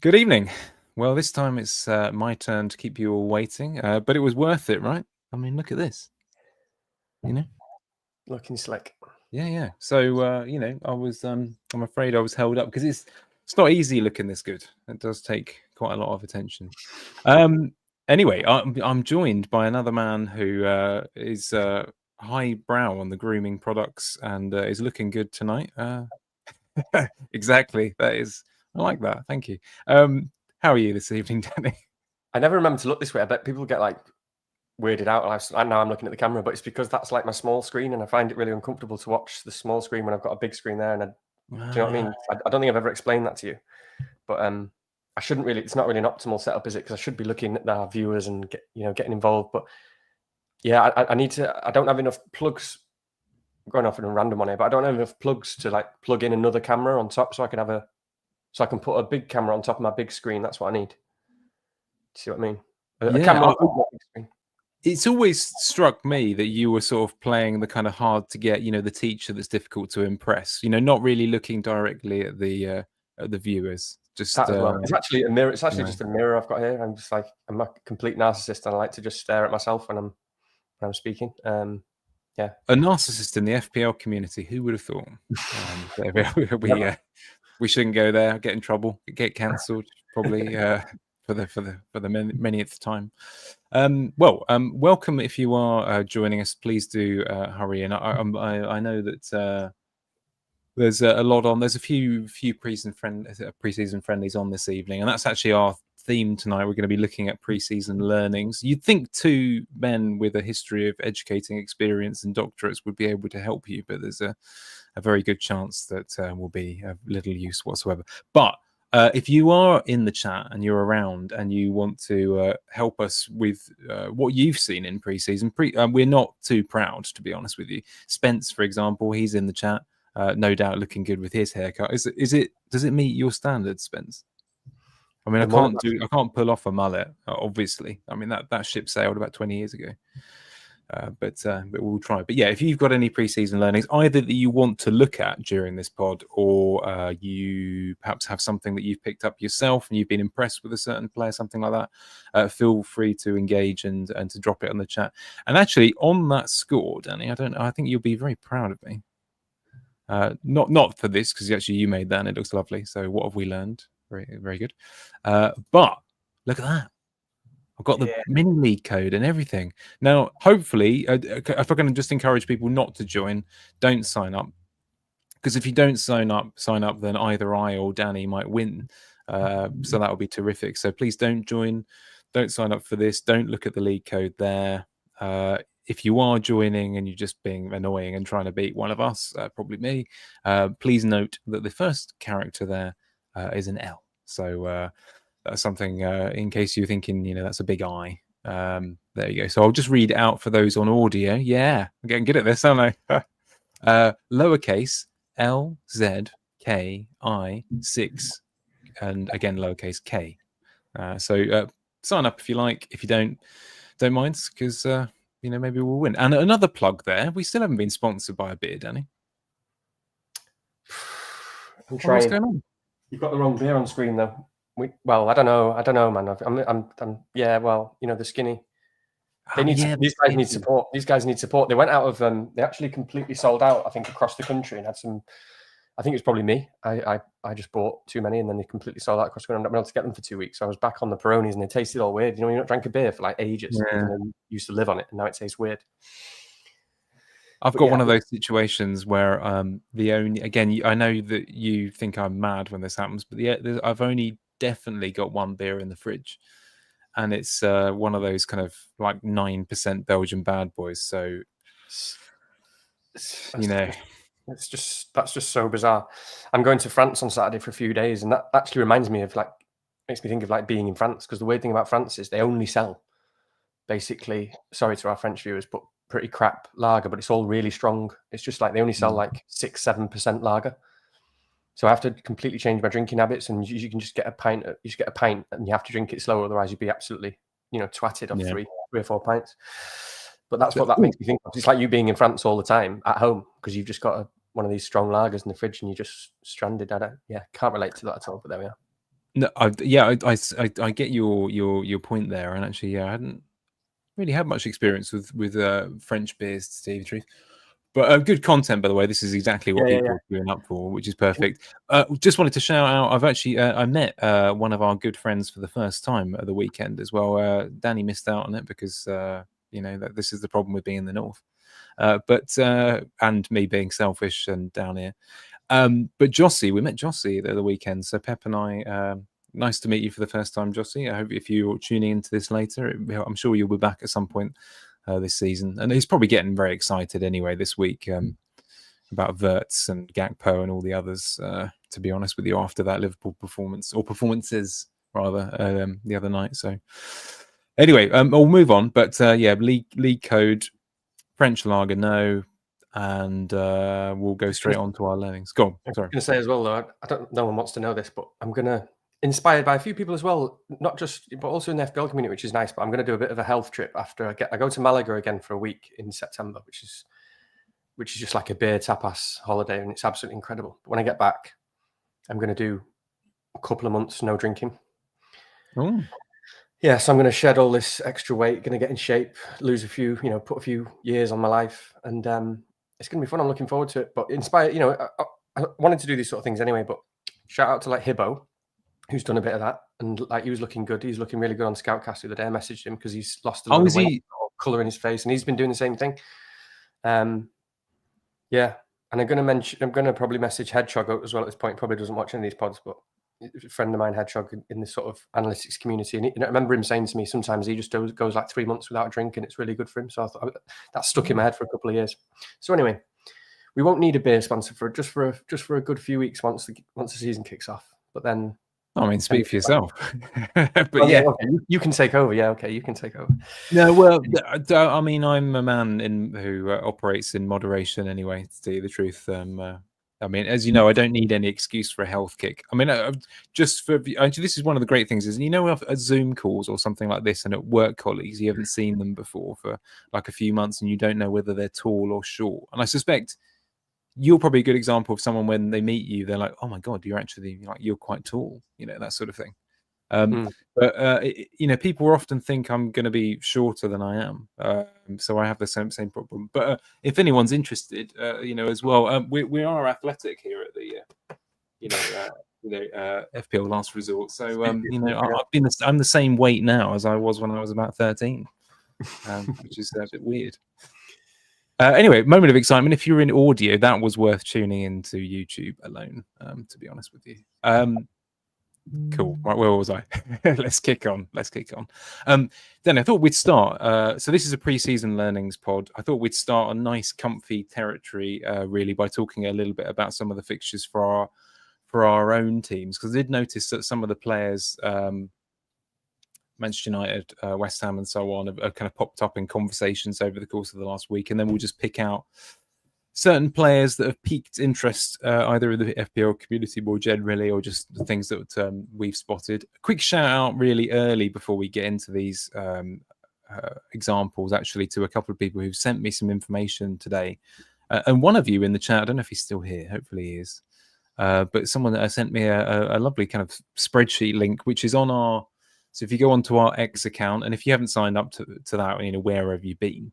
Good evening. Well, this time it's my turn to keep you all waiting, but it was worth it, right? I mean, look at this. You know? Looking slick. Yeah. So I was I'm afraid I was held up because it's not easy looking this good. It does take quite a lot of attention. Anyway, I'm joined by another man who is highbrow on the grooming products and is looking good tonight. Exactly. I like that. Thank you. How are you this evening, Danny? I never remember to look this way. I bet people get like weirded out. Now I'm looking at the camera, but it's because that's like my small screen, and I find it really uncomfortable to watch the small screen when I've got a big screen there. And do you know what I mean? I don't think I've ever explained that to you, but I shouldn't really. It's not really an optimal setup, is it? Because I should be looking at our viewers and getting involved. But yeah, I need to. I don't have enough plugs. I'm going off on a random one here, but I don't have enough plugs to like plug in another camera on top, so I can put a big camera on top of my big screen. That's what I need. See what I mean? A camera. It's always struck me that you were sort of playing the kind of hard to get, the teacher that's difficult to impress. Not really looking directly at the viewers. Just that as well. It's actually a mirror. It's actually just a mirror I've got here. I'm a complete narcissist, and I like to just stare at myself when I'm speaking. Yeah, a narcissist in the FPL community. Who would have thought? We shouldn't go there. Get in trouble. Get cancelled. Probably. For the manyth time. Welcome if you are joining us. Please do hurry in. I know that there's a lot on. There's a few preseason friendlies on this evening, and that's actually our theme tonight. We're going to be looking at preseason learnings. You'd think two men with a history of educating experience and doctorates would be able to help you, but there's a very good chance that will be of little use whatsoever. But if you are in the chat and you're around and you want to help us with what you've seen in preseason, we're not too proud, to be honest with you. Spence, for example, he's in the chat, no doubt looking good with his haircut. Does it meet your standards, Spence? I mean, I can't pull off a mullet, obviously. I mean, that ship sailed about 20 years ago. But we'll try. But yeah, if you've got any preseason learnings, either that you want to look at during this pod, or you perhaps have something that you've picked up yourself and you've been impressed with a certain player, something like that, feel free to engage and to drop it on the chat. And actually, on that score, Danny, I think you'll be very proud of me. Not for this, because actually you made that and it looks lovely. So what have we learned? Very, very good. But look at that. I've got the mini league code and everything. Now, hopefully, if I'm going to just encourage people not to join, don't sign up. Because if you don't sign up, then either I or Danny might win. So that would be terrific. So please don't join. Don't sign up for this. Don't look at the league code there. If you are joining and you're just being annoying and trying to beat one of us, probably me, please note that the first character there is an L. So that's something in case you're thinking, that's a big I. There you go. So I'll just read out for those on audio. Yeah, I'm getting good at this, aren't I? Lowercase L Z K I 6, and again lowercase K. So sign up if you like. If you don't mind, because maybe we'll win. And another plug there. We still haven't been sponsored by a beer, Danny. I'm trying. What's going on? You've got the wrong beer on screen though. Well, I don't know, man. I'm yeah. Well, the skinny. These guys need support. These guys need support. They went out of they actually completely sold out, I think, across the country, and had some. I think it was probably me. I just bought too many, and then they completely sold out across the country. I'm not able to get them for 2 weeks. So I was back on the Peronis, and they tasted all weird. You're not drank a beer for like ages. Yeah. Even though you used to live on it, and now it tastes weird. I've got one of those situations where I know that you think I'm mad when this happens, but I've only definitely got one beer in the fridge, and it's one of those kind of like 9% Belgian bad boys. So that's just so bizarre. I'm going to France on Saturday for a few days, and that actually reminds me of makes me think of being in France, because the weird thing about France is they only sell basically, sorry to our French viewers, but pretty crap lager, but it's all really strong. It's just they only sell 6-7% lager. So I have to completely change my drinking habits, and you can just get a pint. You just get a pint, and you have to drink it slow, otherwise you'd be absolutely, twatted off 3 or 4 pints. But that's what that makes me think of. It's like you being in France all the time at home, because you've just got one of these strong lagers in the fridge, and you're just stranded. Can't relate to that at all. But there we are. No, I get your point there, and actually, yeah, I hadn't really had much experience with French beers, to tell you the truth. But good content, by the way. This is exactly what people are queuing up for, which is perfect. Just wanted to shout out. I've actually I met one of our good friends for the first time at the weekend as well. Danny missed out on it because that this is the problem with being in the north. And me being selfish and down here. But Jossie, we met Jossie the weekend. So Pep and I. Nice to meet you for the first time, Jossie. I hope if you're tuning into this later, I'm sure you'll be back at some point this season. And he's probably getting very excited anyway this week about Wirtz and Gakpo and all the others, to be honest with you, after that Liverpool performance, or performances rather, the other night. So anyway, we'll move on. But league code, French lager, no. And we'll go straight on to our learnings. Go on. Sorry. I'm going to say as well, though, I don't. No one wants to know this, but I'm going to, inspired by a few people as well, not just, but also in the FPL community, which is nice. But I'm going to do a bit of a health trip after I go to Malaga again for a week in September, which is just like a beer tapas holiday, and it's absolutely incredible. But when I get back, I'm going to do a couple of months no drinking. Oh. Yeah, so I'm going to shed all this extra weight, going to get in shape, lose a few, put a few years on my life, and it's going to be fun. I'm looking forward to it. But inspired, I wanted to do these sort of things anyway. But shout out to like Hibbo, who's done a bit of that, and like he was looking good. He's looking really good on Scoutcast the other day. I messaged him because he's lost a lot of weight, colour in his face, and he's been doing the same thing. Yeah, and I'm going to probably message Hedgehog as well at this point. Probably doesn't watch any of these pods, but a friend of mine, Hedgehog, in this sort of analytics community, and I remember him saying to me sometimes he just goes like 3 months without a drink, and it's really good for him. So I thought that stuck in my head for a couple of years. So anyway, we won't need a beer sponsor for a good few weeks once the season kicks off. But then, I mean, speak for yourself. But okay, you can take over. Yeah, okay, you can take over. No, well, I mean, I'm a man who operates in moderation anyway, to tell you the truth. I mean, as you know, I don't need any excuse for a health kick. I mean, this is one of the great things is, at Zoom calls or something like this, and at work colleagues, you haven't seen them before for like a few months, and you don't know whether they're tall or short. And I suspect you're probably a good example of someone when they meet you, they're like, "Oh my god, you're quite tall," that sort of thing. But people often think I'm going to be shorter than I am, so I have the same problem. But if anyone's interested, as well, we are athletic here at the FPL Last Resort. So I'm the same weight now as I was when I was about 13, which is a bit weird. Anyway, moment of excitement. If you're in audio, that was worth tuning into YouTube alone, to be honest with you. Cool. Right, where was I? Let's kick on. Then I thought we'd start. So this is a pre-season learnings pod. I thought we'd start on nice, comfy territory, really, by talking a little bit about some of the fixtures for our own teams, because I did notice that some of the players, Manchester United, West Ham, and so on, have kind of popped up in conversations over the course of the last week, and then we'll just pick out certain players that have piqued interest, either in the FPL community more generally, or just the things that we've spotted. A quick shout out really early before we get into these examples, actually, to a couple of people who've sent me some information today. And one of you in the chat, I don't know if he's still here, hopefully he is, but someone that sent me a lovely kind of spreadsheet link, which is on our... So if you go onto our X account, and if you haven't signed up to that, where have you been?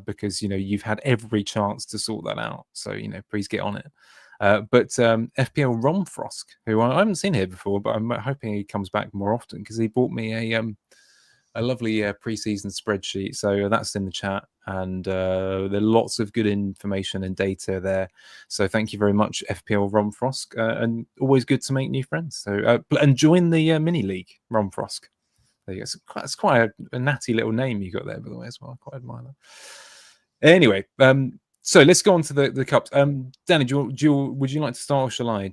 Because you've had every chance to sort that out, so please get on it. But FPL Romfrosk, who I haven't seen here before, but I'm hoping he comes back more often, because he bought me a lovely pre-season spreadsheet. So that's in the chat, and there are lots of good information and data there. So thank you very much, FPL Romfrosk, and always good to make new friends. So and join the mini league, Romfrosk. There you go. It's quite a natty little name you got there, by the way, as well. I quite admire that. Anyway, so let's go on to the cups. Danny, would you like to start, or shall I?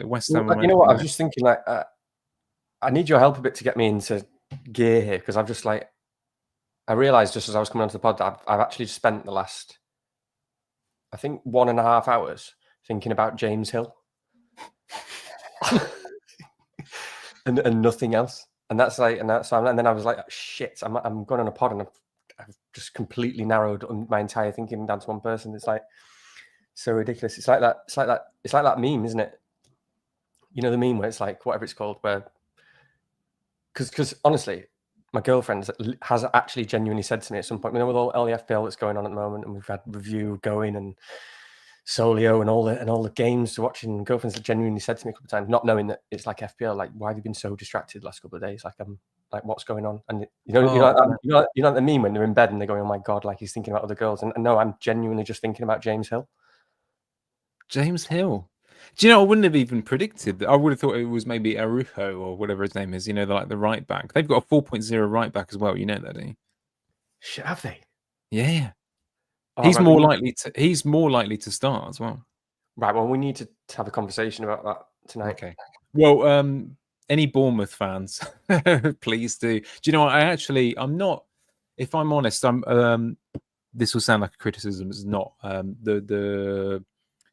West Ham. You know what? I was just thinking, like, I need your help a bit to get me into gear here, because I've just I realised just as I was coming onto the pod that I've actually spent the last, I think, 1.5 hours thinking about James Hill and nothing else. And then I was like, shit, I'm going on a pod, and I've just completely narrowed my entire thinking down to one person. It's like so ridiculous. It's like that meme, isn't it? you know the meme where it's like whatever it's called, where because honestly, my girlfriend has actually genuinely said to me at some point, you know, with all the FPL that's going on at the moment, and we've had review going and Solio and all the games to watch, and girlfriend's genuinely said to me a couple of times, not knowing that it's like FPL, like, why have you been so distracted the last couple of days? Like, like, what's going on? And you know the meme when they're in bed and they're going, oh my god, like he's thinking about other girls. And no, I'm genuinely just thinking about James Hill. James Hill. Do you know, I wouldn't have even predicted that. I would have thought it was maybe Arujo or whatever his name is, you know, like the right back. They've got a 4.0 right back as well, you know that, don't you? Shit, have they? Yeah. Oh, He's more likely to start as well. Right, well, we need to have a conversation about that tonight. Okay. Well, any Bournemouth fans, please do. Do you know what? I'm not, if I'm honest, this will sound like a criticism. It's not.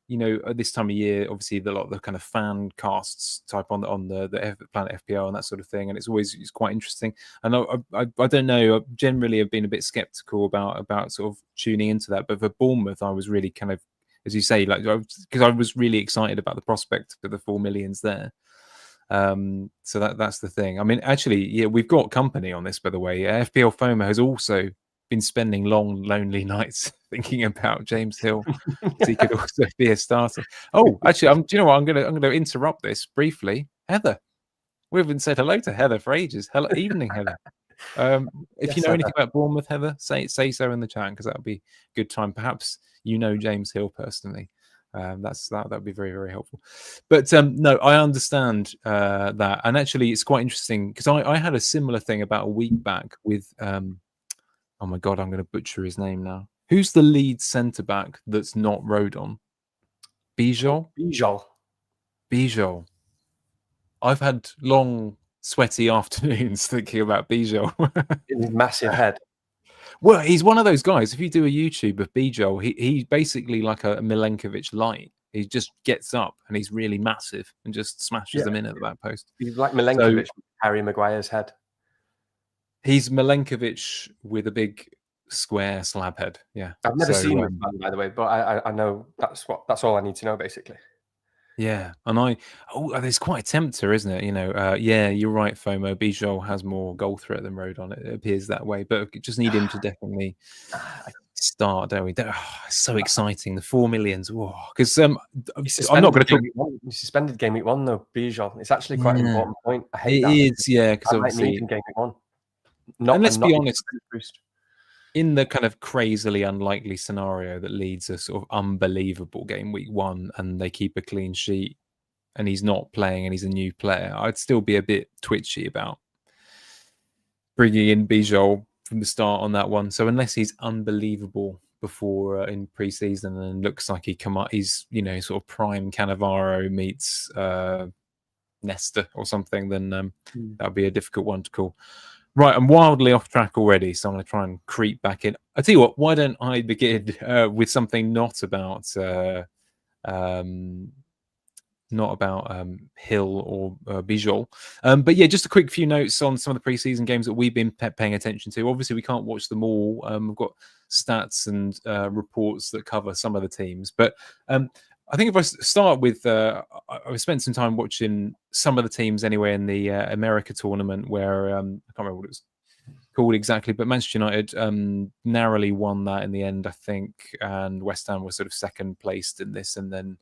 You know, at this time of year, obviously a lot of the kind of fan casts type on the Planet FPL and that sort of thing, and it's quite interesting. And I don't know. I generally have been a bit skeptical about sort of tuning into that, but for Bournemouth, I was really kind of, as you say, like, because I was really excited about the prospect of the 4 millions there. So that's the thing. I mean, actually, yeah, we've got company on this, by the way. FPL FOMO has also been spending long, lonely nights thinking about James Hill. He could also be a starter. Oh, actually, do you know what? I'm gonna interrupt this briefly. Heather, we haven't said hello to Heather for ages. Hello, evening, Heather. If you know anything about Bournemouth, Heather, say so in the chat, because that would be a good time. Perhaps you know James Hill personally. That would be very, very helpful. But no, I understand that, and actually, it's quite interesting because I had a similar thing about a week back with. Oh my god, I'm going to butcher his name now. Who's the lead centre back that's not Rodon? Bijol. I've had long, sweaty afternoons thinking about Bijol. His massive head. Well, he's one of those guys. If you do a YouTube of Bijol, he's basically like a Milenkovic light. He just gets up and he's really massive and just smashes them in at the back post. He's like Milenkovic with Harry Maguire's head. He's Milenkovic with a big square slab head. Yeah, I've never seen him, by the way, but I know that's all I need to know, basically. Yeah, and there's quite a tempter, isn't it? You know, yeah, you're right, FOMO. Bijol has more goal threat than Rodon. It appears that way, but just need him to definitely start, don't we? It's so exciting, the 4 millions. Because I'm not going to talk. He's suspended game week 1 though, Bijol. It's actually quite an important point. I hate that. It is, yeah, because obviously need him game week 1. And let's be honest. In the kind of crazily unlikely scenario that leads a sort of unbelievable game week 1 and they keep a clean sheet and he's not playing and he's a new player, I'd still be a bit twitchy about bringing in Bijol from the start on that one. So unless he's unbelievable before in pre-season and looks like he's, you know, sort of prime Cannavaro meets Nesta or something, then that would be a difficult one to call. Right, I'm wildly off track already, so I'm going to try and creep back in. I tell you what, why don't I begin with something not about Hill or Bijol, but yeah, just a quick few notes on some of the preseason games that we've been paying attention to. Obviously, we can't watch them all. We've got stats and reports that cover some of the teams, but I think if I start with, I spent some time watching some of the teams anyway in the America tournament where I can't remember what it was called exactly, but Manchester United narrowly won that in the end, I think, and West Ham was sort of second placed in this, and then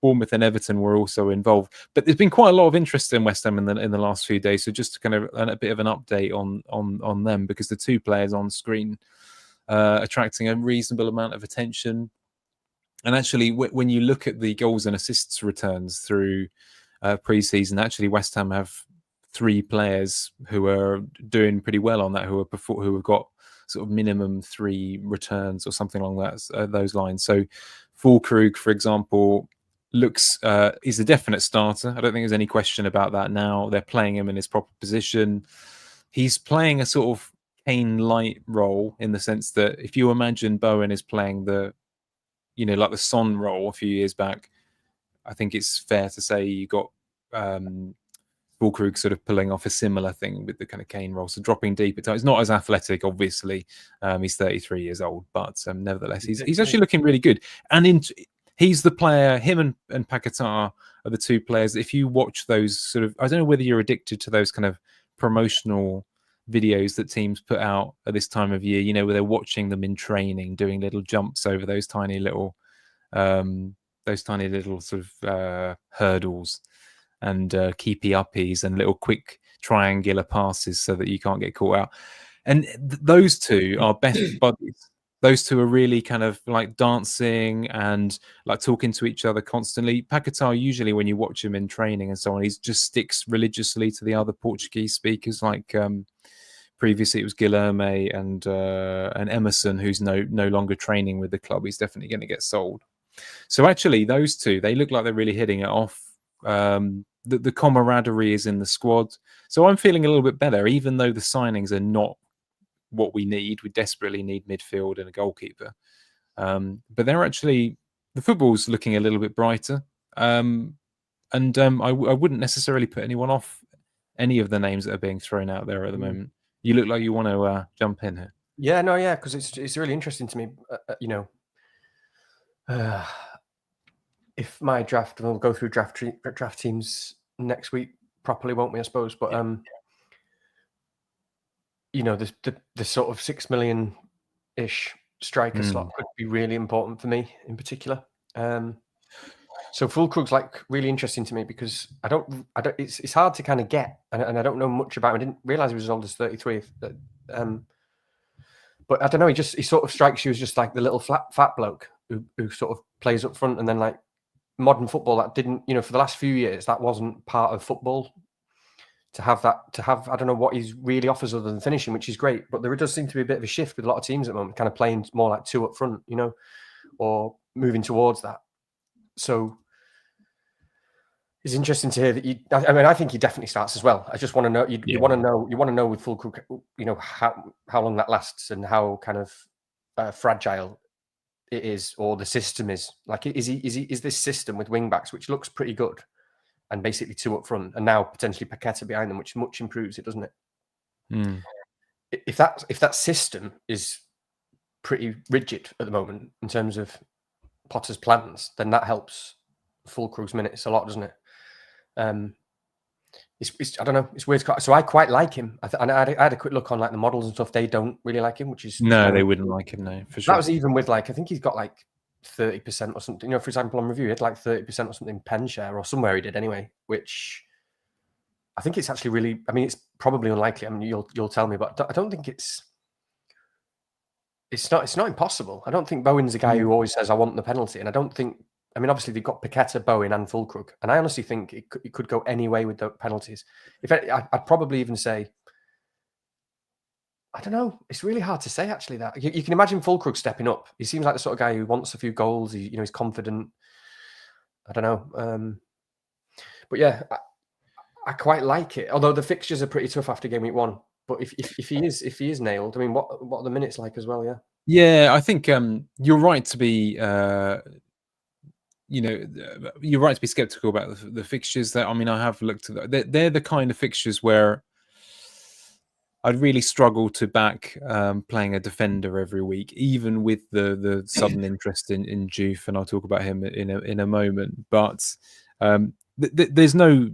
Bournemouth and Everton were also involved. But there's been quite a lot of interest in West Ham in the last few days, so just to kind of a bit of an update on them, because the two players on screen attracting a reasonable amount of attention. And actually, when you look at the goals and assists returns through pre-season, actually West Ham have 3 players who are doing pretty well on that, who have got sort of minimum 3 returns or something along those lines. So Fulkrug, for example, is a definite starter. I don't think there's any question about that now. They're playing him in his proper position. He's playing a sort of Kane-light role in the sense that if you imagine Bowen is playing like the Son role a few years back, I think it's fair to say you got Fulkrug sort of pulling off a similar thing with the kind of Kane role. So dropping deep at times. He's not as athletic, obviously. He's 33 years old, but nevertheless, he's actually looking really good. And he's the player, him and Paquetá are are the two players. If you watch those sort of, I don't know whether you're addicted to those kind of promotional videos that teams put out at this time of year, where they're watching them in training, doing little jumps over those tiny little sort of hurdles and keepy uppies and little quick triangular passes so that you can't get caught out. And those two are best buddies. Those two are really kind of like dancing and like talking to each other constantly. Paquetá, usually when you watch him in training and so on, he just sticks religiously to the other Portuguese speakers. Like previously it was Guilherme and Emerson, who's no longer training with the club. He's definitely going to get sold. So actually, those two, they look like they're really hitting it off. The camaraderie is in the squad. So I'm feeling a little bit better, even though the signings are not what we need. We desperately need midfield and a goalkeeper. But they're actually, the football's looking a little bit brighter. I wouldn't necessarily put anyone off any of the names that are being thrown out there at the moment. You look like you want to jump in here. Yeah, no, yeah, because it's really interesting to me, if my draft, we'll go through draft teams next week properly, won't we? I suppose, but the sort of 6 million ish striker slot could be really important for me in particular. So Fulkrug's like really interesting to me because I don't. It's hard to kind of get, and I don't know much about him. I didn't realize he was as old as 33. But I don't know. He sort of strikes you as just like the little fat bloke who sort of plays up front, and then like modern football that didn't, for the last few years that wasn't part of football. To have I don't know what he really offers other than finishing, which is great. But there does seem to be a bit of a shift with a lot of teams at the moment, kind of playing more like two up front, or moving towards that. So it's interesting to hear that I think he definitely starts as well. I just want to know. You want to know with Fulkrug, how long that lasts and how kind of fragile it is, or the system is. Like, is this system with wing backs, which looks pretty good, and basically two up front, and now potentially Paqueta behind them, which much improves it, doesn't it? If that system is pretty rigid at the moment in terms of Potter's plans, then that helps Fulkrug's minutes a lot, doesn't it? It's I don't know. It's weird. So I quite like him. I had a quick look on like the models and stuff. They don't really like him, which is they wouldn't like him. No, for sure. That was even with like, I think he's got like 30% or something. For example, on review, he had like 30% or something pen share, or somewhere he did anyway. Which I think it's actually really. I mean, it's probably unlikely. I mean, you'll tell me, but I don't think it's not impossible. I don't think Bowen's a guy who always says I want the penalty, and I don't think. I mean, obviously they've got Paqueta, Bowen, and Fulkrug, and I honestly think it could go any way with the penalties. I'd probably even say, I don't know. It's really hard to say actually. That you can imagine Fulkrug stepping up. He seems like the sort of guy who wants a few goals. He's confident. I don't know, but yeah, I quite like it. Although the fixtures are pretty tough after game week 1. But if he is nailed, I mean, what are the minutes like as well? Yeah. Yeah, I think you're right to be. You're right to be skeptical about the fixtures. That I mean, I have looked at that. They're the kind of fixtures where I'd really struggle to back playing a defender every week, even with the sudden interest in Juve, and I'll talk about him in a moment. But there's no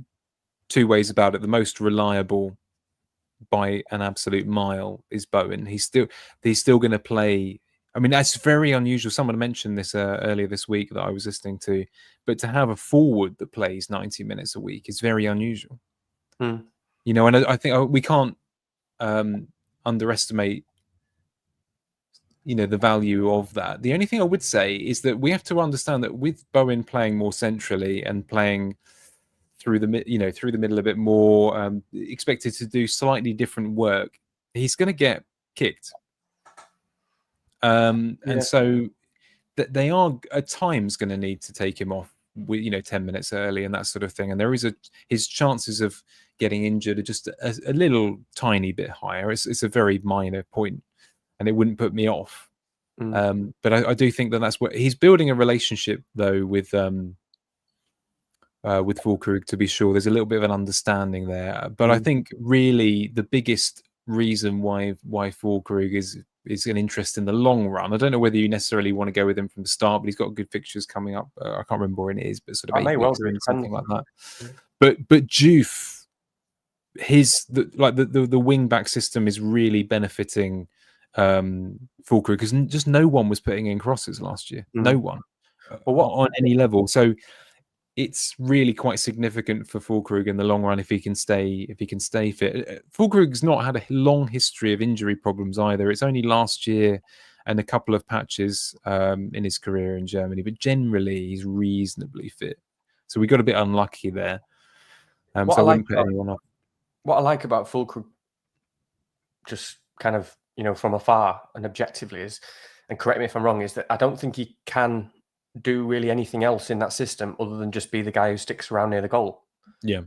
two ways about it. The most reliable by an absolute mile is Bowen. He's still going to play. I mean, that's very unusual. Someone mentioned this earlier this week that I was listening to, but to have a forward that plays 90 minutes a week is very unusual. And I think we can't underestimate, the value of that. The only thing I would say is that we have to understand that with Bowen playing more centrally and playing through the middle a bit more, expected to do slightly different work, he's going to get kicked. And so they are at times going to need to take him off, 10 minutes early and that sort of thing. And there is his chances of getting injured are just a little tiny bit higher. It's a very minor point, and it wouldn't put me off. But I do think that's what he's building a relationship though with Fulkrug, to be sure. There's a little bit of an understanding there, but I think really the biggest reason why Fulkrug is is an interest in the long run. I don't know whether you necessarily want to go with him from the start, but he's got good fixtures coming up. I can't remember when it is, but sort of I 8 may well weeks do it, in, something like that. Yeah. But Juve, the wing back system is really benefiting Fulcrum, because just no one was putting in crosses last year. No one on any level. So it's really quite significant for Fulkrug in the long run if he can stay fit. Fulkrug's not had a long history of injury problems either. It's only last year and a couple of patches in his career in Germany, but generally he's reasonably fit. So we got a bit unlucky there. So I wouldn't put anyone up. What I like about Fulkrug, just kind of, from afar and objectively, is, and correct me if I'm wrong, is that I don't think he can do really anything else in that system other than just be the guy who sticks around near the goal. Yeah.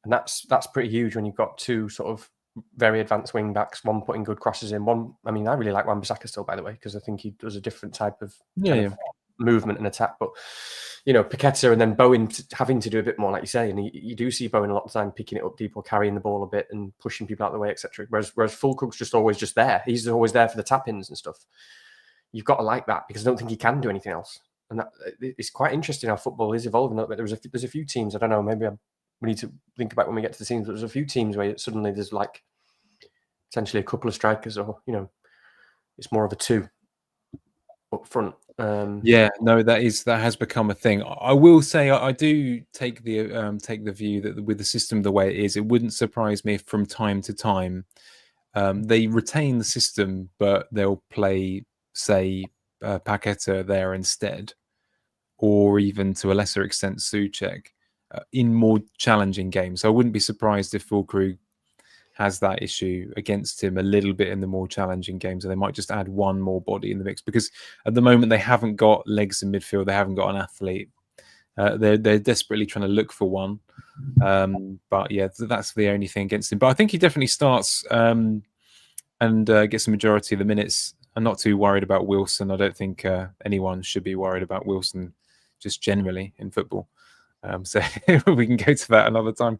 And that's pretty huge when you've got two sort of very advanced wing backs, one putting good crosses in, one, I mean, I really like Wan-Bissaka still, by the way, because I think he does a different type of, of movement and attack. But, Paqueta and then Bowen having to do a bit more, like you say, and you do see Bowen a lot of the time picking it up deep or carrying the ball a bit and pushing people out of the way, etc. Whereas Fulkrug's just always just there. He's always there for the tap-ins and stuff. You've got to like that, because I don't think he can do anything else. And that, it's quite interesting how football is evolving a little bit. There's a few teams, I don't know, maybe we need to think about when we get to the teams, but there's a few teams where suddenly there's like potentially a couple of strikers, or, it's more of a two up front. That has become a thing. I will say I do take the view that with the system the way it is, it wouldn't surprise me if from time to time they retain the system, but they'll play, say, Paqueta there instead, or even to a lesser extent Souček in more challenging games. So I wouldn't be surprised if Fulkrug has that issue against him a little bit in the more challenging games, and they might just add one more body in the mix, because at the moment they haven't got legs in midfield, they haven't got an athlete. They're desperately trying to look for one, but yeah, that's the only thing against him. But I think he definitely starts and gets the majority of the minutes. I'm not too worried about Wilson. I don't think anyone should be worried about Wilson just generally in football. So we can go to that another time.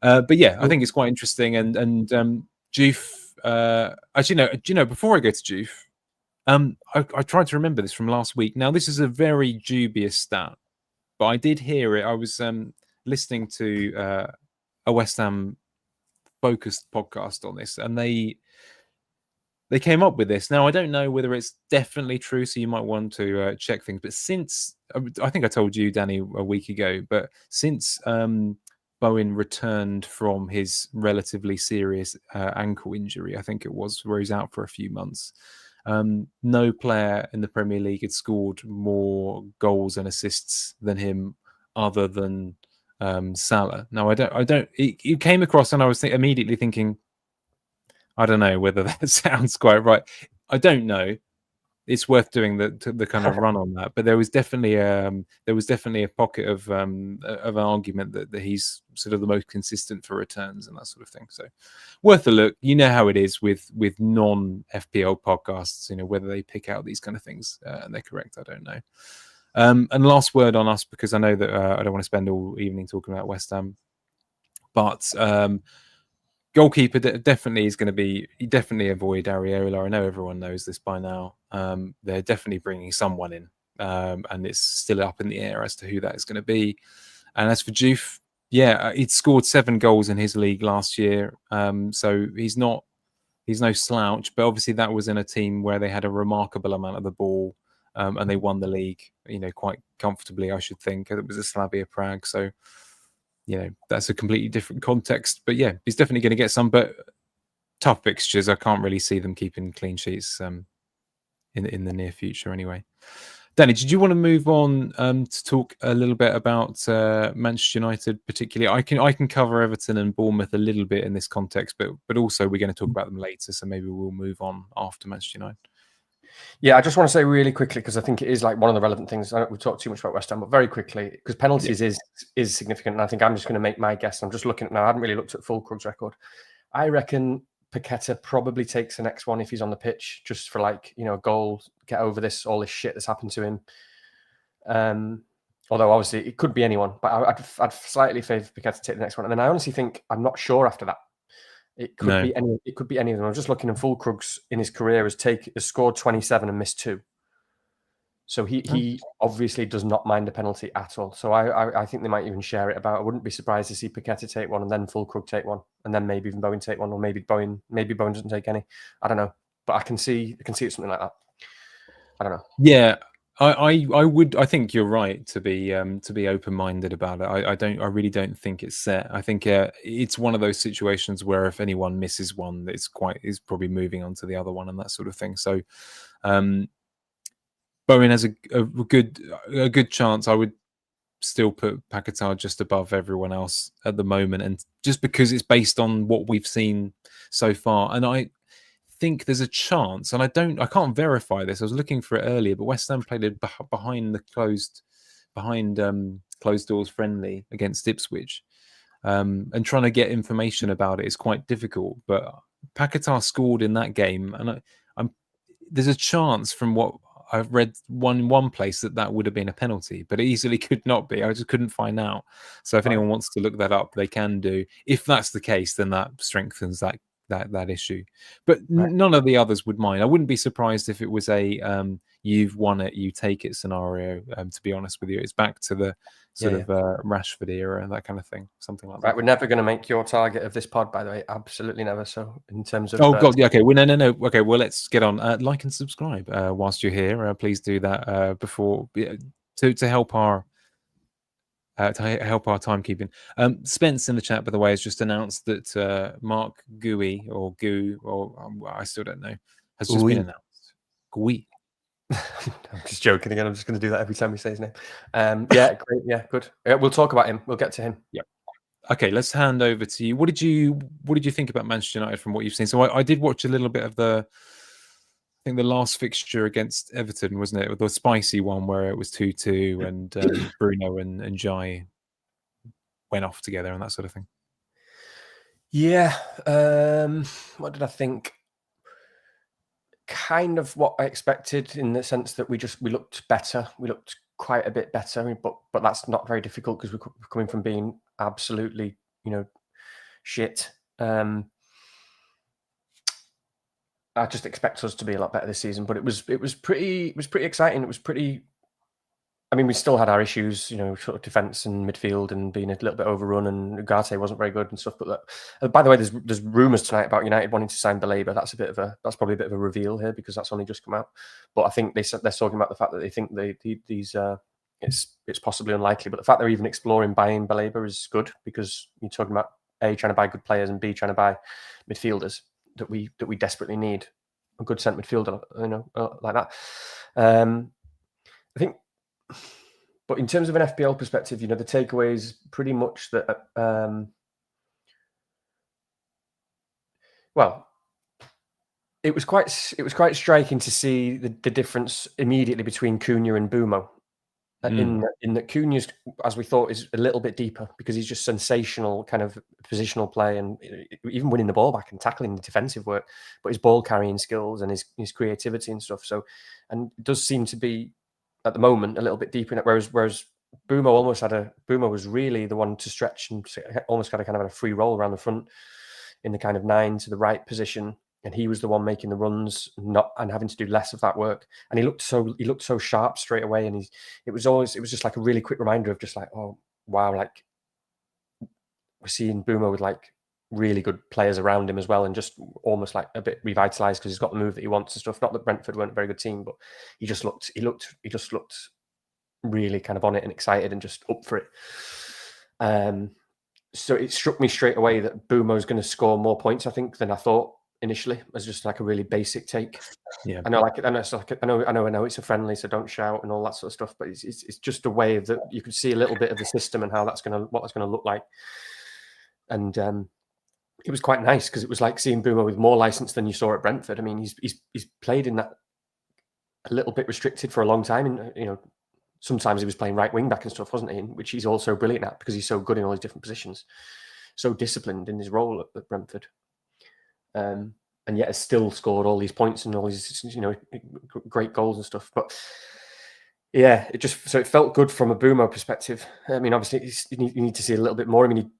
But yeah, I think it's quite interesting. And Juve, actually, before I go to Juve, I tried to remember this from last week. Now, this is a very dubious stat, but I did hear it. I was listening to a West Ham focused podcast on this, and they came up with this. Now, I don't know whether it's definitely true, so you might want to check things. But since, I think I told you, Danny, a week ago, but since Bowen returned from his relatively serious ankle injury, I think it was, where he's out for a few months, no player in the Premier League had scored more goals and assists than him, other than Salah. Now, it came across, and I was immediately thinking, I don't know whether that sounds quite right. I don't know. It's worth doing the kind of run on that. But there was definitely a pocket of an argument that he's sort of the most consistent for returns and that sort of thing. So worth a look. You know how it is with non FPL podcasts. Whether they pick out these kind of things and they're correct, I don't know. And last word on us, because I know that I don't want to spend all evening talking about West Ham, but. Goalkeeper definitely is going to be. You definitely avoid Areola. I know everyone knows this by now. They're definitely bringing someone in, and it's still up in the air as to who that is going to be. And as for Juve, he'd scored 7 goals in his league last year, so he's no slouch. But obviously, that was in a team where they had a remarkable amount of the ball, and they won the league, quite comfortably, I should think. It was a Slavia Prague, so. That's a completely different context. But yeah, he's definitely going to get some, but tough fixtures. I can't really see them keeping clean sheets in the near future anyway. Danny, did you want to move on to talk a little bit about Manchester United particularly? I can cover Everton and Bournemouth a little bit in this context, but also we're going to talk about them later, so maybe we'll move on after Manchester United. Yeah, I just want to say really quickly, because I think it is like one of the relevant things. I don't we talk too much about West Ham, but very quickly, because penalties is significant. And I think I'm just going to make my guess. I'm just looking at now. I haven't really looked at Fulkrug's record. I reckon Paqueta probably takes the next one if he's on the pitch, just for a goal, get over all this shit that's happened to him. Although obviously it could be anyone, but I'd slightly favour Paqueta to take the next one. And then I honestly think I'm not sure after that. It could No. be any. It could be any of them. I was just looking, and Fulkrug's in his career has scored 27 and missed 2. So he obviously does not mind a penalty at all. So I think they might even share it about. I wouldn't be surprised to see Paqueta take one and then Fulkrug take one, and then maybe even Bowen take one, or maybe Bowen doesn't take any. I don't know, but I can see it something like that. I don't know. Yeah, I think you're right to be open-minded about it. I really don't think it's set. I think it's one of those situations where if anyone misses one, it's probably moving on to the other one and that sort of thing. So Bowen has a good chance. I would still put Paquetá just above everyone else at the moment, and just because it's based on what we've seen so far. And I think there's a chance, and I can't verify this. I was looking for it earlier, but West Ham played it behind closed doors friendly against Ipswich, and trying to get information about it is quite difficult. But Paquetá scored in that game, and there's a chance from what I've read one place that would have been a penalty, but it easily could not be. I just couldn't find out. So if anyone wants to look that up, they can do. If that's the case, then that strengthens that issue. But none of the others would mind. I wouldn't be surprised if it was a you've won it, you take it scenario. To be honest with you, it's back to the sort of Rashford era and that kind of thing, something like that. Right, we're never going to make your target of this pod, by the way. Absolutely never. So in terms of God, yeah, okay. Well, no. Okay, well, let's get on. Like and subscribe whilst you're here. Please do that before to help our timekeeping. Spence in the chat, by the way, has just announced that Mark Gooey or Goo, or I still don't know, has just been announced. Gooey. I'm just joking again. I'm just going to do that every time we say his name. Yeah, great. Yeah, good. We'll talk about him. We'll get to him. Yeah. Okay, let's hand over to you. What did you think about Manchester United from what you've seen? So I did watch a little bit of I think the last fixture against Everton, wasn't it? The spicy one where it was 2-2 and Bruno and Jai went off together and that sort of thing. Yeah. What did I think? Kind of what I expected, in the sense that we looked better. We looked quite a bit better, but that's not very difficult because we're coming from being absolutely, shit. I just expect us to be a lot better this season. But it was pretty exciting. It was pretty. I mean, we still had our issues, sort of defence and midfield and being a little bit overrun, and Ugarte wasn't very good and stuff. But by the way, there's rumours tonight about United wanting to sign Baleba. That's probably a bit of a reveal here because that's only just come out. But I think they're talking about the fact that they think it's possibly unlikely. But the fact they're even exploring buying Baleba is good, because you're talking about A, trying to buy good players, and B, trying to buy midfielders that we desperately need. A good centre midfielder, like that. I think. But in terms of an FPL perspective, the takeaway is pretty much that. Well, it was quite striking to see the difference immediately between Cunha and Bumo. In that Cunha's, as we thought, is a little bit deeper because he's just sensational kind of positional play and even winning the ball back and tackling the defensive work, but his ball carrying skills and his creativity and stuff. So, and it does seem to be, at the moment, a little bit deeper in it, whereas Bumo was really the one to stretch and almost got a kind of a free roll around the front in the kind of 9 to the right position, and he was the one making the runs, and having to do less of that work. And he looked so sharp straight away, and it was just like a really quick reminder of just like, oh wow, like we're seeing Bumo with like really good players around him as well, and just almost like a bit revitalized because he's got the move that he wants and stuff. Not that Brentford weren't a very good team, but he just looked really kind of on it and excited and just up for it. So it struck me straight away that Bumo's going to score more points, I think, than I thought initially, as just like a really basic take. Yeah, I know it's a friendly, so don't shout and all that sort of stuff, but it's just a way that you could see a little bit of the system and what that's going to look like. And it was quite nice because it was like seeing Bumo with more license than you saw at Brentford. I mean, he's played in that a little bit restricted for a long time, and sometimes he was playing right wing back and stuff, wasn't he? Which he's also brilliant at because he's so good in all his different positions, so disciplined in his role at Brentford, and yet has still scored all these points and all these great goals and stuff. But yeah, it felt good from a Bumo perspective. I mean, obviously you need to see a little bit more. I mean,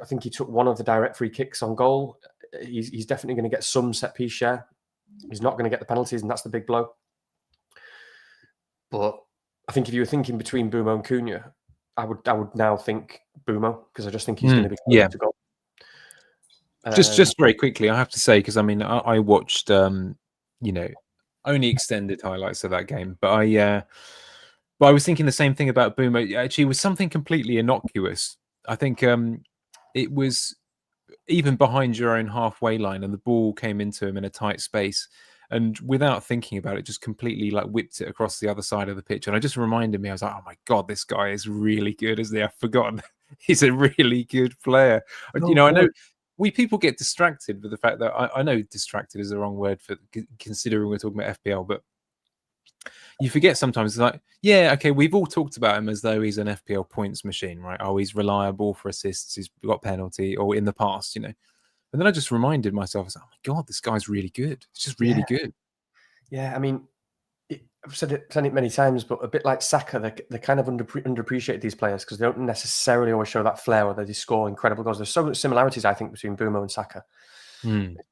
I think he took one of the direct free kicks on goal he's definitely going to get some set piece share. He's not going to get the penalties, and that's the big blow. But I think if you were thinking between Bumo and Cunha, I would now think Bumo, because I just think he's going to be close to goal. Just very quickly, I have to say, because I mean, I watched only extended highlights of that game, but I was thinking the same thing about Bumo. Actually, it was something completely innocuous. I think it was even behind your own halfway line, and the ball came into him in a tight space, and without thinking about it, just completely like whipped it across the other side of the pitch. And I just reminded me, I was like, oh my God, this guy is really good, isn't he? I've forgotten. He's a really good player. I know people get distracted with the fact that I know distracted is the wrong word for considering we're talking about FPL, but you forget sometimes. It's like, yeah, okay, we've all talked about him as though he's an FPL points machine, right? Oh, he's reliable for assists, he's got penalty, or in the past, And then I just reminded myself, I was like, oh my God, this guy's really good. It's just really good. Yeah, I mean, I've said it many times, but a bit like Saka, they're kind of underappreciated, these players, because they don't necessarily always show that flair or they score incredible goals. There's so much similarities, I think, between Bumo and Saka.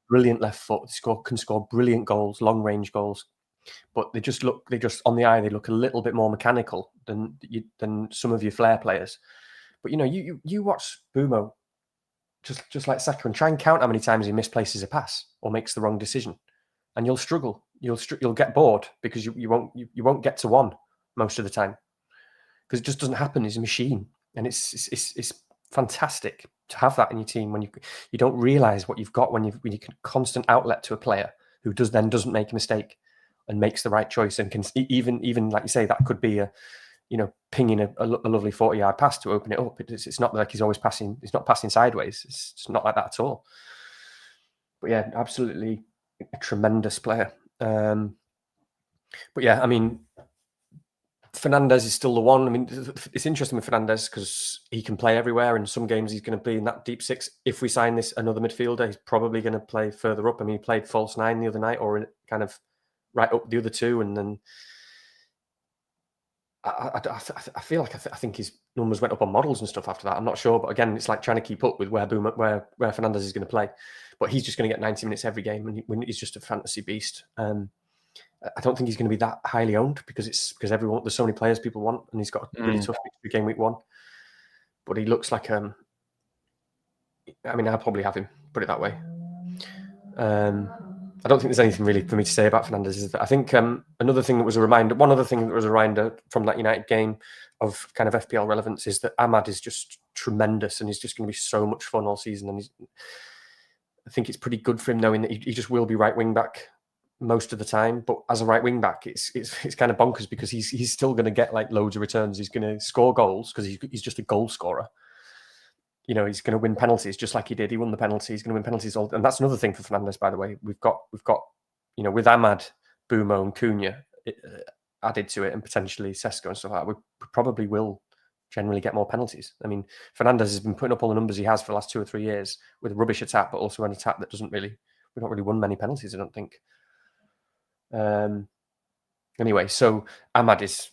Brilliant left foot, can score brilliant goals, long range goals, but they just on the eye, they look a little bit more mechanical than some of your flair players. But you watch Bumo, just like Saka, and try and count how many times he misplaces a pass or makes the wrong decision, and you'll struggle. You'll get bored because you won't get to one most of the time, because it just doesn't happen. He's a machine, and it's fantastic to have that in your team when you don't realize what you've got when you can constant outlet to a player who doesn't make a mistake and makes the right choice, and can even like you say, that could be pinging a lovely 40-yard pass to open it up. It's not like he's always passing. He's not passing sideways. It's not like that at all. But yeah, absolutely a tremendous player. But yeah, I mean, Fernandes is still the one. I mean, it's interesting with Fernandes because he can play everywhere. And some games he's going to be in that deep six. If we sign another midfielder, he's probably going to play further up. I mean, he played false 9 the other night, or kind of right up the other two, and then I feel like I think his numbers went up on models and stuff after that. I'm not sure, but again, it's like trying to keep up with where Fernandes is going to play. But he's just going to get 90 minutes every game, and he's just a fantasy beast. I don't think he's going to be that highly owned because there's so many players people want, and he's got a really tough game week 1. But he looks like I mean, I'll probably have him, put it that way. I don't think there's anything really for me to say about Fernandes. I think one other thing that was a reminder from that United game of kind of FPL relevance is that Ahmad is just tremendous, and he's just going to be so much fun all season. And I think it's pretty good for him knowing that he just will be right wing back most of the time. But as a right wing back, it's kind of bonkers because he's still going to get like loads of returns. He's going to score goals because he's just a goal scorer. He's going to win penalties just like he did. He won the penalty. He's going to win penalties and that's another thing for Fernandes, by the way. We've got with Ahmad, Bumo, and Cunha added to it, and potentially Sesko and stuff like that, we probably will generally get more penalties. I mean, Fernandes has been putting up all the numbers he has for the last 2 or 3 years with a rubbish attack, but also an attack that we've not really won many penalties, I don't think. Anyway, so Ahmad is.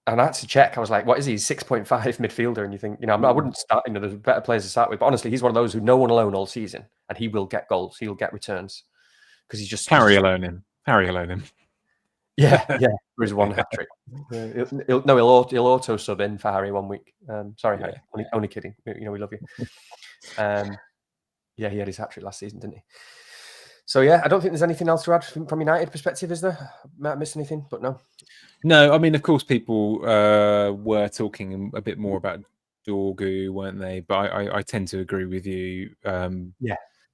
And I had to check. I was like, what is he? 6.5 midfielder. And you think, I wouldn't start, there's better players to start with. But honestly, he's one of those who no one alone all season. And he will get goals. He'll get returns. Because he's just... Harry alone him. Yeah. For his one hat-trick. He'll auto sub in for Harry 1 week. Sorry, Harry. Only kidding. We love you. He had his hat-trick last season, didn't he? So, yeah, I don't think there's anything else to add from United perspective, is there? Might have missed anything, but no. No, I mean, of course, people were talking a bit more about Dorgu, weren't they? But I tend to agree with you.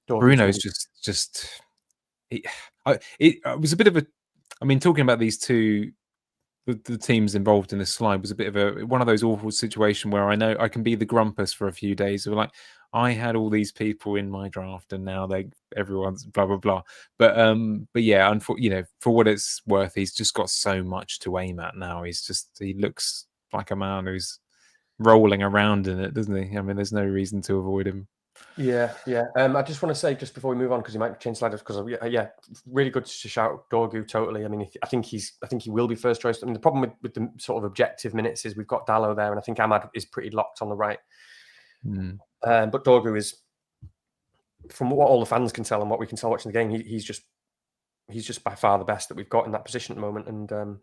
Bruno's just it was a bit of a. I mean, talking about these two, the teams involved in this slide was a bit of one of those awful situations where I know I can be the grumpus for a few days. Of like, I had all these people in my draft, and now everyone's blah blah blah. But yeah, for what it's worth, he's just got so much to aim at now. He looks like a man who's rolling around in it, doesn't he? I mean, there's no reason to avoid him. Yeah. I just want to say, just before we move on, because you might change sliders, because really good to shout Dorgu. Totally. I mean, I think he will be first choice. I mean, the problem with the sort of objective minutes is we've got Dallo there, and I think Ahmad is pretty locked on the right. But Dorgu is from what all the fans can tell and what we can tell watching the game, he's just by far the best that we've got in that position at the moment. And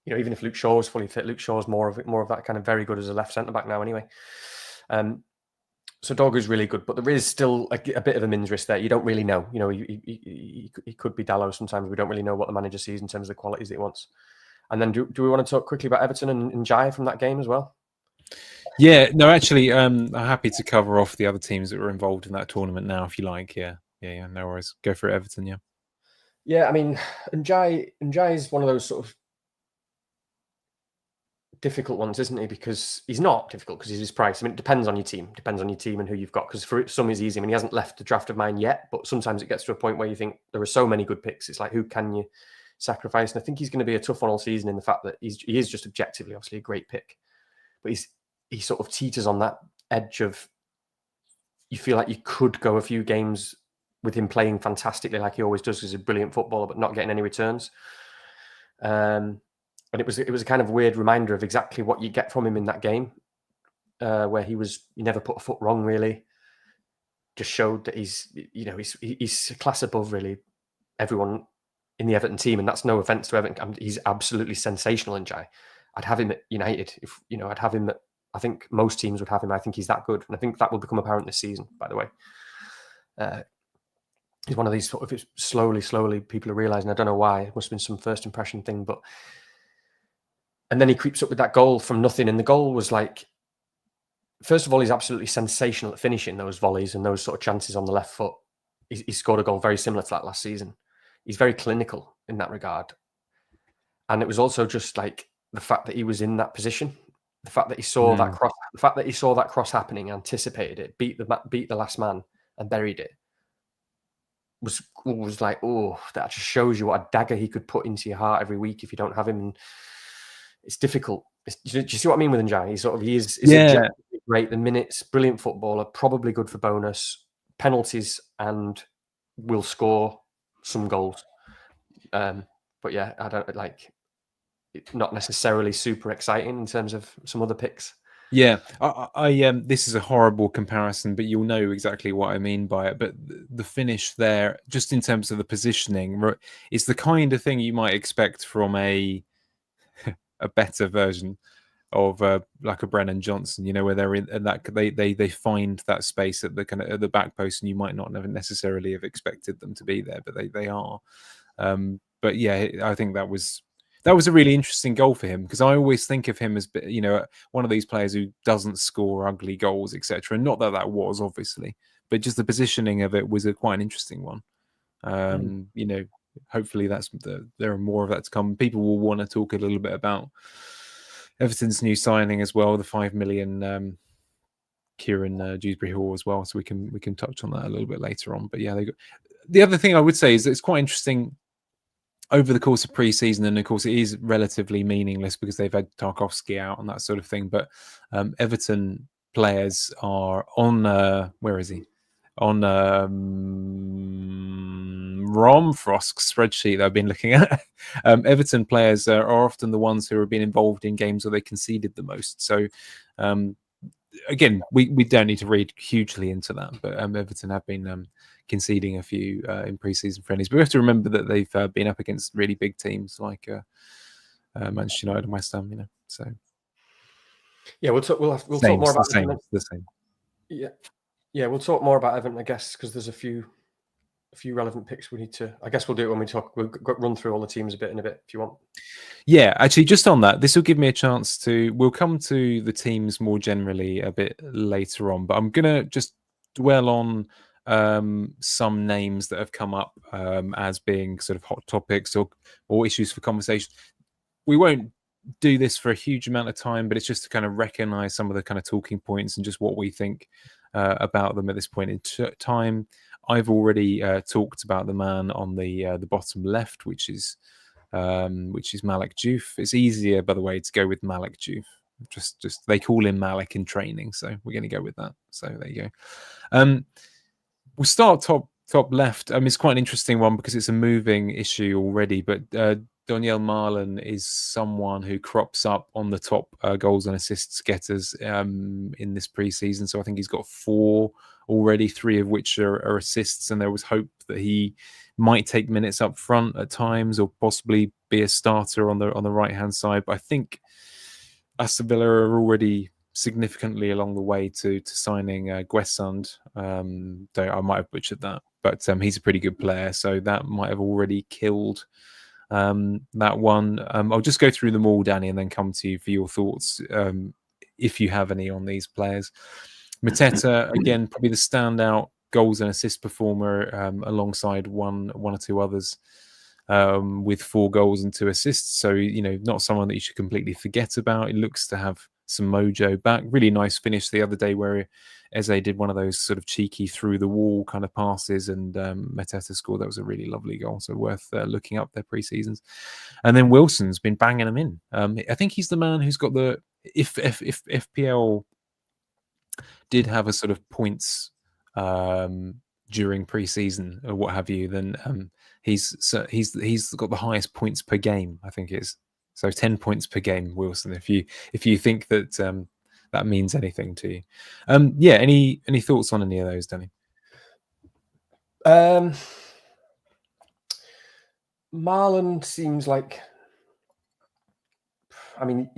even if Luke Shaw is fully fit, Luke Shaw's more of that kind of very good as a left centre back now anyway. So Dorgu's really good, but there is still a bit of a min's risk there. You don't really know. He could be Dallo sometimes. We don't really know what the manager sees in terms of the qualities that he wants. And then do we want to talk quickly about Everton and Jai from that game as well? Yeah, no, actually, I'm happy to cover off the other teams that were involved in that tournament now, if you like. Yeah, no worries. Go for it, Everton, yeah. Yeah, I mean, Jai is one of those sort of difficult ones, isn't he? Because he's not difficult because he's his price. I mean, it depends on your team. And who you've got. Because for some is easy. I mean, he hasn't left the draft of mine yet, but sometimes it gets to a point where you think there are so many good picks. It's like, who can you sacrifice? And I think he's going to be a tough one all season in the fact that he is just objectively, obviously, a great pick. But he sort of teeters on that edge of, you feel like you could go a few games with him playing fantastically like he always does, because he's a brilliant footballer, but not getting any returns. And it was a kind of weird reminder of exactly what you get from him in that game, where he never put a foot wrong, really. Just showed that he's a class above really everyone in the Everton team, and that's no offense to Everton. He's absolutely sensational in Jai. I'd have him at United. I'd have him at, I think most teams would have him. I think he's that good, and I think that will become apparent this season. By the way, he's one of these sort of slowly people are realizing. I don't know why. It must have been some first impression thing, but. And then he creeps up with that goal from nothing. And the goal was like, first of all, he's absolutely sensational at finishing those volleys and those sort of chances on the left foot. He scored a goal very similar to that last season. He's very clinical in that regard. And it was also just like the fact that he was in that position, the fact that he saw that cross happening, anticipated it, beat the last man and buried it. Was like, oh, that just shows you what a dagger he could put into your heart every week if you don't have him. And it's difficult. Do you see what I mean with Njai? He is great. The minutes, brilliant footballer, probably good for bonus, penalties, and will score some goals. But yeah, I don't like. It's not necessarily super exciting in terms of some other picks. Yeah, I this is a horrible comparison, but you'll know exactly what I mean by it. But the finish there, just in terms of the positioning, is the kind of thing you might expect from a better version of like a Brennan Johnson, where they're in that they find that space at the kind of at the back post, and you might not necessarily have expected them to be there, but they are. But yeah, I think that was a really interesting goal for him, because I always think of him as one of these players who doesn't score ugly goals, etc. And not that was obviously, but just the positioning of it was quite an interesting one. Hopefully there are more of that to come. People will want to talk a little bit about Everton's new signing as well, the 5 million Kieran Dewsbury Hall as well. So we can touch on that a little bit later on. But yeah, the other thing I would say is that it's quite interesting over the course of pre-season, and of course it is relatively meaningless because they've had Tarkowski out and that sort of thing. But Everton players are on where is he? On Romfrost's spreadsheet that I've been looking at, Everton players are often the ones who have been involved in games where they conceded the most. So again, we don't need to read hugely into that, but Everton have been conceding a few in pre-season friendlies. But we have to remember that they've been up against really big teams like Manchester United and West Ham. So yeah, we'll talk more about the same. Yeah, we'll talk more about Everton, I guess, because there's a few relevant picks we need to. I guess we'll do it when we talk. We'll run through all the teams in a bit if you want. Yeah, actually, just on that, this will give me a chance to. We'll come to the teams more generally a bit later on, but I'm gonna just dwell on some names that have come up as being sort of hot topics or issues for conversation. We won't do this for a huge amount of time, but it's just to kind of recognize some of the kind of talking points and just what we think about them at this point in time. I've already talked about the man on the bottom left, which is Malik Diouf. It's easier, by the way, to go with Malik Diouf. Just they call him Malik in training, so we're going to go with that. So there you go. We'll start top left. It's quite an interesting one because it's a moving issue already, but Daniel Malen is someone who crops up on the top goals and assists getters in this preseason. So I think he's got 4 already, 3 of which are assists, and there was hope that he might take minutes up front at times, or possibly be a starter on the right hand side. But I think Aston Villa are already significantly along the way to signing Guessand. Though I might have butchered that, but he's a pretty good player, so that might have already killed that one. I'll just go through them all, Danny, and then come to you for your thoughts, if you have any on these players. Mateta, again, probably the standout goals and assist performer, alongside one or two others, with 4 goals and 2 assists. So, not someone that you should completely forget about. It looks to have some mojo back. Really nice finish the other day where Eze did one of those sort of cheeky through the wall kind of passes, and Mateta scored. That was a really lovely goal, so worth looking up their pre-seasons. And then Wilson's been banging them in. I think he's the man who's got the, if FPL did have a sort of points during pre-season or what have you, then he's got the highest points per game, I think it is. So 10 points per game, Wilson, if you think that that means anything to you. Yeah, any thoughts on any of those, Danny? Malen seems like, I mean,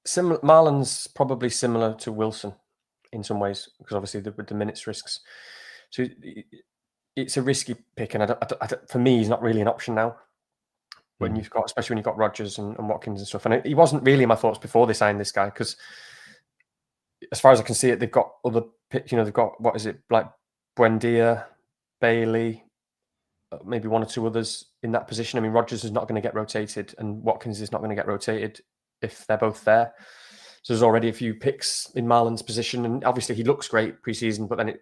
Malen's probably similar to Wilson in some ways, because obviously with the minutes risks. So it's a risky pick, and for me, he's not really an option now. When you've got, especially when you've got Rodgers and Watkins and stuff. And he wasn't really in my thoughts before they signed this guy, because as far as I can see it, they've got other picks. They've got, what is it, like Buendia, Bailey, maybe 1 or 2 others in that position. I mean, Rodgers is not going to get rotated, and Watkins is not going to get rotated if they're both there. So there's already a few picks in Malen's position, and obviously he looks great pre-season, but then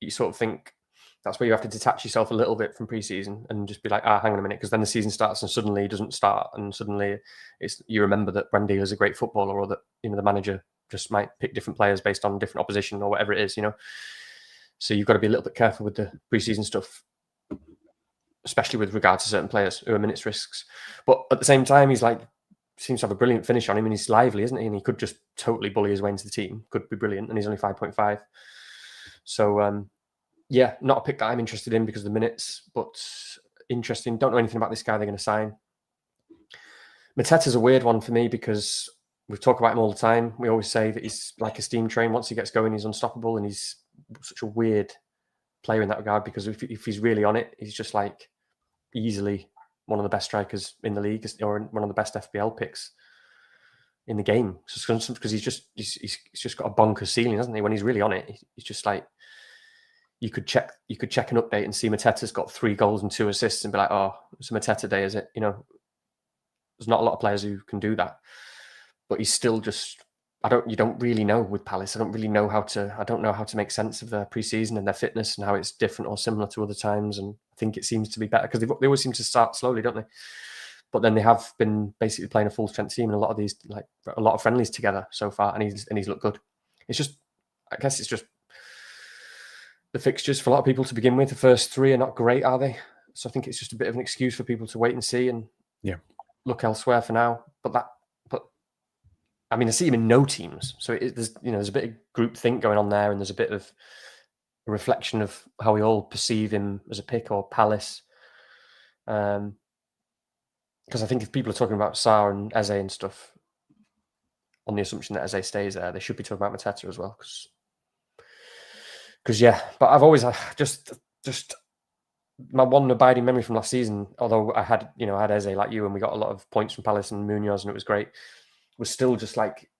you sort of think that's where you have to detach yourself a little bit from pre-season and just be like, hang on a minute, because then the season starts and suddenly he doesn't start, and suddenly you remember that Buendia is a great footballer, or that the manager just might pick different players based on different opposition or whatever it is, So you've got to be a little bit careful with the pre-season stuff, especially with regard to certain players who are minutes risks. But at the same time, he's like, seems to have a brilliant finish on him, and he's lively, isn't he? And he could just totally bully his way into the team. Could be brilliant, and he's only 5.5. So yeah, not a pick that I'm interested in because of the minutes, but interesting. Don't know anything about this guy they're going to sign. Mateta's a weird one for me because we talk about him all the time. We always say that he's like a steam train. Once he gets going, he's unstoppable, and he's such a weird player in that regard, because if he's really on it, he's just like easily one of the best strikers in the league, or one of the best FPL picks in the game. Because he's just got a bonkers ceiling, hasn't he? When he's really on it, he's just like, you could check an update and see Mateta's got 3 goals and 2 assists and be like, oh, it's a Mateta day, is it? There's not a lot of players who can do that, but he's still just, you don't really know with Palace. I don't know how to make sense of their pre-season and their fitness and how it's different or similar to other times. And I think it seems to be better because they always seem to start slowly, don't they? But then they have been basically playing a full strength team in a lot of these, like a lot of friendlies together so far, and he's looked good. It's just, I guess it's just the fixtures for a lot of people to begin with. The first 3 are not great, are they? So I think it's just a bit of an excuse for people to wait and see and look elsewhere for now. But I mean, I see him in no teams, so there's a bit of group think going on there, and there's a bit of a reflection of how we all perceive him as a pick, or Palace. Because I think if people are talking about Sarr and Eze and stuff, on the assumption that Eze stays there, they should be talking about Mateta as well. Because yeah, but I've always just my one abiding memory from last season, although I had Eze like you, and we got a lot of points from Palace and Munoz, and it was great, was still just like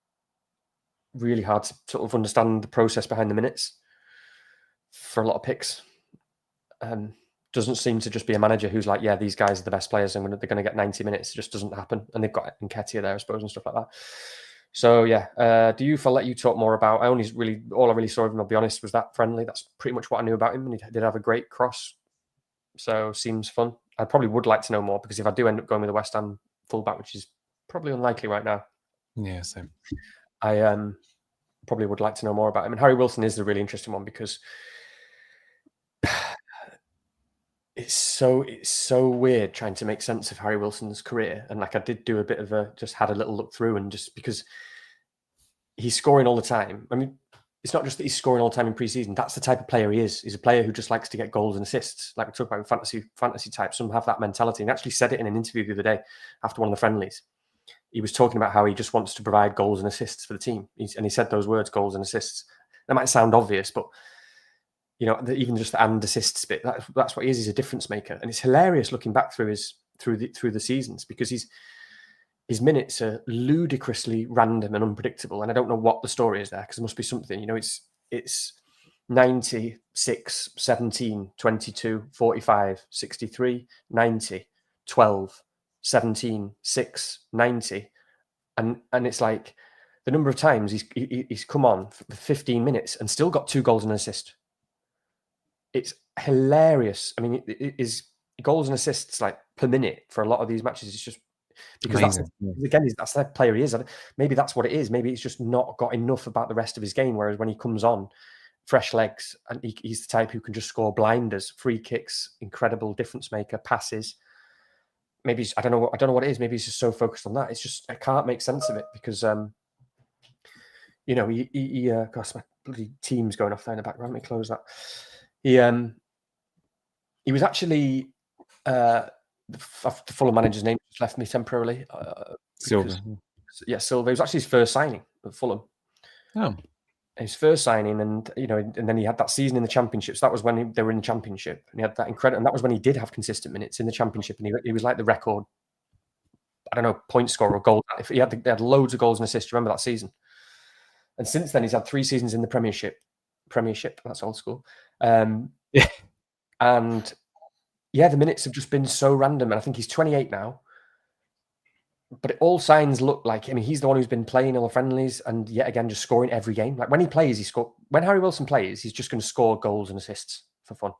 really hard to sort of understand the process behind the minutes for a lot of picks. Doesn't seem to just be a manager who's like, yeah, these guys are the best players and they're going to get 90 minutes. It just doesn't happen. And they've got Nketiah there, I suppose, and stuff like that. So yeah, I'll let you talk more about. All I really saw of him, I'll be honest, was that friendly. That's pretty much what I knew about him, and he did have a great cross. So seems fun. I probably would like to know more, because if I do end up going with the West Ham fullback, which is probably unlikely right now, yeah, same. I probably would like to know more about him. And Harry Wilson is the really interesting one, because it's so weird trying to make sense of Harry Wilson's career. And like I did do a bit of just had a little look through, and just because he's scoring all the time. I mean, it's not just that he's scoring all the time in pre-season. That's the type of player he is. He's a player who just likes to get goals and assists. Like we talk about with fantasy types, some have that mentality. And he actually said it in an interview the other day after one of the friendlies. He was talking about how he just wants to provide goals and assists for the team. And he said those words, goals and assists. That might sound obvious, but even just the and assists bit, that's what he is. He's a difference maker. And it's hilarious looking back through the seasons, because his minutes are ludicrously random and unpredictable. And I don't know what the story is there, because there must be something. It's 96, 17, 22, 45, 63, 90, 12, 17, 6, 90. And it's like the number of times he's come on for 15 minutes and still got 2 goals and an assist. It's hilarious. I mean, his goals and assists like per minute for a lot of these matches is just because that's the player he is. Maybe that's what it is. Maybe he's just not got enough about the rest of his game. Whereas when he comes on, fresh legs, and he's the type who can just score blinders, free kicks, incredible difference maker, passes. Maybe I don't know what it is. Maybe he's just so focused on that. It's just I can't make sense of it because gosh, my bloody team's going off there in the background. Let me close that. He was actually the Fulham manager's name just left me temporarily. Silva. Yeah, Silva. It was actually his first signing at Fulham. Oh, his first signing, and then he had that season in the Championship. So that was when they were in the Championship, and he had that incredible. And that was when he did have consistent minutes in the Championship, and he was like the record, I don't know, point scorer or goal. If he had loads of goals and assists. Remember that season? And since then, he's had 3 seasons in the Premiership. That's old school. Yeah. And yeah, the minutes have just been so random. And I think he's 28 now. But all signs look like, I mean, he's the one who's been playing all the friendlies and yet again just scoring every game. Like when he plays, he scores. When Harry Wilson plays, he's just going to score goals and assists for fun.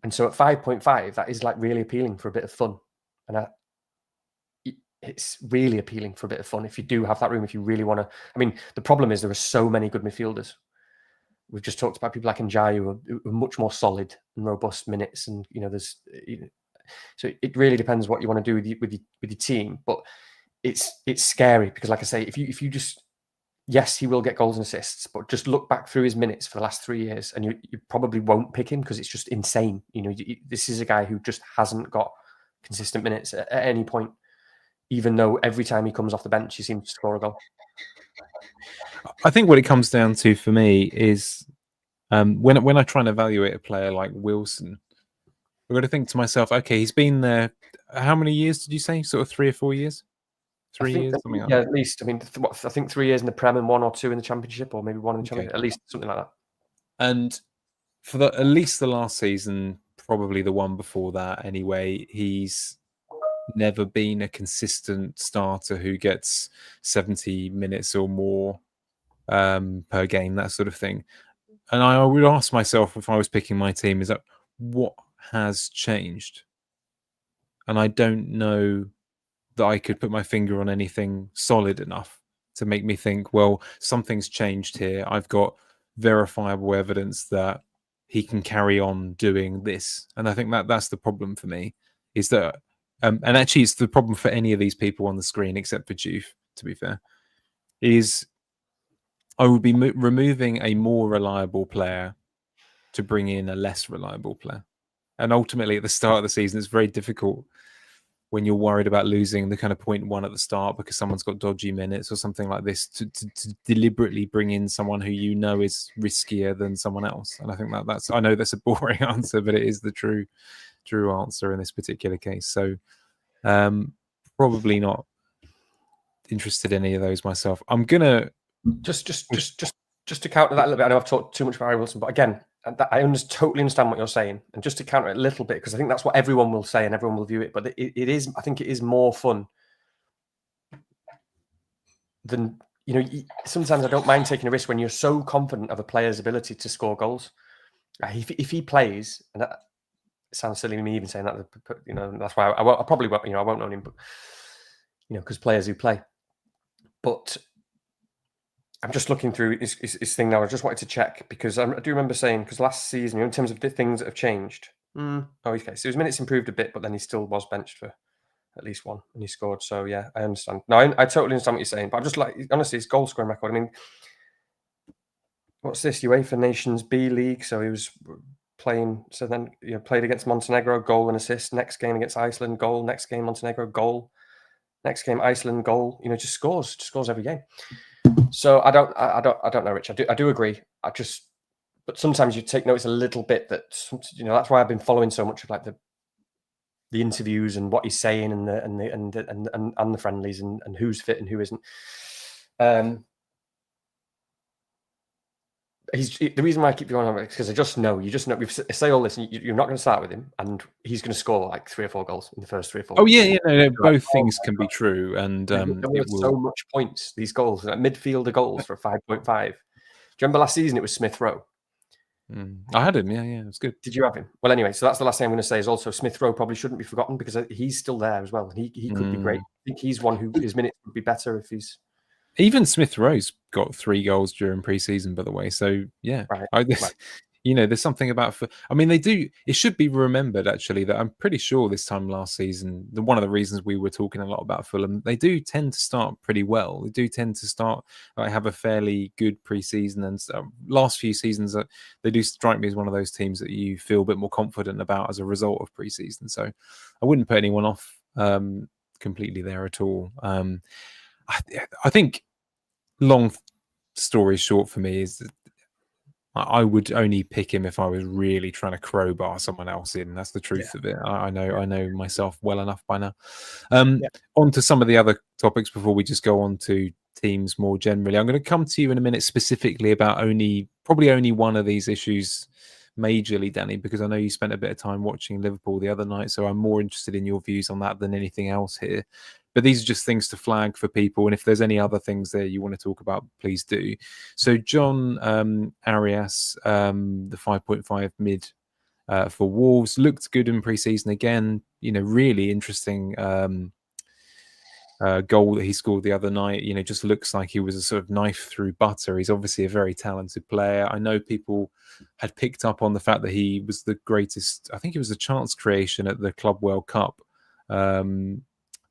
And so at 5.5, that is like really appealing for a bit of fun. And it's really appealing for a bit of fun if you do have that room, if you really want to. I mean, the problem is there are so many good midfielders. We've just talked about people like Njai who are much more solid and robust minutes. And, so it really depends what you want to do with your team. But it's scary because, like I say, if you just, yes, he will get goals and assists, but just look back through his minutes for the last 3 years and you probably won't pick him because it's just insane. This is a guy who just hasn't got consistent minutes at any point, even though every time he comes off the bench, he seems to score a goal. I think what it comes down to for me is when I try and evaluate a player like Wilson, I've got to think to myself, okay, he's been there. How many years did you say? Sort of 3 or 4 years? 3 years? Something like that. At least. I mean, I think 3 years in the Prem and 1 or 2 in the Championship, or maybe 1 in the Championship, at least something like that. And for at least the last season, probably the one before that anyway, he's never been a consistent starter who gets 70 minutes or more per game, that sort of thing. And I would ask myself if I was picking my team, is that what has changed? And I don't know that I could put my finger on anything solid enough to make me think, well, something's changed here. I've got verifiable evidence that he can carry on doing this. And I think that's the problem for me, is that and actually it's the problem for any of these people on the screen except for Juve, to be fair, is I would be removing a more reliable player to bring in a less reliable player. And ultimately, at the start of the season, it's very difficult when you're worried about losing the kind of 0.1 at the start because someone's got dodgy minutes or something like this to deliberately bring in someone who you know is riskier than someone else. And I think that's, I know that's a boring answer, but it is the true answer in this particular case. So probably not interested in any of those myself. I'm gonna just to counter that a little bit. I know I've talked too much about Harry Wilson, but again, I totally understand what you're saying. And just to counter it a little bit, because I think that's what everyone will say and everyone will view it. But it is, I think it is more fun than, sometimes I don't mind taking a risk when you're so confident of a player's ability to score goals. If he plays, and that sounds silly me even saying that, that's why I probably won't, I won't know him, but, because players who play. But I'm just looking through his thing now. I just wanted to check because I do remember saying, because last season, in terms of the things that have changed. Oh, okay. So his minutes improved a bit, but then he still was benched for at least 1 and he scored. So yeah, I understand. No, I totally understand what you're saying. But I'm just like, honestly, his goal scoring record. I mean, what's this? UEFA Nations B League. So he was playing. So then played against Montenegro, goal and assist. Next game against Iceland, goal. Next game Montenegro, goal. Next game Iceland, goal. Just scores every game. So I don't know, Rich. I do agree. But sometimes you take notice a little bit that that's why I've been following so much of like the interviews and what he's saying and the friendlies and who's fit and who isn't. The reason why I keep going on it is because I just know we say all this and you're not going to start with him and he's going to score like 3 or 4 goals in the first 3 or 4 Oh weeks. no, both things can be true, and it will so much points, these goals, like midfielder goals for 5.5. Do you remember last season it was Smith Rowe? I had him, yeah, it was good. Did you have him? Well, anyway, so that's the last thing I'm going to say is also Smith Rowe probably shouldn't be forgotten because he's still there as well. And he could be great. I think he's one who his minutes would be better if he's... Even Smith Rowe's got 3 goals during pre-season, by the way. So, yeah. Right. There's something about... they do... It should be remembered, actually, that I'm pretty sure this time last season, one of the reasons we were talking a lot about Fulham, they do tend to start pretty well. They do tend to start... have a fairly good pre-season. And last few seasons, they do strike me as one of those teams that you feel a bit more confident about as a result of pre-season. So I wouldn't put anyone off completely there at all. I think, long story short for me, is that I would only pick him if I was really trying to crowbar someone else in. That's the truth of it. I know myself well enough by now. On to some of the other topics before we just go on to teams more generally. I'm going to come to you in a minute specifically about probably only one of these issues majorly, Danny, because I know you spent a bit of time watching Liverpool the other night, so I'm more interested in your views on that than anything else here. But these are just things to flag for people, and if there's any other things there you want to talk about, please do. So John Arias, the 5.5 mid for Wolves, looked good in pre-season again. Really interesting goal that he scored the other night. Just looks like he was a sort of knife through butter. He's obviously a very talented player. I know people had picked up on the fact that he was the greatest, I think it was a chance creation at the Club World Cup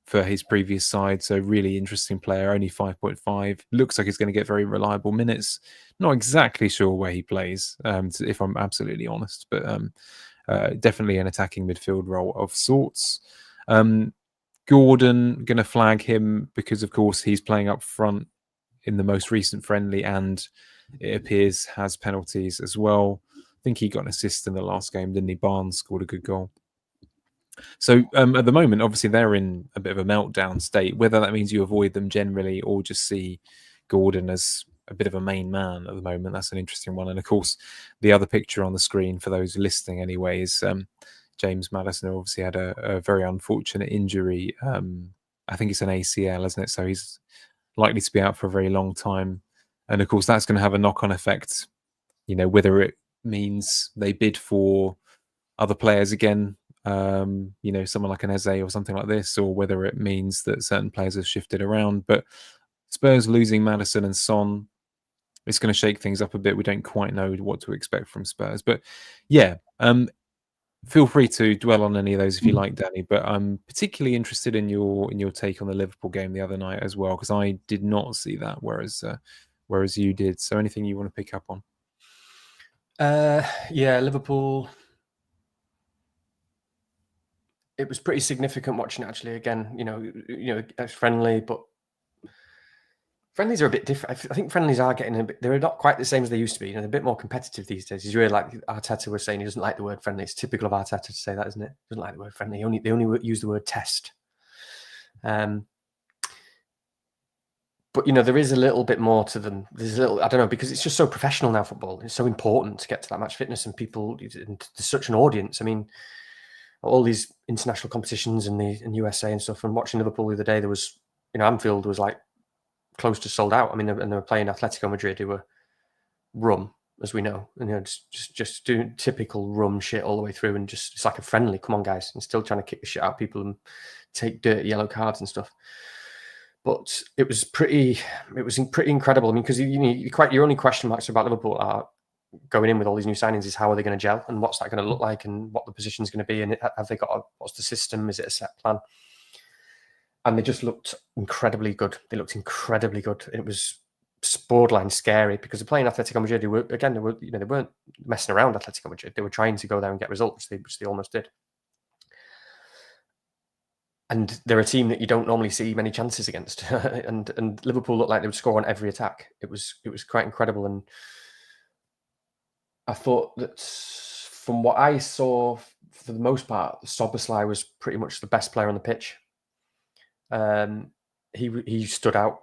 for his previous side. So really interesting player, only 5.5. Looks like he's going to get very reliable minutes. Not exactly sure where he plays, if I'm absolutely honest, but definitely an attacking midfield role of sorts. Gordon, going to flag him because, of course, he's playing up front in the most recent friendly and it appears has penalties as well. I think he got an assist in the last game, didn't he? Barnes scored a good goal. So at the moment, obviously, they're in a bit of a meltdown state. Whether that means you avoid them generally or just see Gordon as a bit of a main man at the moment, that's an interesting one. And of course, the other picture on the screen for those listening anyway is James Maddison obviously had a very unfortunate injury. I think it's an ACL, isn't it? So he's likely to be out for a very long time. And of course, that's going to have a knock-on effect, whether it means they bid for other players again, someone like an Eze or something like this, or whether it means that certain players have shifted around. But Spurs losing Maddison and Son, it's going to shake things up a bit. We don't quite know what to expect from Spurs. But yeah, feel free to dwell on any of those if you like, Danny. But I'm particularly interested in your take on the Liverpool game the other night as well, because I did not see that, whereas you did. So anything you want to pick up on? Yeah, Liverpool. It was pretty significant watching it, actually. Again, it's friendly, but friendlies are a bit different. I think friendlies are getting a bit. They're not quite the same as they used to be. They're a bit more competitive these days. You really like Arteta was saying he doesn't like the word friendly. It's typical of Arteta to say that, isn't it? He doesn't like the word friendly. They only use the word test. But there is a little bit more to them. There's a little, I don't know, because it's just so professional now. Football. It's so important to get to that match fitness, and people. And there's such an audience. I mean, all these international competitions in USA and stuff. And watching Liverpool the other day, there was, Anfield was like close to sold out. I mean, and they were playing Atletico Madrid, who were rum, as we know, and just doing typical rum shit all the way through, and just it's like a friendly. Come on, guys, and still trying to kick the shit out of people and take dirty yellow cards and stuff. But it was pretty incredible. I mean, because your only question marks about Liverpool are going in with all these new signings is how are they going to gel and what's that going to look like and what the position is going to be and have they got what's the system? Is it a set plan? And they just looked incredibly good. They looked incredibly good. It was borderline scary because they're playing Atletico Madrid. They weren't messing around Atletico Madrid. They were trying to go there and get results, which they almost did. And they're a team that you don't normally see many chances against. and Liverpool looked like they would score on every attack. It was quite incredible. And I thought that from what I saw, for the most part, Szoboszlai was pretty much the best player on the pitch. He stood out.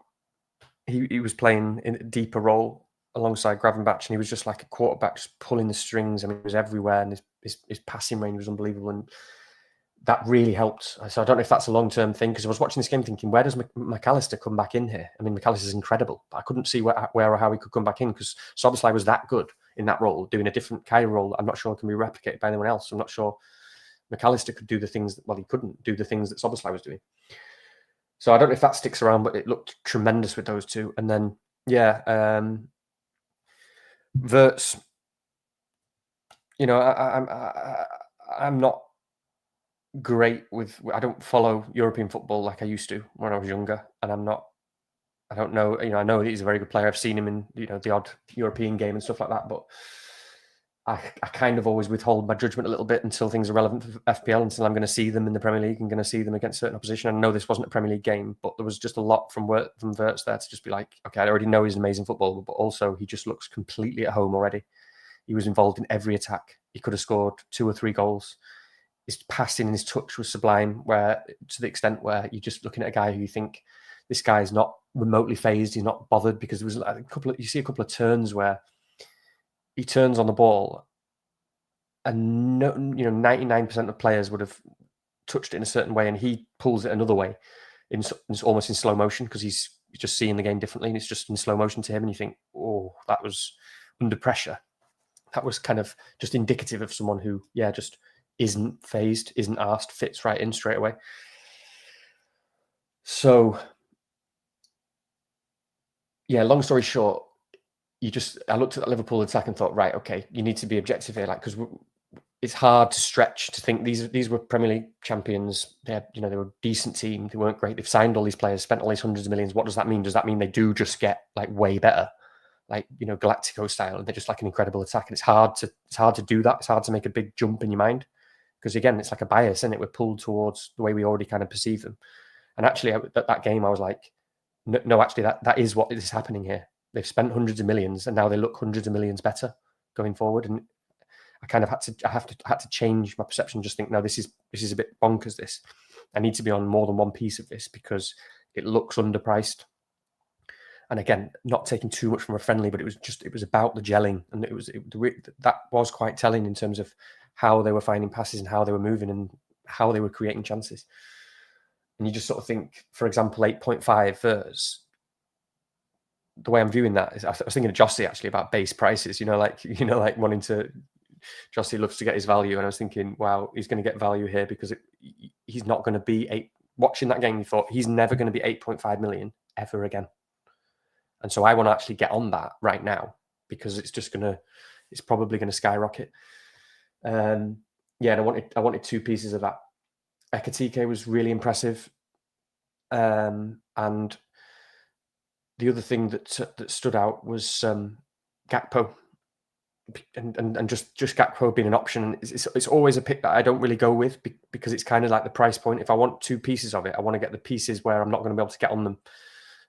He was playing in a deeper role alongside Gravenberch, and he was just like a quarterback, just pulling the strings. I mean, he was everywhere, and his passing range was unbelievable, and that really helped. So I don't know if that's a long-term thing, because I was watching this game thinking, where does McAllister come back in here? I mean, McAllister's incredible, but I couldn't see where or how he could come back in, because Szoboszlai was that good in that role, doing a different kind of role that I'm not sure can be replicated by anyone else. I'm not sure McAllister could do the things he couldn't do the things that Szoboszlai was doing. So I don't know if that sticks around, but it looked tremendous with those two. And then, Wirtz, I'm not great with, I don't follow European football like I used to when I was younger, and I don't know, I know he's a very good player. I've seen him in, the odd European game and stuff like that, but I kind of always withhold my judgment a little bit until things are relevant for FPL, until I'm going to see them in the Premier League and going to see them against certain opposition. I know this wasn't a Premier League game, but there was just a lot from Wirtz there to just be like, okay, I already know he's an amazing footballer, but also he just looks completely at home already. He was involved in every attack. He could have scored 2 or 3 goals. His passing and his touch was sublime, where to the extent where you're just looking at a guy who you think, this guy's not remotely phased, he's not bothered, because there was you see a couple of turns where he turns on the ball, and 99% of players would have touched it in a certain way, and he pulls it another way, it's almost in slow motion, because he's just seeing the game differently, and it's just in slow motion to him, and you think, oh, that was under pressure. That was kind of just indicative of someone who, just isn't phased, isn't asked, fits right in straight away. So, long story short, I looked at that Liverpool attack and thought, right, okay, you need to be objective here, because it's hard to stretch to think these were Premier League champions. They were a decent team. They weren't great. They've signed all these players, spent all these hundreds of millions. What does that mean? Does that mean they do just get like way better, like Galactico style, and they're just like an incredible attack? And it's hard to do that. It's hard to make a big jump in your mind, because again, it's like a bias, isn't it? We're pulled towards the way we already kind of perceive them. And actually, at that game, I was like, no, actually, that is what is happening here. They've spent hundreds of millions, and now they look hundreds of millions better going forward. And I kind of had to change my perception. Just think, no, this is a bit bonkers. This, I need to be on more than one piece of this, because it looks underpriced. And again, not taking too much from a friendly, but it was about the gelling, and that was quite telling in terms of how they were finding passes and how they were moving and how they were creating chances. And you just sort of think, for example, 8.5 Wirtz. The way I'm viewing that is, I was thinking of Jossie actually about base prices. Like wanting to. Jossie loves to get his value, and I was thinking, wow, he's going to get value here, because he's not going to be 8. Watching that game, you thought he's never going to be 8.5 million ever again. And so I want to actually get on that right now, because it's probably going to skyrocket. And I wanted 2 pieces of that. Ekitike was really impressive, and the other thing that stood out was Gakpo, and just Gakpo being an option. It's always a pick that I don't really go with, because it's kind of like the price point. If I want 2 pieces of it, I want to get the pieces where I'm not going to be able to get on them,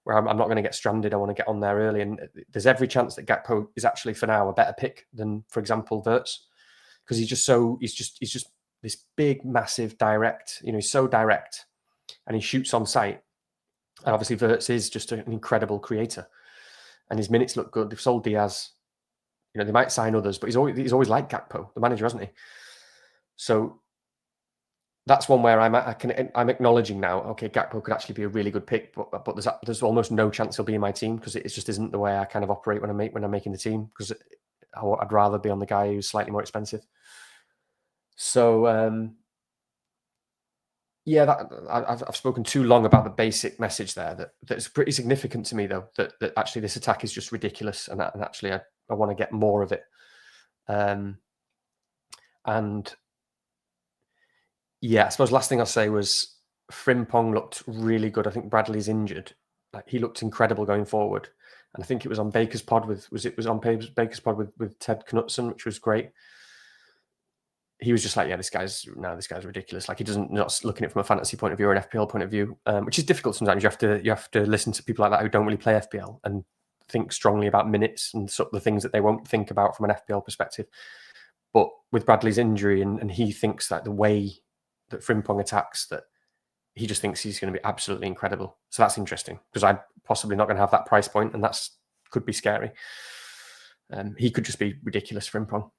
where I'm not going to get stranded. I want to get on there early, and there's every chance that Gakpo is actually for now a better pick than, for example, Wirtz, because he's just this big, massive, direct. He's so direct, and he shoots on sight. And obviously, Wirtz is just an incredible creator, and his minutes look good. They've sold Diaz. They might sign others, but he's always like Gakpo, the manager, hasn't he? So that's one where I'm acknowledging now. Okay, Gakpo could actually be a really good pick, but there's almost no chance he'll be in my team, because it just isn't the way I kind of operate when I'm making the team, because I'd rather be on the guy who's slightly more expensive. So I've spoken too long about the basic message there. That's pretty significant to me, though. That actually this attack is just ridiculous, and actually I want to get more of it. And I suppose last thing I'll say was Frimpong looked really good. I think Bradley's injured. He looked incredible going forward. and I think it was on Baker's Pod with Baker's Pod with Ted Knutson, which was great. He was just like, yeah, this guy's ridiculous. Like, he doesn't, not looking at it from a fantasy point of view or an FPL point of view, which is difficult sometimes. You have to listen to people like that who don't really play FPL and think strongly about minutes and sort of the things that they won't think about from an FPL perspective. But with Bradley's injury, and he thinks that the way that Frimpong attacks, that he just thinks he's going to be absolutely incredible. So that's interesting, because I'm possibly not going to have that price point, and that's could be scary. He could just be ridiculous, Frimpong.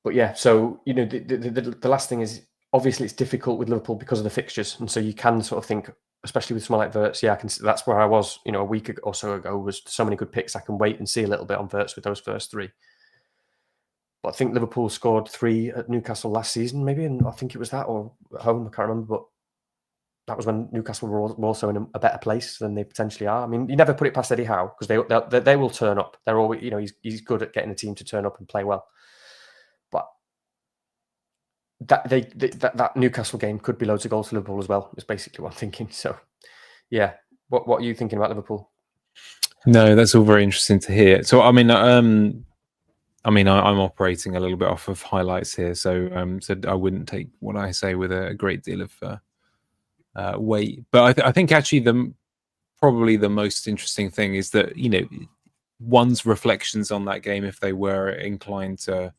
But yeah, so, you know, the last thing is, obviously it's difficult with Liverpool because of the fixtures, and so you can sort of think, especially with someone like Wirtz, yeah, I can. That's where I was, you know, a week or so ago. Was so many good picks. I can wait and see a little bit on Wirtz with those first three. But I think Liverpool scored 3 at Newcastle last season, maybe, and I think it was that, or at home, I can't remember. But that was when Newcastle were also in a better place than they potentially are. I mean, you never put it past Eddie Howe, because they will turn up. They're always, you know, he's good at getting the team to turn up and play well. But that Newcastle game could be loads of goals to Liverpool as well, is basically what I'm thinking. So, yeah, what are you thinking about Liverpool? No, that's all very interesting to hear. So, I'm operating a little bit off of highlights here, so I wouldn't take what I say with a great deal of weight. But I think actually probably the most interesting thing is that, you know, one's reflections on that game, if they were inclined to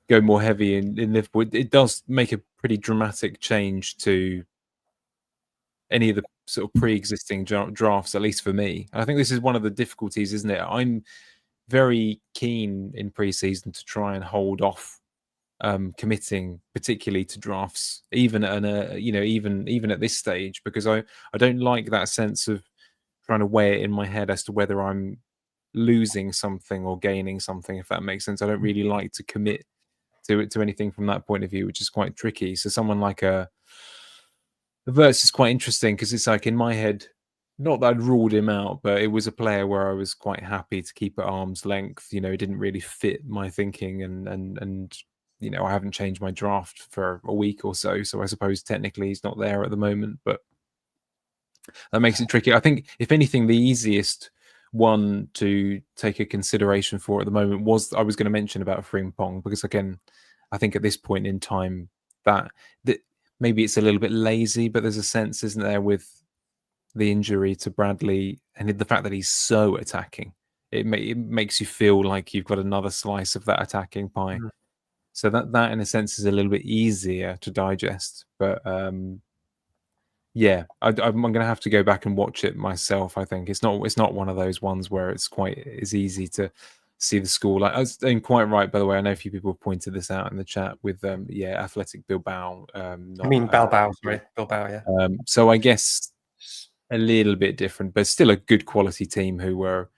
go more heavy in Liverpool, it does make a pretty dramatic change to any of the sort of pre-existing drafts, at least for me. I think this is one of the difficulties, isn't it? I'm very keen in pre-season to try and hold off committing, particularly to drafts, even at even at this stage, because I don't like that sense of trying to weigh it in my head as to whether I'm losing something or gaining something, if that makes sense. I don't really like to commit to anything from that point of view, which is quite tricky. So someone like the Wirtz is quite interesting, because it's like, in my head, not that I'd ruled him out, but it was a player where I was quite happy to keep at arm's length. You know, it didn't really fit my thinking, and you know, I haven't changed my draft for a week or so. So I suppose technically he's not there at the moment, but that makes it tricky. I think, if anything, the easiest one to take a consideration for at the moment was, I was going to mention about Frimpong, because again, I think at this point in time that maybe it's a little bit lazy, but there's a sense, isn't there, with the injury to Bradley and the fact that he's so attacking, it makes you feel like you've got another slice of that attacking pie. Mm. So that in a sense is a little bit easier to digest. But yeah, I'm going to have to go back and watch it myself. I think it's not one of those ones where it's easy to see the score. Like, I was quite right, by the way. I know a few people have pointed this out in the chat with Athletic Bilbao. I mean Bilbao, sorry, Bilbao, yeah. So I guess a little bit different, but still a good quality team who were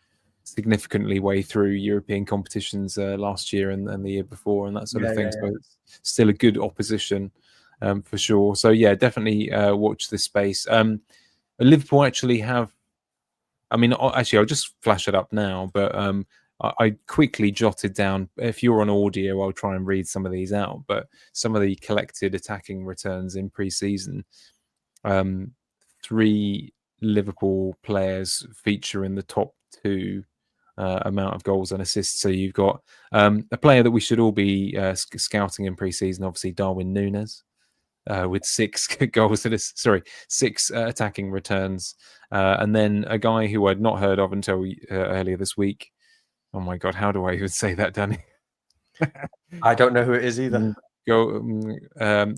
significantly way through European competitions last year and the year before, and that sort of thing. Yeah. So it's still a good opposition. For sure. So yeah, definitely watch this space. Liverpool actually have, I'll just flash it up now, but I quickly jotted down, if you're on audio, I'll try and read some of these out, but some of the collected attacking returns in pre-season. 3 Liverpool players feature in the top 2 amount of goals and assists. So you've got a player that we should all be scouting in pre-season, obviously Darwin Núñez. With 6 goals and 6 attacking returns, and then a guy who I'd not heard of until earlier this week. Oh my god, how do I even say that, Danny? I don't know who it is either. A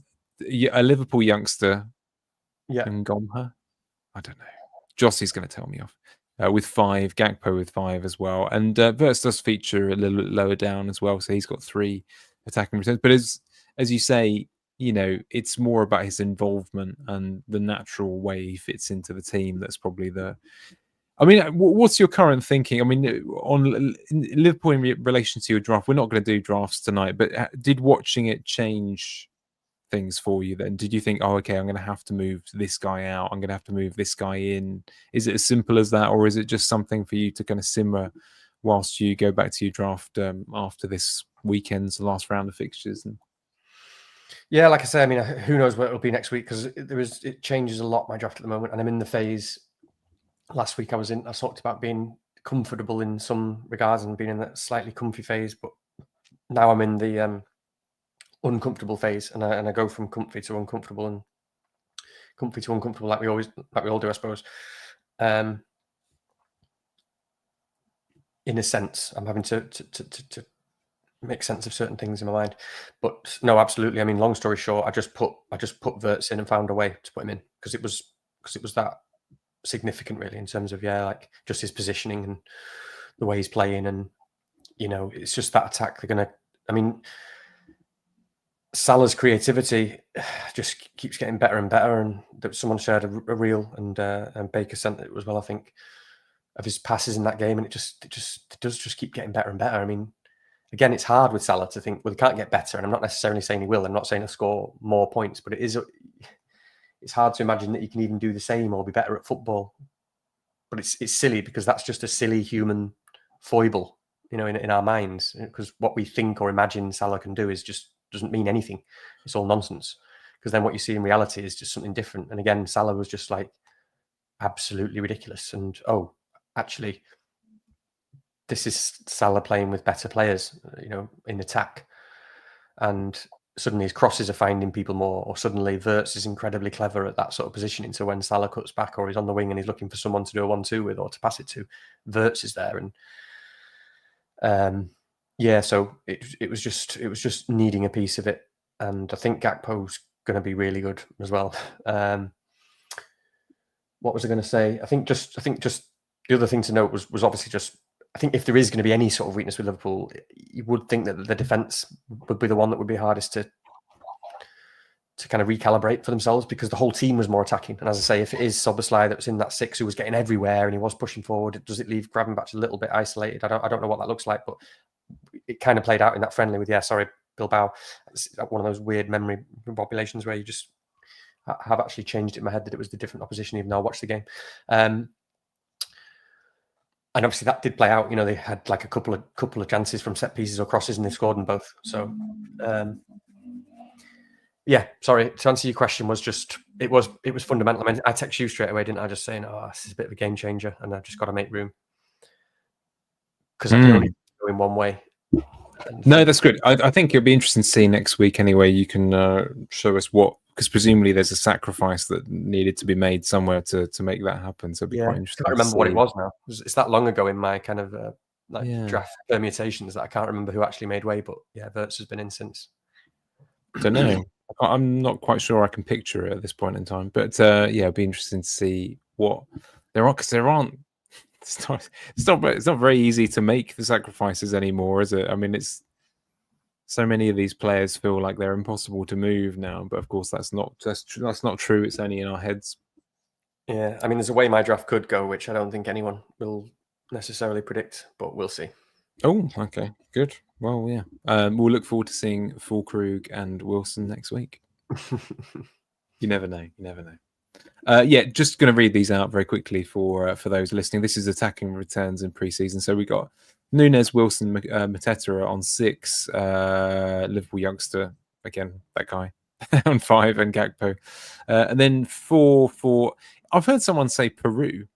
Liverpool youngster. Yeah, Ngomha. I don't know. Jossie's going to tell me off. With 5, Gakpo with 5 as well, and Wirtz does feature a little bit lower down as well, so he's got 3 attacking returns. But as you say, you know, it's more about his involvement and the natural way he fits into the team. That's probably what's your current thinking? I mean, on Liverpool in relation to your draft, we're not going to do drafts tonight, but did watching it change things for you then? Did you think, oh, okay, I'm going to have to move this guy out, I'm going to have to move this guy in? Is it as simple as that, or is it just something for you to kind of simmer whilst you go back to your draft after this weekend's last round of fixtures? Yeah, like I say, I mean, who knows what it'll be next week, because it changes a lot, my draft at the moment, and I'm in the phase last week I talked about being comfortable in some regards and being in that slightly comfy phase, but now I'm in the uncomfortable phase, and I go from comfy to uncomfortable and comfy to uncomfortable, like we all do, I suppose. In a sense, I'm having to make sense of certain things in my mind. But no, absolutely. I mean, long story short, I just put Verts in and found a way to put him in because it was that significant, really, in terms of like just his positioning and the way he's playing, and it's just that attack. They're gonna. I mean, Salah's creativity just keeps getting better and better. And someone shared a reel, and Baker sent it as well, I think, of his passes in that game, and it does just keep getting better and better. I mean, again, it's hard with Salah to think, well, he can't get better, and I'm not necessarily saying he will. I'm not saying he'll score more points, but it's hard to imagine that he can even do the same or be better at football. But it's silly because that's just a silly human foible, in our minds, because what we think or imagine Salah can do doesn't mean anything. It's all nonsense, because then what you see in reality is just something different. And again, Salah was just like absolutely ridiculous. And actually, this is Salah playing with better players, in attack. And suddenly his crosses are finding people more, or suddenly Verts is incredibly clever at that sort of positioning. So when Salah cuts back or he's on the wing and he's looking for someone to do a 1-2 with or to pass it to, Verts is there. And so it was just needing a piece of it. And I think Gakpo's going to be really good as well. What was I going to say? I think just the other thing to note was obviously just, I think if there is going to be any sort of weakness with Liverpool, you would think that the defence would be the one that would be hardest to kind of recalibrate for themselves, because the whole team was more attacking. And as I say, if it is Szoboszlai that was in that 6 who was getting everywhere and he was pushing forward, does it leave Gravenberch a little bit isolated? I don't know what that looks like, but it kind of played out in that friendly with Bilbao. It's one of those weird memory populations where you just have actually changed it in my head that it was the different opposition, even though I watched the game. And obviously that did play out. They had like a couple of chances from set pieces or crosses, and they scored them both. So, sorry, to answer your question, was just it was fundamental. I mean, I text you straight away, didn't I? Just saying, this is a bit of a game changer, and I've just got to make room because I can only go in one way. No, that's good. I think it'll be interesting to see next week. Anyway, you can show us because presumably there's a sacrifice that needed to be made somewhere to make that happen. So it'll be quite interesting. I can't remember what it was now. It's that long ago in my kind of draft permutations that I can't remember who actually made way. But Verts has been in since. Don't know. I'm not quite sure I can picture it at this point in time. But it'll be interesting to see what there are, because there aren't. It's not very easy to make the sacrifices anymore, is it? I mean, it's so many of these players feel like they're impossible to move now, but of course that's not true. It's only in our heads. Yeah, I mean, there's a way my draft could go, which I don't think anyone will necessarily predict, but we'll see. Oh, okay, good. Well, yeah, we'll look forward to seeing Fulkrug and Wilson next week. You never know. Just going to read these out very quickly for those listening. This is attacking returns in preseason. So we got Nunes, Wilson, Mateta on 6, Liverpool youngster, again, that guy, on 5, and Gakpo. And then 4 for, I've heard someone say Peru,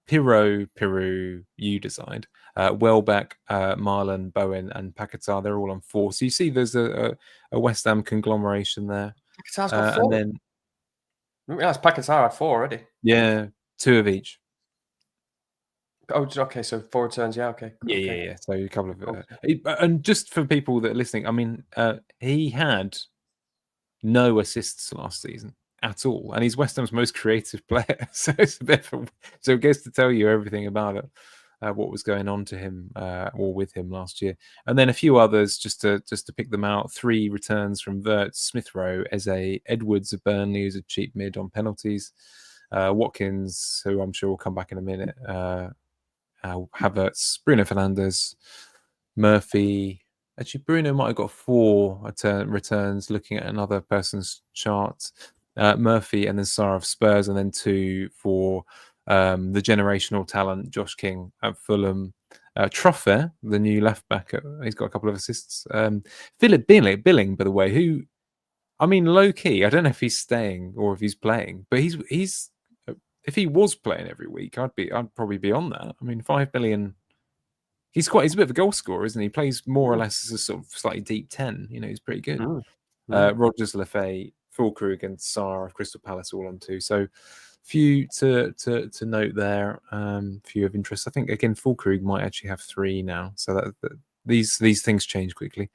you decide. Welbeck, Malen, Bowen, and Paquetá, they're all on 4. So you see there's a West Ham conglomeration there. Paquetá's got 4. And then, I didn't realise Paquetá had 4 already. Yeah, 2 of each. Oh, okay. So 4 returns. Yeah, okay. Yeah. So a couple of and just for people that are listening, I mean, he had no assists last season at all, and he's West Ham's most creative player. So it's a bit so it gets to tell you everything about it, what was going on to him or with him last year, and then a few others just to pick them out. 3 returns from Verts, Smith Rowe, Eze, Edwards of Burnley, who's a cheap mid on penalties, Watkins, who I'm sure will come back in a minute. Havertz, Bruno Fernandes, Murphy. Actually, Bruno might have got 4 returns looking at another person's chart. Murphy, and then Sarr of Spurs, and then 2 for the generational talent, Josh King at Fulham. Troffer, the new left back, he's got a couple of assists. Philip Billing, by the way, who, I mean, low key, I don't know if he's staying or if he's playing, but he's if he was playing every week, I'd probably be on that. I mean, 5 million. He's a bit of a goal scorer, isn't he? He plays more or less as a sort of slightly deep 10. He's pretty good. Rogers, Lefay, Fulkrug, and Sarr of Crystal Palace all on 2. So few to note there. Few of interest. I think again, Fulkrug might actually have 3 now. So that these things change quickly.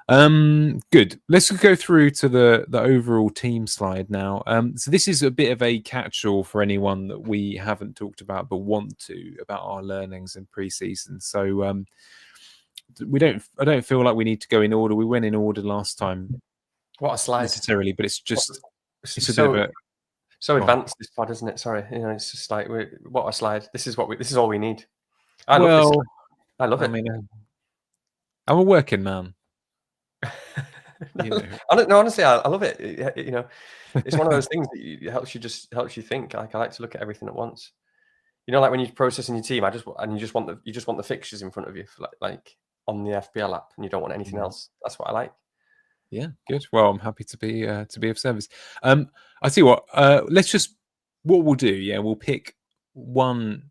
Good. Let's go through to the overall team slide now. So this is a bit of a catch-all for anyone that we haven't talked about but want to, about our learnings in pre-season. So I don't feel like we need to go in order. We went in order last time. What a slide necessarily, but it's just it's a bit of a so advanced this pod, isn't it? Sorry, it's just like what a slide. This is all we need. I love this. I love it. I mean, I'm a working man. Honestly, I love it. It's one of those things that it helps you think. Like, I like to look at everything at once. Like when you're processing your team, you just want the fixtures in front of you, like on the FPL app, and you don't want anything else. That's what I like. Yeah, good. Well, I'm happy to be of service. I tell you what. What we'll do. Yeah, we'll pick one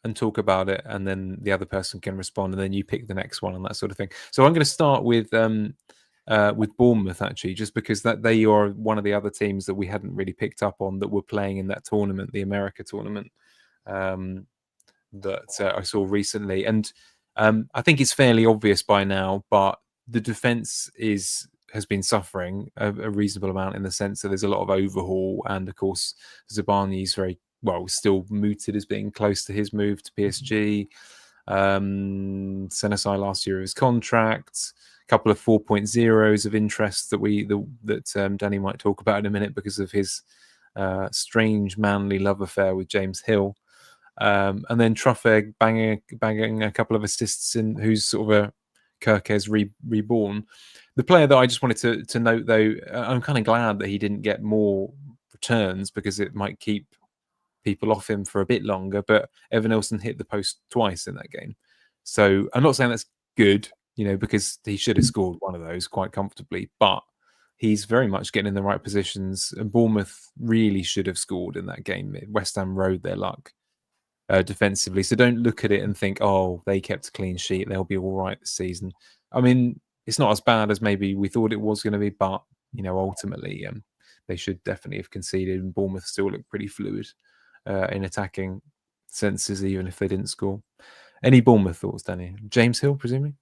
and talk about it, and then the other person can respond, and then you pick the next one and that sort of thing. So I'm going to start with Bournemouth, actually, just because that they are one of the other teams that we hadn't really picked up on that were playing in that tournament, the America tournament, that I saw recently. And I think it's fairly obvious by now, but the defence has been suffering a reasonable amount, in the sense that there's a lot of overhaul, and of course Zabani's very still mooted as being close to his move to PSG. Senesi last year of his contract, a couple of 4.0s of interest that Danny might talk about in a minute because of his strange manly love affair with James Hill, and then Truffeg banging a couple of assists in, who's sort of a Kirkes reborn. The player that I just wanted to note, though, I'm kind of glad that he didn't get more returns, because it might keep people off him for a bit longer, but Evan Nilsson hit the post twice in that game. So I'm not saying that's good, because he should have scored one of those quite comfortably, but he's very much getting in the right positions, and Bournemouth really should have scored in that game. West Ham rode their luck defensively. So don't look at it and think, oh, they kept a clean sheet, they'll be all right this season. I mean, it's not as bad as maybe we thought it was going to be, but, ultimately they should definitely have conceded, and Bournemouth still look pretty fluid in attacking senses, even if they didn't score. Any Bournemouth thoughts, Danny? James Hill, presumably?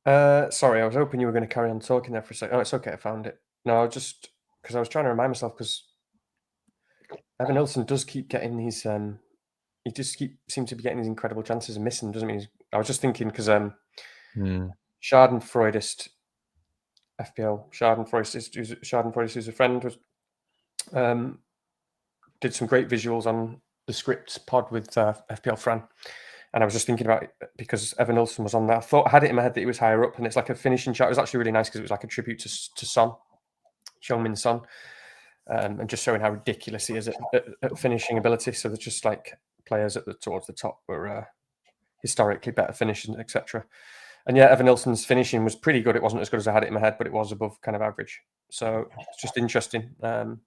Sorry, I was hoping you were going to carry on talking there for a second. Oh, it's okay, I found it. No, just because I was trying to remind myself, because Evan Nilsson does keep getting these. He just seems to be getting these incredible chances and missing, doesn't he? I was just thinking, because Schadenfreudist, FPL Schadenfreudist, who's a friend, was did some great visuals on the scripts pod with FPL Fran, and I was just thinking about it because Evan Nilsson was on there. I had it in my head that he was higher up, and it's like a finishing shot. It was actually really nice because it was like a tribute to Son, Heung-min Son, and just showing how ridiculous he is at finishing ability. So they're just like players towards the top were historically better finishing, etc. And yeah, Evan Nilsson's finishing was pretty good. It wasn't as good as I had it in my head, but it was above kind of average. So it's just interesting. Oh,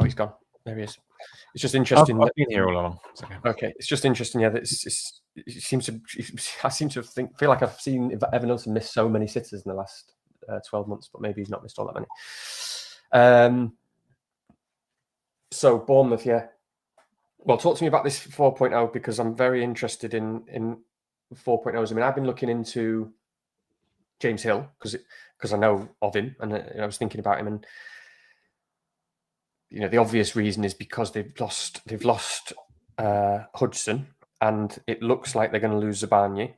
he's gone. There he is. It's just interesting. I've been here all along. Okay, it's just interesting. Yeah, that I seem to feel like I've seen Evan Nilsson miss so many sitters in the last 12 months, but maybe he's not missed all that many. So Bournemouth, yeah. Well, talk to me about this 4.0, because I'm very interested in 4.0s. I mean, I've been looking into James Hill because I know of him, and I was thinking about him, and the obvious reason is because they've lost Hudson, and it looks like they're going to lose Zabani.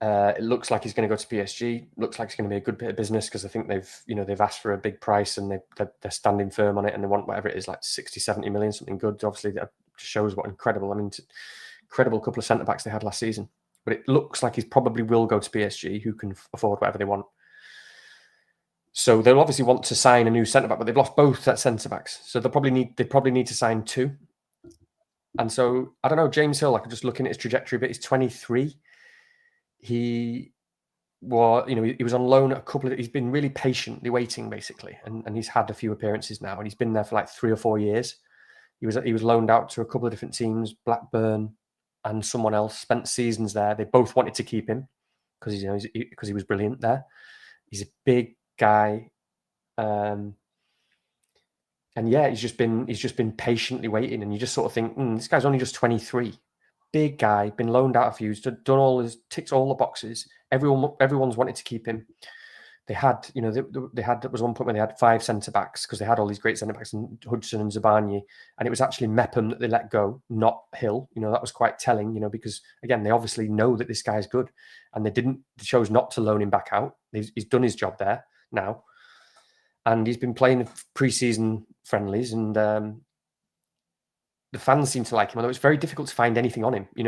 It looks like he's going to go to PSG. Looks like it's going to be a good bit of business, because I think they've asked for a big price, and they're standing firm on it, and they want whatever it is, like 60, 70 million, something good. Obviously, that shows what incredible. I mean, incredible couple of centre backs they had last season. But it looks like he probably will go to PSG, who can afford whatever they want. So they'll obviously want to sign a new centre back, but they've lost both that centre backs. So they probably need to sign 2. And so I don't know, James Hill, like, just looking at his trajectory, but he's 23. He he was on loan a couple of. He's been really patiently waiting, basically, and he's had a few appearances now, and he's been there for like 3 or 4 years. He was loaned out to a couple of different teams, Blackburn and someone else. Spent seasons there. They both wanted to keep him because he was brilliant there. He's a big guy, and yeah, he's just been patiently waiting, and you just sort of think, this guy's only just 23. Big guy, been loaned out a few, ticked all the boxes. Everyone's wanted to keep him. They had, there was one point where they had 5 centre backs because they had all these great centre backs in Hudson and Zabani, and it was actually Mepham that they let go, not Hill. That was quite telling, because again they obviously know that this guy's good, and they chose not to loan him back out. He's done his job there now, and he's been playing the pre-season friendlies, and the fans seem to like him, although it's very difficult to find anything on him. You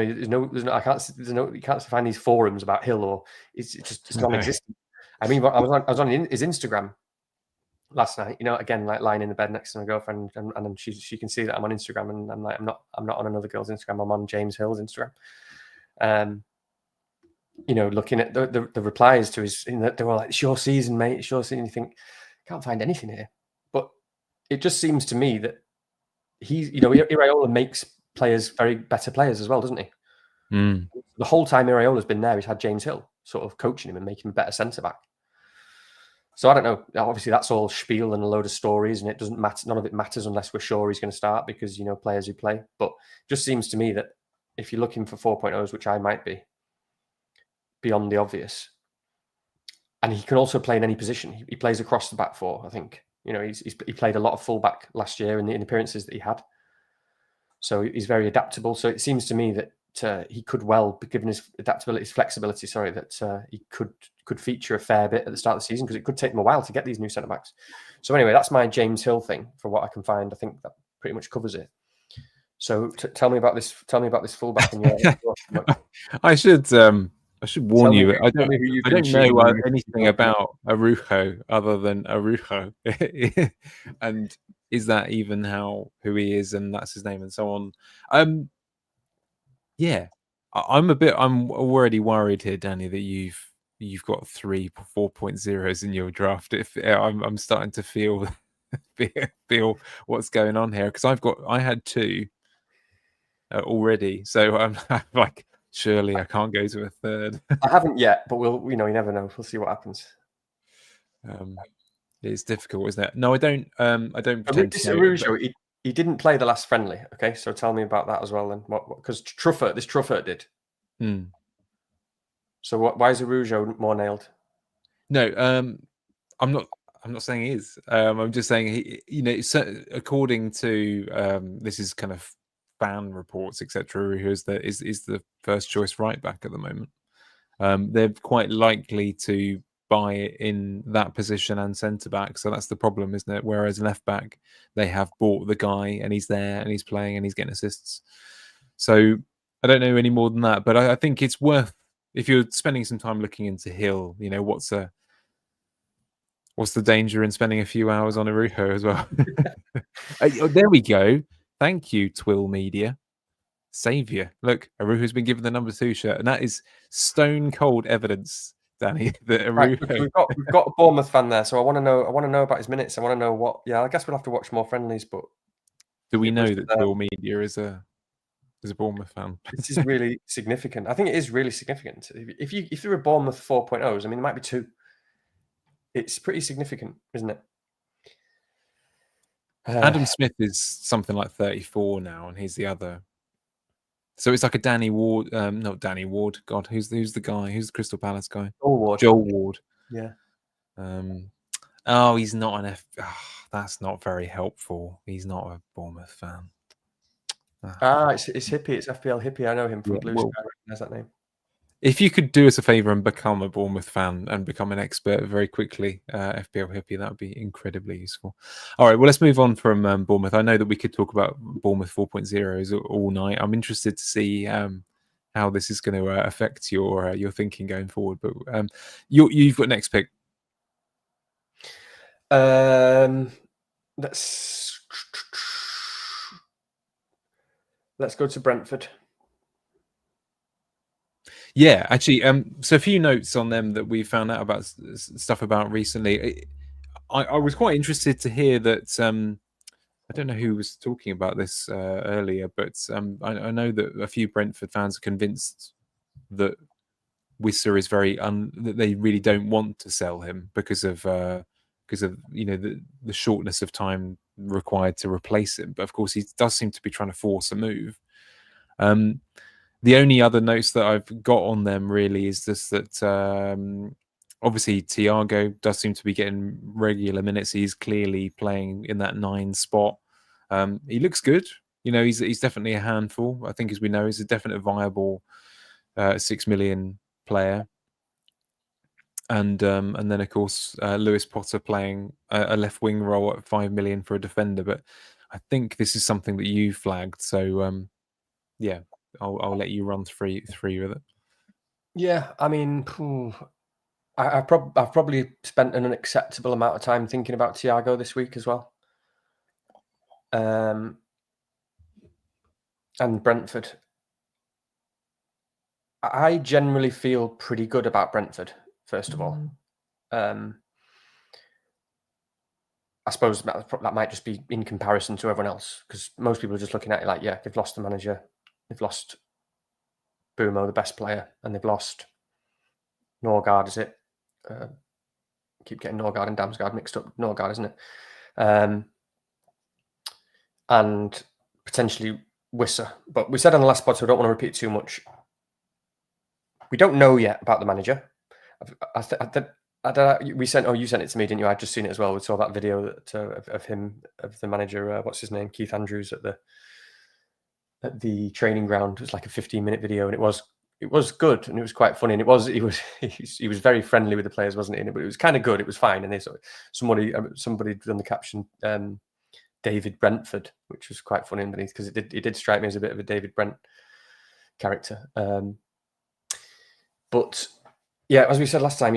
can't find these forums about Hill, or it's non-existent. I mean, I was on his Instagram last night. Again, like lying in the bed next to my girlfriend, and she can see that I'm on Instagram, and I'm like, I'm not on another girl's Instagram. I'm on James Hill's Instagram. Looking at the replies to his, they were like, "It's your season, mate. It's your season." You think, can't find anything here, but it just seems to me that Iraola makes players better players as well, doesn't he? Mm. The whole time Iraola's been there, he's had James Hill sort of coaching him and making him a better centre back. So I don't know. Obviously, that's all spiel and a load of stories, and it doesn't matter. None of it matters unless we're sure he's going to start because players who play. But it just seems to me that if you're looking for 4.0s, which I might be, beyond the obvious, and he can also play in any position. He plays across the back four. I think he played a lot of fullback last year in the appearances that he had. So he's very adaptable. So it seems to me that he could well, given his adaptability, his flexibility, that he could feature a fair bit at the start of the season because it could take him a while to get these new centre backs. So anyway, that's my James Hill thing for what I can find. I think that pretty much covers it. So tell me about this. Tell me about this fullback. I should warn you. I don't know anything about Arujo other than Arujo, and is that even who he is, and that's his name, and so on. Yeah, I'm already worried here, Danny, that you've got 3 4.0s in your draft. If I'm starting to feel what's going on here because I had 2 already, so I'm like, surely I can't go to a third. I haven't yet, but you never know. We'll see what happens. It's difficult, isn't it? No, I don't. I don't pretend to know. Arujo, he didn't play the last friendly. Okay, so tell me about that as well. Then, because Truffert did. So why is Arujo more nailed? No, I'm not saying he is. I'm just saying according to this is kind of fan reports, etc. Arujo is the first choice right back at the moment. They're quite likely to buy in that position and centre back, so that's the problem, isn't it? Whereas left back, they have bought the guy and he's there and he's playing and he's getting assists. So I don't know any more than that, but I think it's worth, if you're spending some time looking into Hill, what's the danger in spending a few hours on Arujo as well? There we go. Thank you, Twill Media. Saviour. Look, Arujo's been given the number 2 shirt, and that is stone cold evidence, Danny, that Arujo... Right, we've got a Bournemouth fan there, so I want to know about his minutes. I want to know what. Yeah, I guess we'll have to watch more friendlies. But do we know that Twill Media is a Bournemouth fan? This is really significant. I think it is really significant. If you're a Bournemouth 4.0s, I mean, there might be 2. It's pretty significant, isn't it? Adam Smith is something like 34 now, and he's the other. So it's like a Danny Ward, not Danny Ward. God, who's the guy? Who's the Crystal Palace guy? Joel Ward. Yeah. Oh, he's not an that's not very helpful. He's not a Bournemouth fan. It's Hippie. It's FPL Hippie. I know him from Blue Sky. I recognize that name. If you could do us a favour and become a Bournemouth fan and become an expert very quickly, FPL Hippie, that would be incredibly useful. All right, well, let's move on from Bournemouth. I know that we could talk about Bournemouth 4.0s all night. I'm interested to see how this is going to affect your thinking going forward. But you've got next pick. Let's go to Brentford. Yeah, actually, so a few notes on them that we found out about stuff about recently. I was quite interested to hear that. I don't know who was talking about this earlier, but I know that a few Brentford fans are convinced that Wissa is that they really don't want to sell him because of the shortness of time required to replace him. But of course, he does seem to be trying to force a move. The only other notes that I've got on them really is just that obviously Thiago does seem to be getting regular minutes. He's clearly playing in that 9 spot. He looks good. He's definitely a handful. I think, as we know, he's a definite viable 6 million player. And then, of course, Lewis Potter playing a left wing role at 5 million for a defender. But I think this is something that you flagged. So yeah, I'll let you run through with it. Yeah, I mean, I've probably spent an unacceptable amount of time thinking about Thiago this week as well. And Brentford. I generally feel pretty good about Brentford, first of all. I suppose that might just be in comparison to everyone else, because most people are just looking at it like, yeah, they've lost the manager, they've lost Bumo, the best player, and they've lost Norgard, is it? Keep getting Norgard and Damsgaard mixed up. Norgard, isn't it? And potentially Wissa. But we said on the last pod, so I don't want to repeat too much. We don't know yet about the manager. You sent it to me, didn't you? I'd just seen it as well. We saw that video of him, of the manager. What's his name? Keith Andrews at the training ground. It was like a 15-minute video, and it was good, and it was quite funny, and he was very friendly with the players, wasn't he? But it was kind of good. It was fine, and somebody done the caption, David Brentford, which was quite funny underneath, because it did strike me as a bit of a David Brent character. But yeah, as we said last time,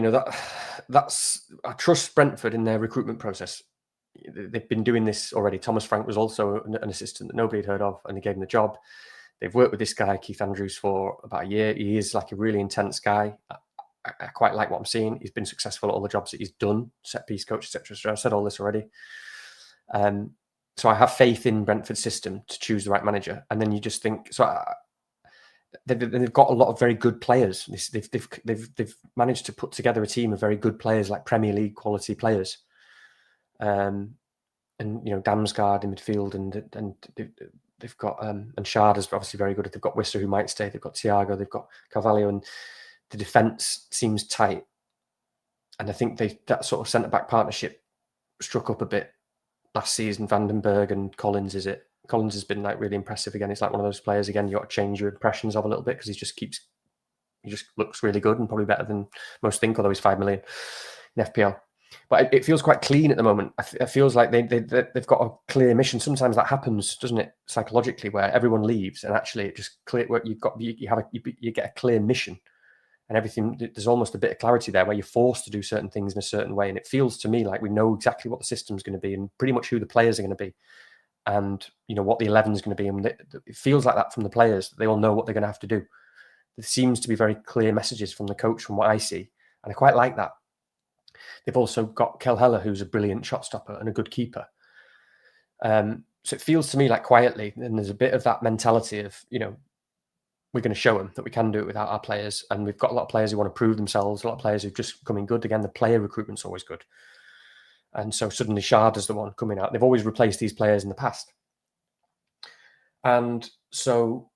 that's I trust Brentford in their recruitment process. They've been doing this already. Thomas Frank was also an assistant that nobody had heard of, and they gave him the job. They've worked with this guy, Keith Andrews, for about a year. He is like a really intense guy. I quite like what I'm seeing. He's been successful at all the jobs that he's done, set piece coach, etc. So I've said all this already. So I have faith in Brentford's system to choose the right manager. And then you just think, they've got a lot of very good players. They've managed to put together a team of very good players, like Premier League quality players. And Damsgaard in midfield, and they've got and Sharda's obviously very good. They've got Wissa, who might stay. They've got Thiago. They've got Carvalho, and the defence seems tight. And I think that sort of centre back partnership struck up a bit last season. Vandenberg and Collins, is it? Collins has been like really impressive again. He's like one of those players again you got to change your impressions of a little bit, because he just looks really good, and probably better than most think, although he's 5 million in FPL. But it feels quite clean at the moment. It feels like they've got a clear mission. Sometimes that happens, doesn't it, psychologically, where everyone leaves and actually it just clear. Where you get a clear mission, and everything. There's almost a bit of clarity there, where you're forced to do certain things in a certain way, and it feels to me like we know exactly what the system's going to be, and pretty much who the players are going to be, and what the 11 is going to be. And it feels like that from the players. They all know what they're going to have to do. There seems to be very clear messages from the coach, from what I see, and I quite like that. They've also got Kel Heller, who's a brilliant shot stopper and a good keeper. So it feels to me like quietly, and there's a bit of that mentality of, we're going to show them that we can do it without our players. And we've got a lot of players who want to prove themselves, a lot of players who've just come in good. Again, the player recruitment's always good. And so suddenly Sharda's the one coming out. They've always replaced these players in the past. And so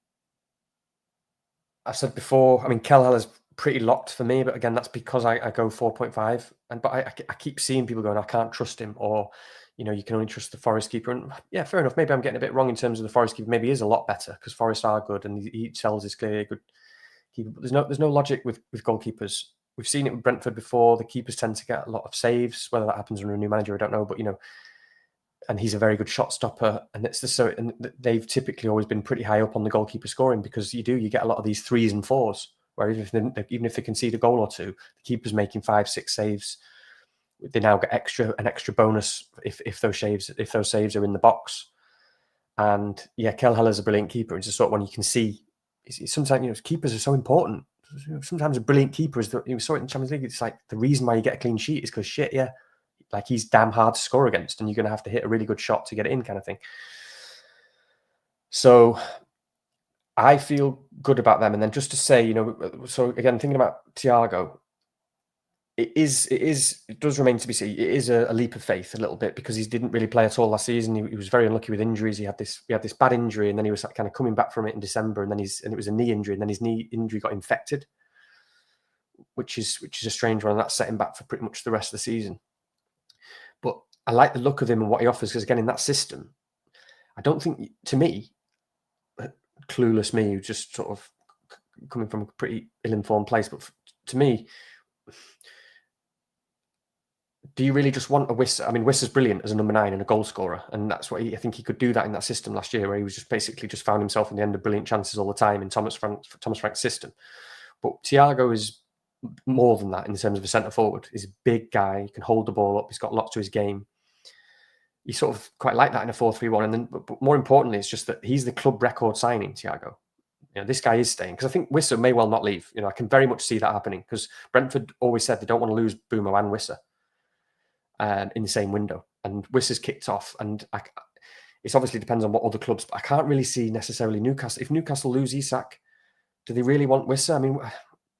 I said before, I mean, Kel Heller's pretty locked for me, but again, that's because I go 4.5. But I keep seeing people going, I can't trust him, or you can only trust the Forest keeper. And yeah, fair enough. Maybe I'm getting a bit wrong in terms of the Forest keeper. Maybe he is a lot better, because Forest are good, and he sells his clearly a good keeper. But there's no logic with goalkeepers. We've seen it with Brentford before. The keepers tend to get a lot of saves. Whether that happens under a new manager, I don't know. But and he's a very good shot stopper, and and they've typically always been pretty high up on the goalkeeper scoring, because you get a lot of these 3s and 4s, where even if they concede a goal or two, the keeper's making 5-6 saves. They now get an extra bonus if those saves are in the box. And yeah, Kel Heller's a brilliant keeper. It's the sort of one you can see. Sometimes keepers are so important sometimes a brilliant keeper is we saw it in Champions League. It's like the reason why you get a clean sheet is because like he's damn hard to score against, and you're going to have to hit a really good shot to get it in, kind of thing. So I feel good about them. And then just to say, so again, thinking about Thiago, it does remain to be seen. It is a leap of faith a little bit because he didn't really play at all last season. He was very unlucky with injuries. He had this bad injury, and then he was kind of coming back from it in December, and then it was a knee injury, and then his knee injury got infected, which is a strange one, and that set him back for pretty much the rest of the season. But I like the look of him and what he offers because again, in that system, I don't think, to me, clueless me, who just sort of coming from a pretty ill-informed place, but to me, do you really just want a Wissa? I mean, Wissa's brilliant as a number 9 and a goal scorer, and that's what I think he could do that in that system last year, where he was just basically just found himself in the end of brilliant chances all the time in Thomas Frank's system. But Thiago is more than that in terms of a centre forward. He's a big guy, he can hold the ball up, he's got lots to his game. You sort of quite like that in a 4-3-1, and then, but more importantly, it's just that he's the club record signing, Thiago. This guy is staying, because I think Wissa may well not leave. I can very much see that happening, because Brentford always said they don't want to lose Bumo and Wissa in the same window, and Wissa's kicked off, and it obviously depends on what other clubs, but I can't really see necessarily Newcastle. If Newcastle lose Isak, do they really want Wissa? I mean,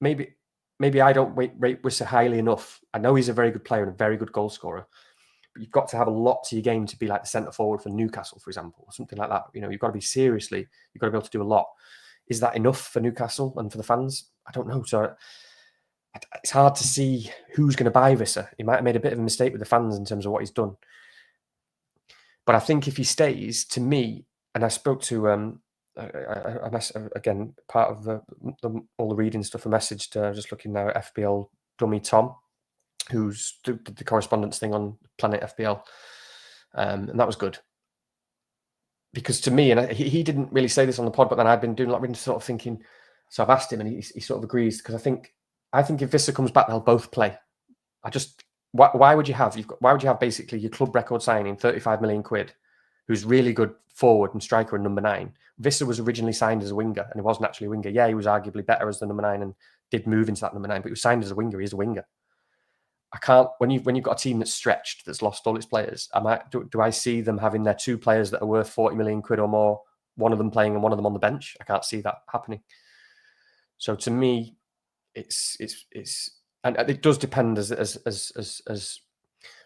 maybe I don't rate Wissa highly enough. I know he's a very good player and a very good goal scorer, but you've got to have a lot to your game to be like the centre forward for Newcastle, for example, or something like that. You've got to be you've got to be able to do a lot. Is that enough for Newcastle and for the fans? I don't know. So it's hard to see who's going to buy Wissa. He might have made a bit of a mistake with the fans in terms of what he's done. But I think if he stays, to me, and I spoke to, again, part of all the reading stuff, I messaged, just looking now at FPL dummy Tom, who's did the correspondence thing on Planet FPL. And that was good. Because to me, and he didn't really say this on the pod, but then I've been doing a lot of sort of thinking. So I've asked him, and he sort of agrees, because I think if Wissa comes back, they'll both play. Why would you have basically your club record signing, 35 million quid, who's really good forward and striker and number 9? Wissa was originally signed as a winger, and he wasn't actually a winger. Yeah, he was arguably better as the number 9 and did move into that number 9, but he was signed as a winger. He's a winger. I can't, when you've got a team that's stretched, that's lost all its players, do I see them having their 2 players that are worth 40 million quid or more, one of them playing and one of them on the bench? I can't see that happening. So to me, it's and it does depend, as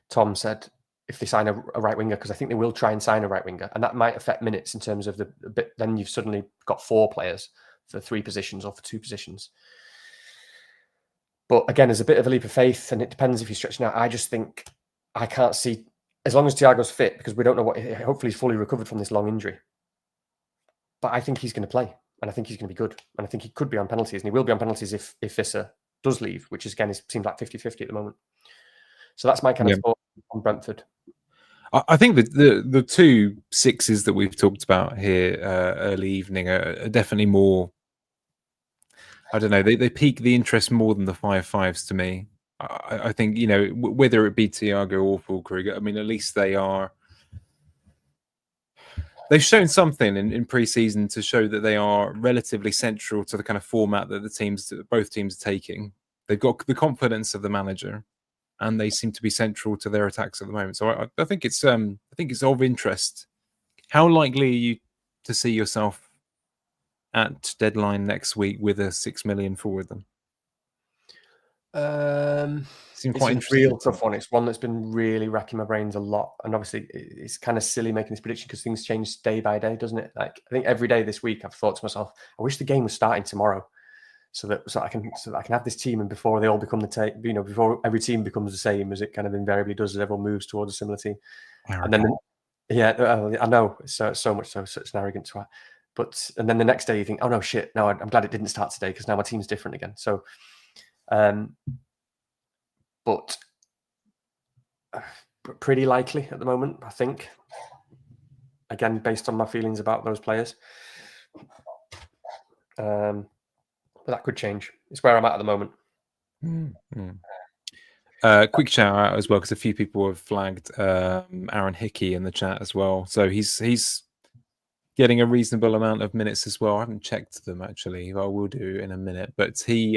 Tom said, if they sign a right winger, because I think they will try and sign a right winger, and that might affect minutes in terms of then you've suddenly got 4 players for 3 positions or for 2 positions. But again, there's a bit of a leap of faith, and it depends if you're stretching out. I just think I can't see, as long as Thiago's fit, because we don't know hopefully he's fully recovered from this long injury. But I think he's going to play, and I think he's going to be good. And I think he could be on penalties, and he will be on penalties if Wissa does leave, which is, again, seems like 50-50 at the moment. So that's my kind of thought on Brentford. I think that the 2 6s that we've talked about here early evening are definitely more, I don't know, they pique the interest more than the 5-5s to me. I think, whether it be Thiago or Fulkrug, I mean, at least they've shown something in pre-season to show that they are relatively central to the kind of format that both teams are taking. They've got the confidence of the manager, and they seem to be central to their attacks at the moment. So I think it's of interest. How likely are you to see yourself at deadline next week with a 6 million forward then? It's quite a real tough one. It's one that's been really racking my brains a lot, and obviously it's kind of silly making this prediction because things change day by day, doesn't it? Like, I think every day this week I've thought to myself, I wish the game was starting tomorrow, so that I can have this team, and before they all become before every team becomes the same, as it kind of invariably does, as everyone moves towards a similar team. And then I know it's so much so, such an arrogant twat. And then the next day you think, oh no, shit, no, I'm glad it didn't start today because now my team's different again. So, but pretty likely at the moment, I think. Again, based on my feelings about those players, but that could change. It's where I'm at the moment. Quick shout out as well, because a few people have flagged Aaron Hickey in the chat as well. So he's getting a reasonable amount of minutes as well. I haven't checked them actually. I will do in a minute. But he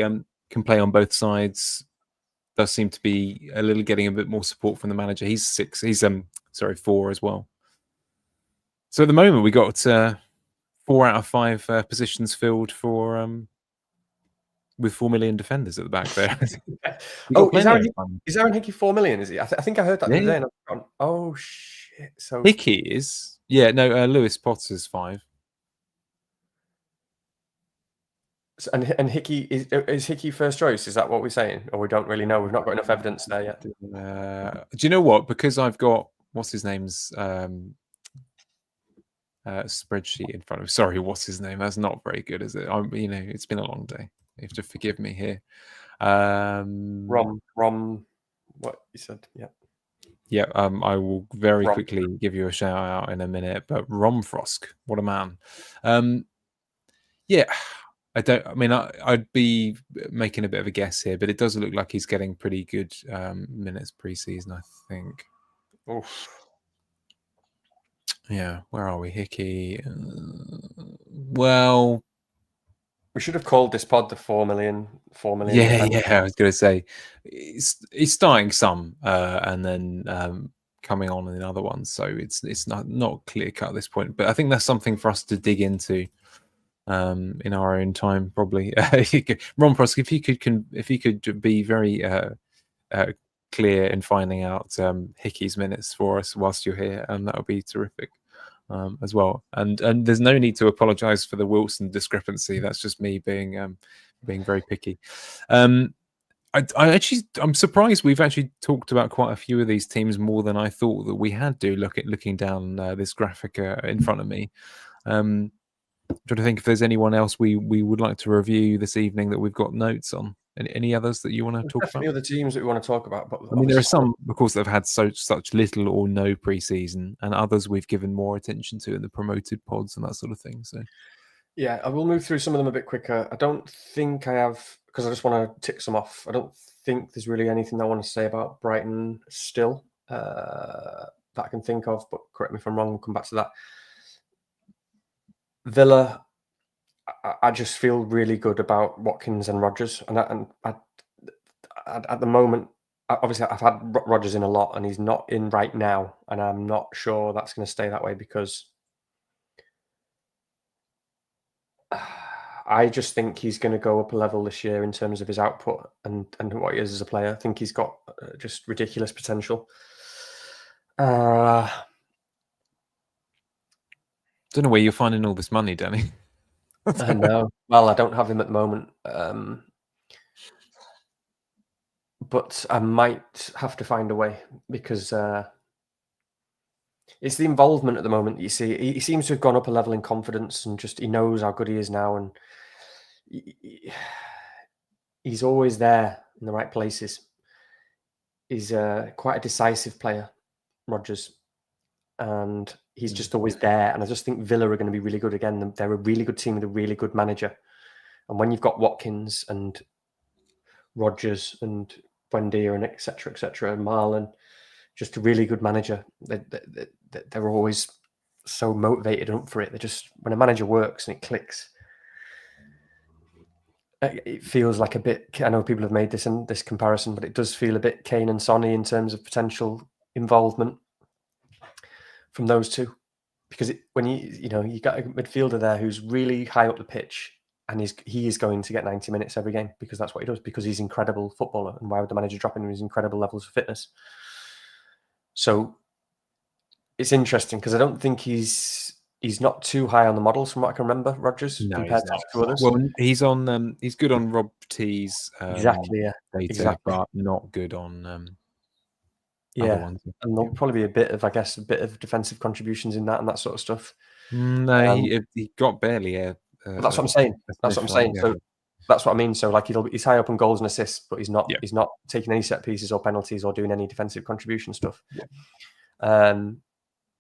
can play on both sides. Does seem to be getting a bit more support from the manager. He's 6. He's 4 as well. So at the moment we got 4 out of 5 positions filled for with 4 million defenders at the back there. Is Aaron Hickey 4 million? Is he? I think I heard that the other day. And I've gone, oh shit! So Hickey is Lewis Potter's 5. And Hickey is Hickey first choice? Is that what we're saying, or we don't really know? We've not got enough evidence there yet. Do you know what? Because I've got what's his name's spreadsheet in front of me. Sorry, what's his name? That's not very good, is it? It's been a long day. You have to forgive me here. Rom, what you said? Yeah. Yeah, I will very quickly give you a shout out in a minute. But Romfrosk, what a man! Yeah, I'd be making a bit of a guess here, but it does look like he's getting pretty good minutes pre-season, I think. Oof. Yeah, where are we? Hickey. Well, we should have called this pod the 4 million. Yeah. I was going to say he's starting some and then coming on in other ones, so it's not clear cut at this point. But I think that's something for us to dig into in our own time, probably. Ron Prosk, if you could be very clear in finding out Hickey's minutes for us whilst you're here, that would be terrific. As well, and there's no need to apologise for the Wilson discrepancy. That's just me being very picky. I'm surprised we've actually talked about quite a few of these teams more than I thought that we had to. Looking down this graphic in front of me, trying to think if there's anyone else we would like to review this evening that we've got notes on. Any others that you want to talk about? Definitely other teams that we want to talk about. But I mean, there are some, of course, that have had such little or no preseason, and others we've given more attention to in the promoted pods and that sort of thing. So, yeah, I will move through some of them a bit quicker. I don't think I have, because I just want to tick some off. I don't think there's really anything I want to say about Brighton still that I can think of, but correct me if I'm wrong. We'll come back to that. Villa, I just feel really good about Watkins and Rodgers, and at the moment, obviously I've had Rodgers in a lot, and he's not in right now, and I'm not sure that's going to stay that way because I just think he's going to go up a level this year in terms of his output and what he is as a player. I think he's got just ridiculous potential. Don't know where you're finding all this money, Danny. I know. Well, I don't have him at the moment. But I might have to find a way because it's the involvement at the moment that you see. He seems to have gone up a level in confidence and just he knows how good he is now. And he's always there in the right places. He's quite a decisive player, Rodgers. And he's just always there. And I just think Villa are going to be really good again. They're a really good team with a really good manager. And when you've got Watkins and Rodgers and Buendia and et cetera, and Malen, just a really good manager. They're always so motivated and up for it. They're just, when a manager works and it clicks, it feels like a bit, I know people have made this comparison, but it does feel a bit Kane and Sonny in terms of potential involvement from those two, because when you got a midfielder there who's really high up the pitch, and he is going to get 90 minutes every game because that's what he does, because he's an incredible footballer, and why would the manager drop him? His incredible levels of fitness. So it's interesting because I don't think he's not too high on the models from what I can remember, Rodgers, compared to others. Well, he's on he's good on Rob T's data, but not good on other ones. And there'll probably be a bit of defensive contributions in that and that sort of stuff. No, he got barely that's what I'm saying. That's what I'm saying. Yeah. So that's what I mean. So like he's high up on goals and assists, but he's not taking any set pieces or penalties or doing any defensive contribution stuff. Yeah.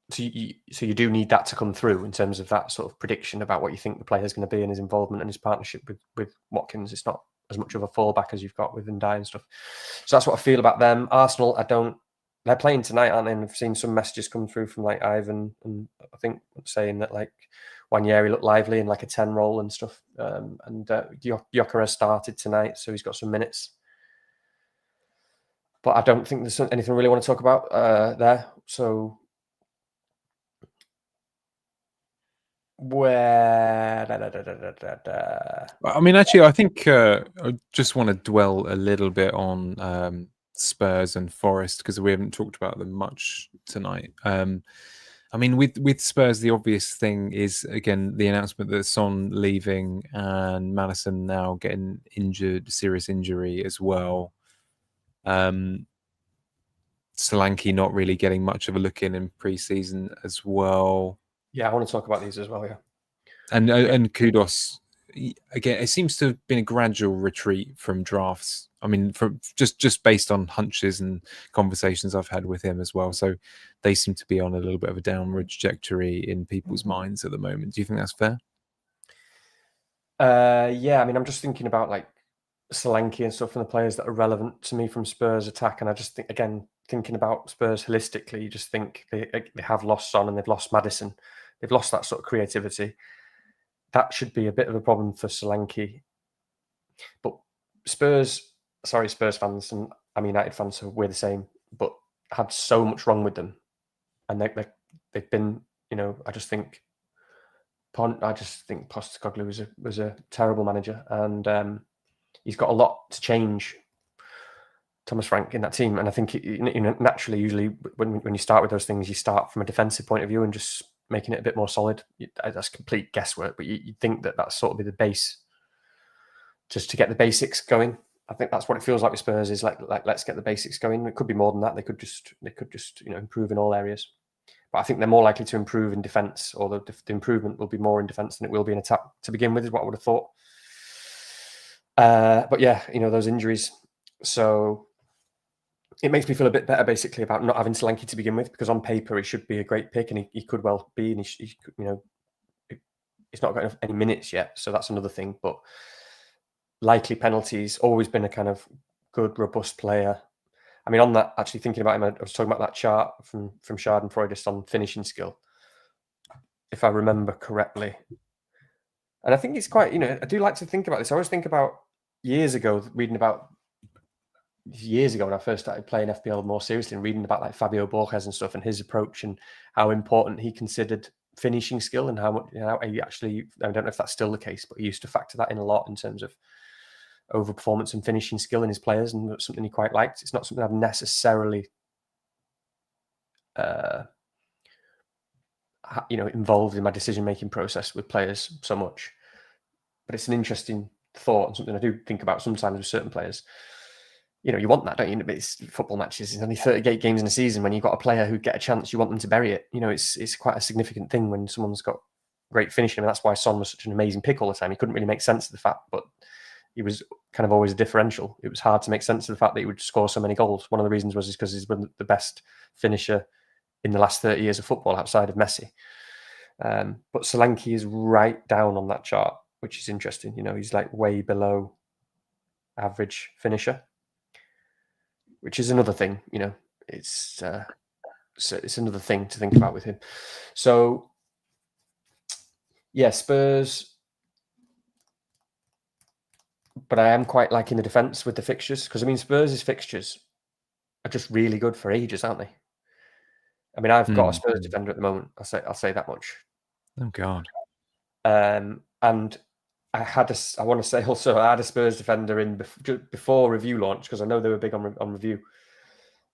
So you do need that to come through in terms of that sort of prediction about what you think the player is going to be and his involvement and his partnership with Watkins. It's not as much of a fallback as you've got with Ndai and stuff. So that's what I feel about them. Arsenal, I don't they're playing tonight, aren't they? And I've seen some messages come through from like Ivan and I think saying that like Wanyeri looked lively in like a 10 role and stuff. And Gyökeres started tonight, so he's got some minutes. But I don't think there's anything I really want to talk about there. So I mean, actually, I think I just want to dwell a little bit on Spurs and Forest because we haven't talked about them much tonight. I mean, with Spurs, the obvious thing is again the announcement that Son leaving and Madison now getting injured, serious injury as well. Solanke not really getting much of a look in pre-season as well. Yeah, I want to talk about these as well. Yeah, and Kudos again. It seems to have been a gradual retreat from drafts. I mean, from just based on hunches and conversations I've had with him as well. So they seem to be on a little bit of a downward trajectory in people's minds at the moment. Do you think that's fair? Yeah, I mean, I'm just thinking about like Solanke and stuff and the players that are relevant to me from Spurs attack, and I just think again thinking about Spurs holistically, you just think they have lost Son and they've lost Maddison, they've lost that sort of creativity. That should be a bit of a problem for Solanke. But Spurs fans, and I'm United fans, so we're the same, but had so much wrong with them, and they've been, you know, I just think Postecoglou was a terrible manager, and he's got a lot to change. Thomas Frank in that team, and I think naturally, usually when you start with those things, you start from a defensive point of view and just making it a bit more solid. That's complete guesswork, but you'd think that that's sort of be the base, just to get the basics going. I think that's what it feels like with Spurs is like let's get the basics going. It could be more than that. They could just improve in all areas. But I think they're more likely to improve in defence, or the improvement will be more in defence than it will be in attack to begin with, is what I would have thought. But yeah, those injuries. So it makes me feel a bit better, basically, about not having Solanke to begin with, because on paper he should be a great pick, and he could well be, and he's not got any minutes yet, so that's another thing. But likely penalties, always been a kind of good, robust player. I mean, on that, actually thinking about him, I was talking about that chart from Schadenfreude just on finishing skill, if I remember correctly. And I think it's quite, I do like to think about this. I always think about years ago when I first started playing FPL more seriously and reading about like Fabio Borges and stuff and his approach and how important he considered finishing skill and how much, he actually, I don't know if that's still the case, but he used to factor that in a lot in terms of overperformance and finishing skill in his players, and that's something he quite liked. It's not something I've necessarily involved in my decision-making process with players so much, but it's an interesting thought and something I do think about sometimes with certain players. You want that, don't you? It's football matches. It's only 38 games in a season. When you've got a player who get a chance, you want them to bury it. It's quite a significant thing when someone's got great finishing. I mean, that's why Son was such an amazing pick all the time. He couldn't really make sense of the fact, but he was kind of always a differential. It was hard to make sense of the fact that he would score so many goals. One of the reasons was because he's been the best finisher in the last 30 years of football outside of Messi. But Solanke is right down on that chart, which is interesting. He's like way below average finisher, which is another thing. It's another thing to think about with him. So yeah, Spurs. But I am quite liking the defence with the fixtures, because I mean Spurs' fixtures are just really good for ages, aren't they? I mean, I've got a Spurs defender at the moment. I'll say that much. Oh God. And I want to say also I had a Spurs defender in before review launch, because I know they were big on review.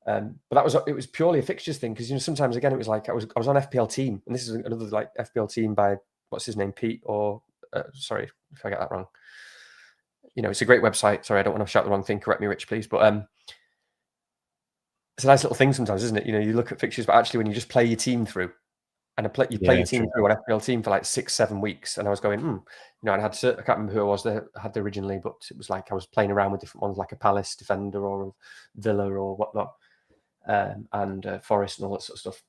But it was purely a fixtures thing, because sometimes again it was like I was on FPL team, and this is another like FPL team by what's his name, Pete, or sorry if I get that wrong. It's a great website. Sorry, I don't want to shout the wrong thing. Correct me, Rich, please. But it's a nice little thing sometimes, isn't it? You look at fixtures, but actually when you just play your team through, and you play your team through an FPL team for like 6-7 weeks, and I was going, I had I can't remember who I was that had originally, but it was like I was playing around with different ones, like a Palace defender or a Villa or whatnot, and Forest and all that sort of stuff.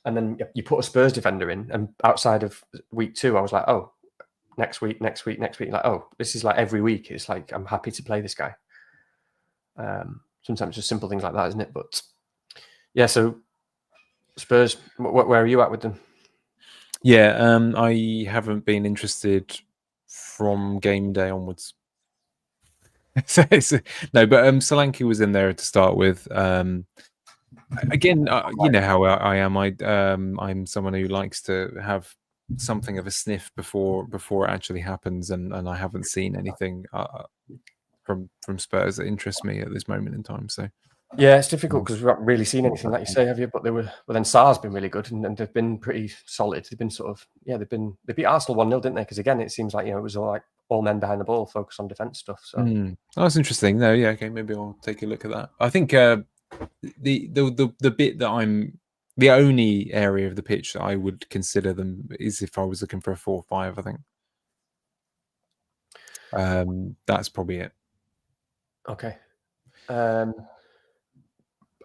And then you put a Spurs defender in, and outside of week 2, I was like, oh, next week. Like, oh, this is like every week. It's like, I'm happy to play this guy. Sometimes just simple things like that, isn't it? But Yeah. So Spurs, where are you at with them? Yeah, I haven't been interested from game day onwards. No, but Solanke was in there to start with. Again, you know how I am. I'm someone who likes to have something of a sniff before it actually happens, and I haven't seen anything from Spurs that interests me at this moment in time. So Yeah, it's difficult because we've not really seen anything like you say, have you? But then Sar's been really good, and they've been pretty solid. They've been sort of they beat Arsenal 1-0, didn't they? Because again, it seems like it was all men behind the ball, focus on defence stuff. So that's interesting. No, yeah, okay, maybe I'll take a look at that. I think the bit that I'm the only area of the pitch that I would consider them is if I was looking for a 4-5. I think that's probably it. Okay.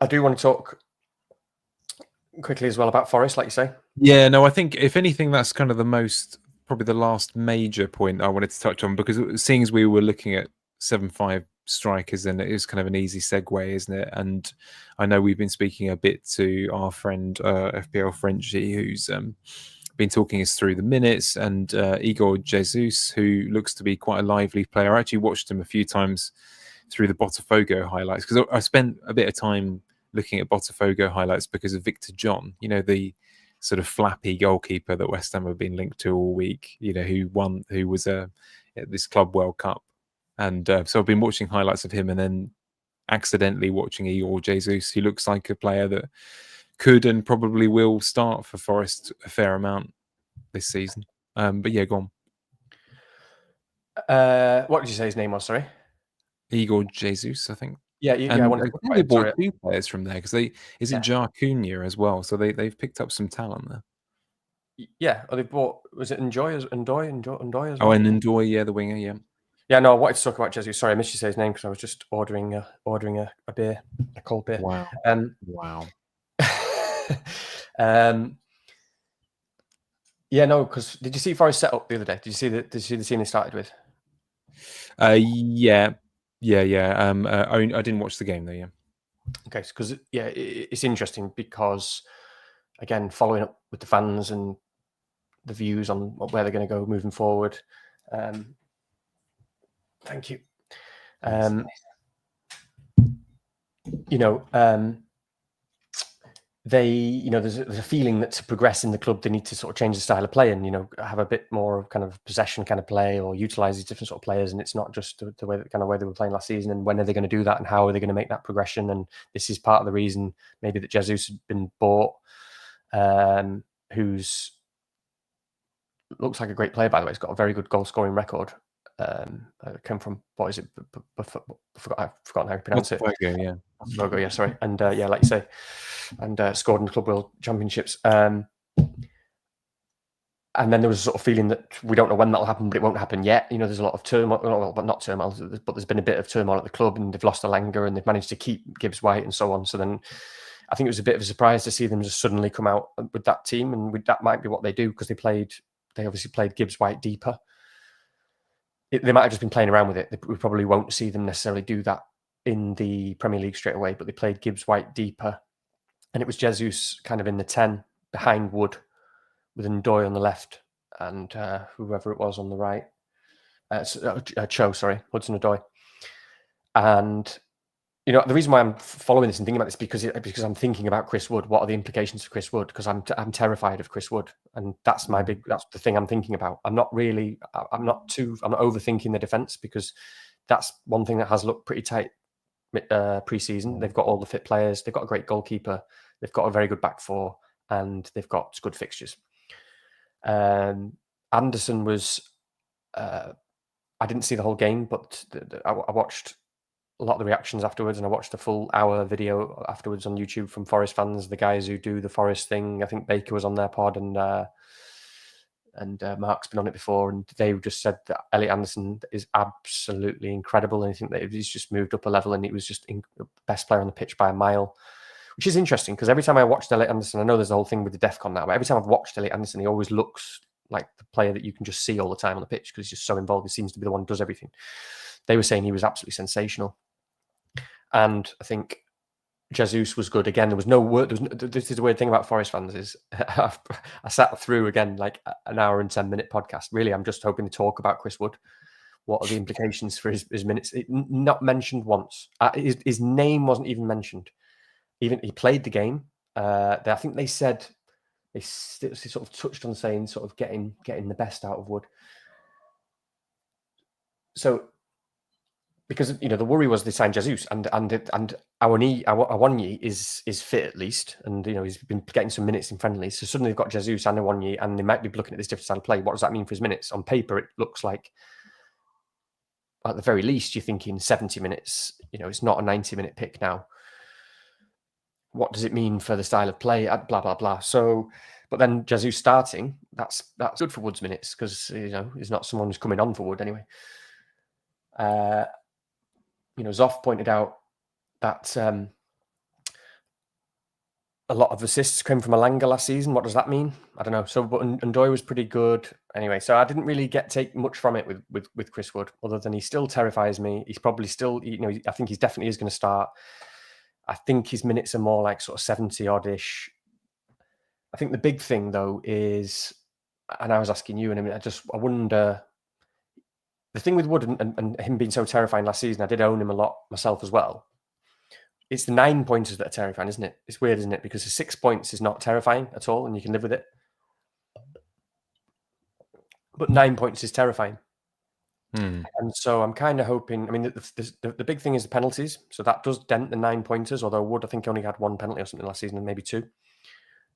I do want to talk quickly as well about Forest, like you say. Yeah, no, I think if anything, that's kind of probably the last major point I wanted to touch on, because seeing as we were looking at 7-5 strikers, and it is kind of an easy segue, isn't it? And I know we've been speaking a bit to our friend FPL Frenchie, who's been talking us through the minutes, and Igor Jesus, who looks to be quite a lively player. I actually watched him a few times through the Botafogo highlights, because I spent a bit of time looking at Botafogo highlights because of Victor John, the sort of flappy goalkeeper that West Ham have been linked to all week, who was at this Club World Cup. And so I've been watching highlights of him, and then accidentally watching Igor Jesus, who looks like a player that could and probably will start for Forest a fair amount this season. But yeah, go on. What did you say his name was? Sorry, Igor Jesus, I think. Yeah, And I want I to think they bought 2 players from there, because is it Jar Cunha as well? So they've picked up some talent there. Yeah, they bought, was it Ndoye as well? Oh, and Ndoye, yeah, the winger, yeah. Yeah, no, I wanted to talk about Jesus. Sorry, I missed you say his name because I was just ordering a beer, a cold beer. Wow. Wow. Yeah, no, because did you see Forest set up the other day? Did you see the scene they started with? Yeah. I didn't watch the game though. Yeah. Okay, because it's interesting because, again, following up with the fans and the views on where they're going to go moving forward. Thank you. There's a feeling that to progress in the club, they need to sort of change the style of play and, have a bit more kind of possession kind of play, or utilize these different sort of players. And it's not just the way they were playing last season. And when are they going to do that? And how are they going to make that progression? And this is part of the reason maybe that Jesus had been bought, who's looks like a great player, by the way. He's got a very good goal scoring record. Came from, what is it? I've forgotten how you pronounce it. Yeah. Logo, yeah, sorry. And like you say, and scored in the Club World Championships. And then there was a sort of feeling that we don't know when that'll happen, but it won't happen yet. There's a lot of turmoil, but not turmoil, but there's been a bit of turmoil at the club, and they've lost Alanga, and they've managed to keep Gibbs White and so on. So then I think it was a bit of a surprise to see them just suddenly come out with that team, and that might be what they do, because they obviously played Gibbs White deeper. They might have just been playing around with it. We probably won't see them necessarily do that in the Premier League straight away, but they played Gibbs White deeper, and it was Jesus kind of in the 10 behind Wood, with Ndoye on the left and whoever it was on the right. Hudson-Odoi. And the reason why I'm following this and thinking about this because I'm thinking about Chris Wood. What are the implications for Chris Wood? Because I'm terrified of Chris Wood, and that's that's the thing I'm thinking about. I'm not overthinking the defense, because that's one thing that has looked pretty tight pre-season. They've got all the fit players. They've got a great goalkeeper. They've got a very good back four, and they've got good fixtures. Anderson was. I didn't see the whole game, but I watched a lot of the reactions afterwards, and I watched a full hour video afterwards on YouTube from Forest fans, the guys who do the Forest thing. I think Baker was on their pod, and Mark's been on it before, and they just said that Elliot Anderson is absolutely incredible, and I think that he's just moved up a level, and he was just the best player on the pitch by a mile, which is interesting, because every time I watched Elliot Anderson, I know there's a whole thing with the DEFCON now, but every time I've watched Elliot Anderson, he always looks like the player that you can just see all the time on the pitch, because he's just so involved. He seems to be the one who does everything. They were saying he was absolutely sensational. And I think Jesus was good again. There was no word. This is the weird thing about Forest fans is I sat through again like an hour and 10-minute podcast. Really, I'm just hoping to talk about Chris Wood. What are the implications for his minutes? Not mentioned once. His name wasn't even mentioned. Even he played the game. I think they said they sort of touched on saying sort of getting the best out of Wood. So because the worry was they signed Jesus and Awoniyi is fit at least, and he's been getting some minutes in friendlies. So suddenly they've got Jesus and Awoniyi, and they might be looking at this different style of play. What does that mean for his minutes? On paper, it looks like at the very least you're thinking 70 minutes. It's not a 90-minute pick now. What does it mean for the style of play? Blah blah blah. So, but then Jesus starting, that's good for Wood's minutes because he's not someone who's coming on for Wood anyway. Zoff pointed out that a lot of assists came from Alanga last season. What does that mean? I don't know. So, but Ndoye was pretty good anyway. So I didn't really take much from it with Chris Wood, other than he still terrifies me. He's probably still, I think he's definitely is going to start. I think his minutes are more like sort of 70 oddish. I think the big thing though is, and I was asking you, and I wonder. The thing with Wood and him being so terrifying last season, I did own him a lot myself as well. It's the 9 pointers that are terrifying, isn't it? It's weird, isn't it? Because the 6 points is not terrifying at all, and you can live with it. But 9 points is terrifying. And so I'm kind of hoping. I mean, the big thing is the penalties. So that does dent the 9 pointers. Although Wood, I think, only had 1 penalty or something last season, and maybe 2.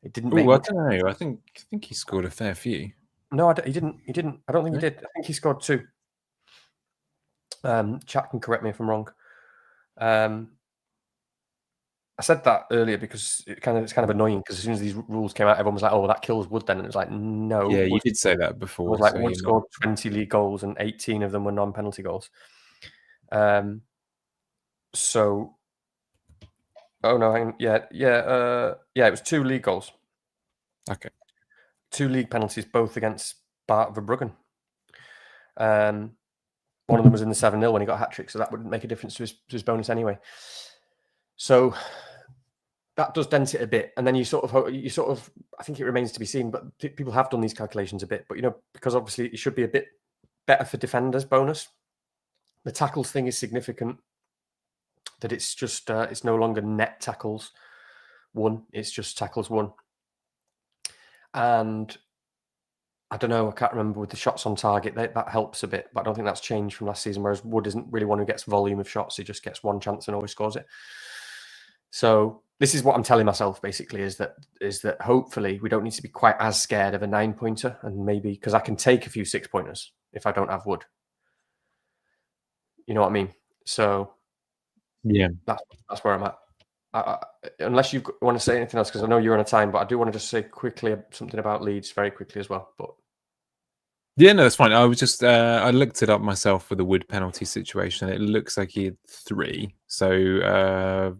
It didn't make. I don't know. I think he scored a fair few. No, he didn't. He didn't. I don't think he did. I think he scored 2. Chat can correct me if I'm wrong. I said that earlier because it's kind of annoying because as soon as these rules came out, everyone was like, "Oh, well, that kills Wood." Then and it's like, no. Yeah, you Wood, did say that before. It was like Wood scored 20 league goals and 18 of them were non-penalty goals. So, oh no, it was 2 league goals. Okay. 2 league penalties, both against Bart Verbruggen. One of them was in the 7-0 when he got a hat-trick, so that wouldn't make a difference to his bonus anyway. So that does dent it a bit. And then you sort of, I think it remains to be seen, but people have done these calculations a bit. But, because obviously it should be a bit better for defenders bonus. The tackles thing is significant. That it's just, it's no longer net tackles won. It's just tackles won. And I don't know. I can't remember with the shots on target. That helps a bit, but I don't think that's changed from last season. Whereas Wood isn't really one who gets volume of shots. He just gets 1 chance and always scores it. So this is what I'm telling myself basically is that hopefully we don't need to be quite as scared of a 9-pointer, and maybe because I can take a few 6-pointers if I don't have Wood. You know what I mean? So yeah, that's where I'm at. Unless you want to say anything else, because I know you're on a time, but I do want to just say quickly something about Leeds very quickly as well. But yeah, no, that's fine. I was just I looked it up myself for the Wood penalty situation. It looks like he had 3. So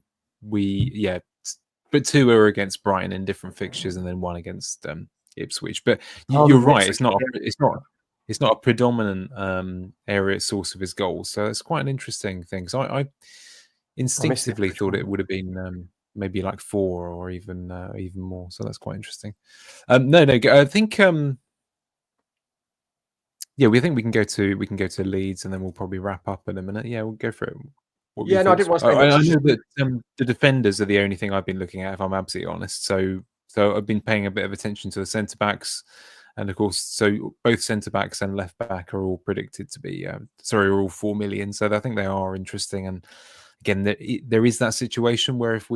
but 2 were against Brighton in different fixtures, and then 1 against Ipswich. But you're right; it's not a predominant area source of his goals. So it's quite an interesting thing. So I instinctively thought it would have been maybe like 4 or even more. So that's quite interesting. No, I think we think we can go to Leeds, and then we'll probably wrap up in a minute. Yeah, we'll go for it. I didn't want to say I know that the defenders are the only thing I've been looking at, if I'm absolutely honest. So I've been paying a bit of attention to the centre backs, and of course, so both centre backs and left back are all predicted to be are all 4 million. So I think they are interesting. And again, there is that situation where if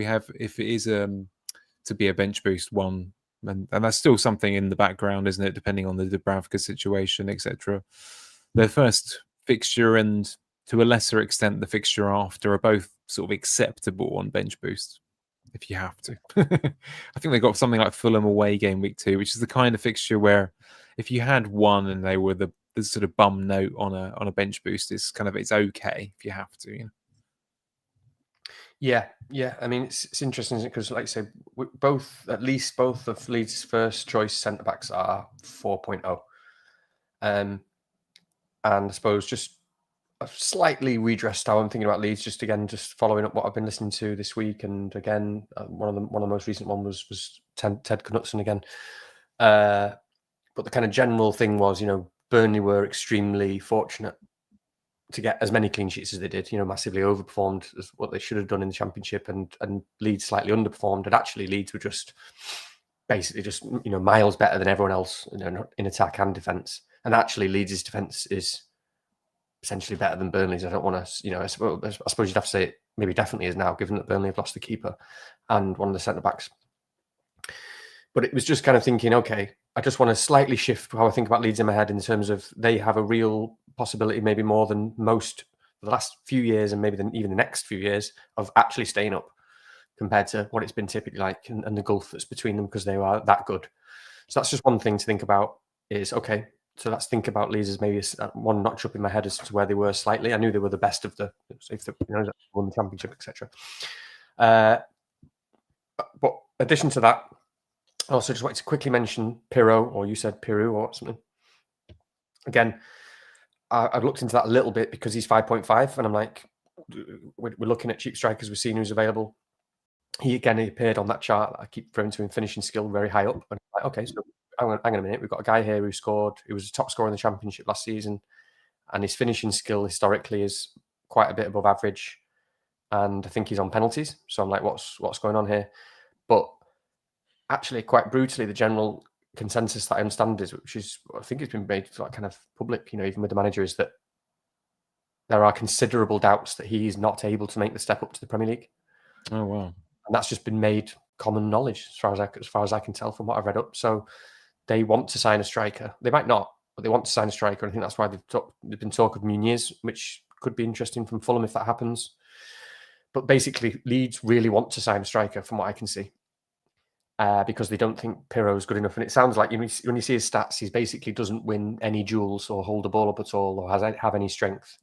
it is to be a bench boost one. And that's still something in the background, isn't it? Depending on the Dubravka situation, etc. Their first fixture and to a lesser extent the fixture after are both sort of acceptable on bench boost if you have to. I think they got something like Fulham away game week 2, which is the kind of fixture where if you had one and they were the sort of bum note on a bench boost, it's okay if you have to. Yeah. I mean, it's interesting because, like I say, both of Leeds' first choice centre backs are 4.0. And I suppose just I've slightly redressed how I'm thinking about Leeds. Just following up what I've been listening to this week, and again, one of the most recent one was Ted Knutson again. But the kind of general thing was, Burnley were extremely fortunate to get as many clean sheets as they did. Massively overperformed as what they should have done in the Championship, and Leeds slightly underperformed. And actually, Leeds were basically miles better than everyone else, in attack and defence. And actually, Leeds' defence is essentially better than Burnley's. I don't want to, I suppose you'd have to say it maybe definitely is now, given that Burnley have lost the keeper and one of the centre backs. But it was just kind of thinking, okay, I just want to slightly shift how I think about Leeds in my head in terms of they have a real possibility, maybe more than most for the last few years, and maybe even the next few years, of actually staying up compared to what it's been typically like, and the gulf that's between them because they are that good. So that's just one thing to think about is, okay, so let's think about Leeds as maybe one notch up in my head as to where they were slightly. I knew they were the best of if they won the Championship, etc. But addition to that, I also just wanted to quickly mention Pirro, or you said Piru or something. Again, I've looked into that a little bit because he's 5.5, and I'm like, we're looking at cheap strikers. We're seeing who's available. He appeared on that chart that I keep throwing to him, finishing skill very high up. And I'm like, okay, so hang on a minute. We've got a guy here who was a top scorer in the Championship last season, and his finishing skill historically is quite a bit above average. And I think he's on penalties. So I'm like, what's going on here? But actually, quite brutally, the general consensus that I understand is, which is, I think it's been made like kind of public, even with the manager, is that there are considerable doubts that he is not able to make the step up to the Premier League. Oh wow! And that's just been made common knowledge as far as I can tell from what I've read up. So they want to sign a striker. They might not, but they want to sign a striker. And I think that's why there's been talk of Muse, which could be interesting from Fulham if that happens. But basically, Leeds really want to sign a striker, from what I can see. Because they don't think Pirro is good enough. And it sounds like when you see his stats, he basically doesn't win any duels or hold the ball up at all or have any strength.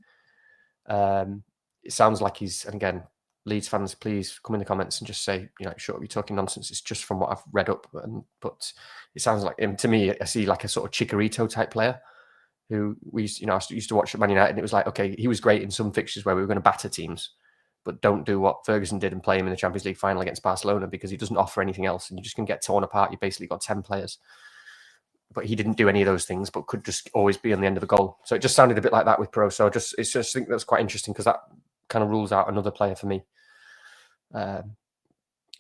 It sounds like and again, Leeds fans, please come in the comments and just say, sure, you're talking nonsense. It's just from what I've read up. But it sounds like, to me, I see like a sort of Chicharito type player who I used to watch at Man United, and it was like, okay, he was great in some fixtures where we were going to batter teams, but don't do what Ferguson did and play him in the Champions League final against Barcelona, because he doesn't offer anything else, and you just can get torn apart. You basically got 10 players. But he didn't do any of those things, but could just always be on the end of the goal. So it just sounded a bit like that with Pro. So I just think that's quite interesting, because that kind of rules out another player for me.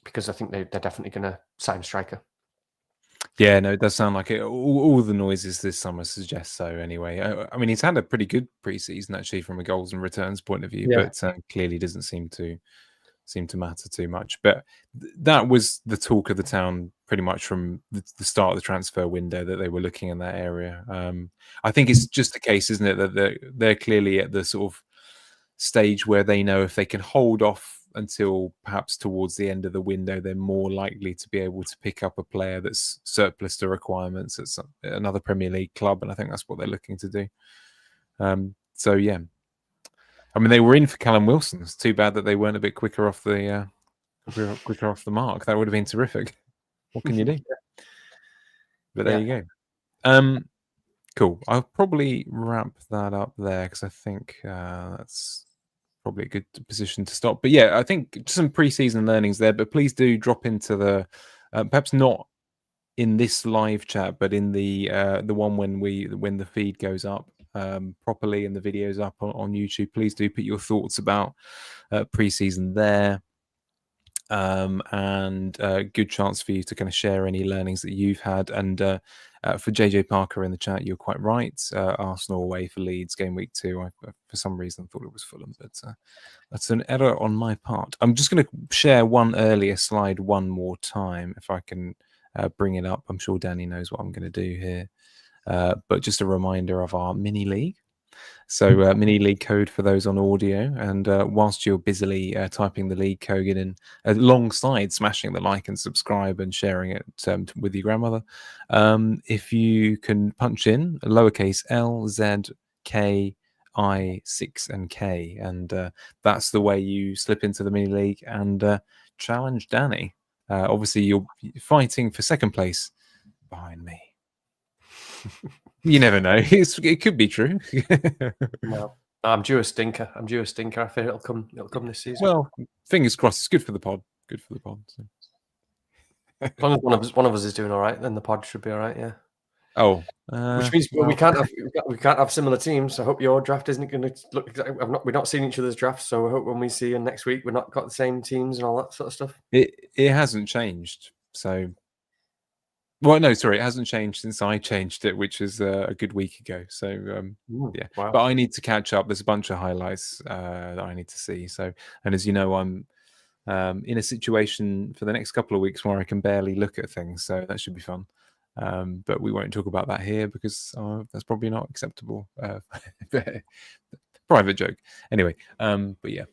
Because I think they're definitely going to sign a striker. Yeah, no, it does sound like it. All the noises this summer suggest so. Anyway, I mean, he's had a pretty good preseason actually from a goals and returns point of view, but clearly doesn't seem to matter too much. But that was the talk of the town pretty much from the start of the transfer window, that they were looking in that area. I think it's just the case, isn't it, that they're clearly at the sort of stage where they know if they can hold off until perhaps towards the end of the window, they're more likely to be able to pick up a player that's surplus to requirements at another Premier League club, and I think that's what they're looking to do. So yeah, I mean, they were in for Callum Wilson. It's too bad that they weren't a bit quicker off the mark. That would have been terrific. What can you do? But there you go. Cool. I'll probably wrap that up there, because I think that's probably a good position to stop. But yeah, I think some pre-season learnings there. But please do drop into the perhaps not in this live chat, but in the one when the feed goes up properly and the videos up on YouTube. Please do put your thoughts about pre-season there. And a good chance for you to kind of share any learnings that you've had. And for JJ Parker in the chat, you're quite right. Arsenal away for Leeds game week 2. I for some reason thought it was Fulham, but that's an error on my part. I'm just going to share one earlier slide one more time if I can bring it up. I'm sure Danny knows what I'm going to do here, but just a reminder of our mini league. So mini league code for those on audio, and whilst you're busily typing the league code in alongside smashing the like and subscribe and sharing it with your grandmother, if you can punch in lowercase L, Z, K, I, 6 and K, and that's the way you slip into the mini league and challenge Danny. Obviously you're fighting for second place behind me. You never know. It could be true. No. I'm due a stinker. I think it'll come this season. Well, fingers crossed. It's good for the pod. Good for the pod. So. As long as one of us is doing all right, then the pod should be all right. Yeah. Oh, which means we can't have similar teams. I hope your draft isn't going to look exactly. We're not seeing each other's drafts, so I hope when we see you next week, we're not got the same teams and all that sort of stuff. It hasn't changed. So, well, no, sorry, it hasn't changed since I changed it, which is a good week ago. So, yeah, wow. But I need to catch up. There's a bunch of highlights that I need to see. So, and as you know, I'm in a situation for the next couple of weeks where I can barely look at things. So that should be fun. But we won't talk about that here because that's probably not acceptable. Private joke. Anyway, but yeah,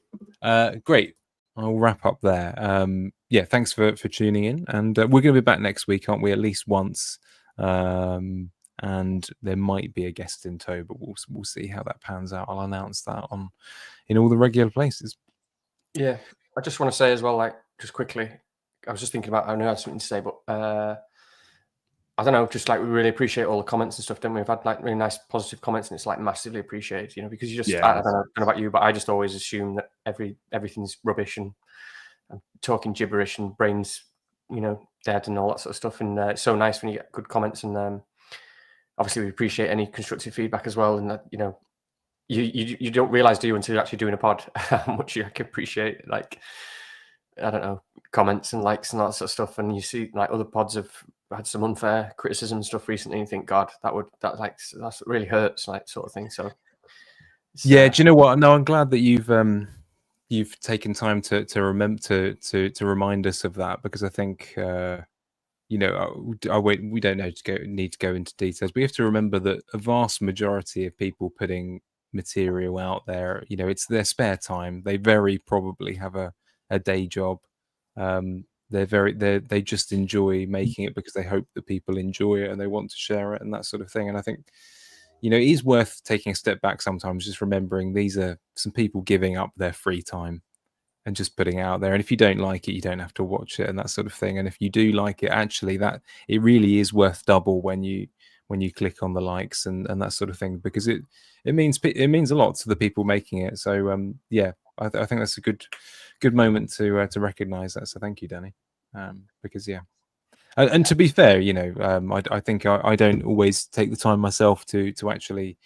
great. I'll wrap up there. Yeah, thanks for tuning in, and we're going to be back next week, aren't we? At least once, and there might be a guest in tow, but we'll see how that pans out. I'll announce that in all the regular places. Yeah, I just want to say as well, like just quickly, I was just thinking about. I know I had something to say, but I don't know, just like we really appreciate all the comments and stuff, don't we? We've had like really nice positive comments, and it's like massively appreciated, you know, because you just I don't know about you, but I just always assume that everything's rubbish and I'm talking gibberish and brains, you know, dead and all that sort of stuff. And it's so nice when you get good comments. And obviously, we appreciate any constructive feedback as well. And that, you know, you don't realize, do you, until you're actually doing a pod, how much you can appreciate, like, I don't know, comments and likes and all that sort of stuff. And you see, like, other pods have had some unfair criticism and stuff recently, and you think, God, that really hurts, like, sort of thing. So, yeah, do you know what? No, I'm glad that you've taken time to remember to remind us of that, because I think you know, we don't need to go into details. We have to remember that a vast majority of people putting material out there, you know, it's their spare time. They very probably have a day job. They just enjoy making it because they hope that people enjoy it and they want to share it and that sort of thing. And I think, you know, it is worth taking a step back sometimes, just remembering these are some people giving up their free time and just putting it out there. And if you don't like it, you don't have to watch it and that sort of thing. And if you do like it, actually, that it really is worth double when you click on the likes and that sort of thing, because it means a lot to the people making it. So yeah, I think that's a good moment to recognize that. So thank you, Danny, because yeah. And to be fair, you know, I think I don't always take the time myself to actually,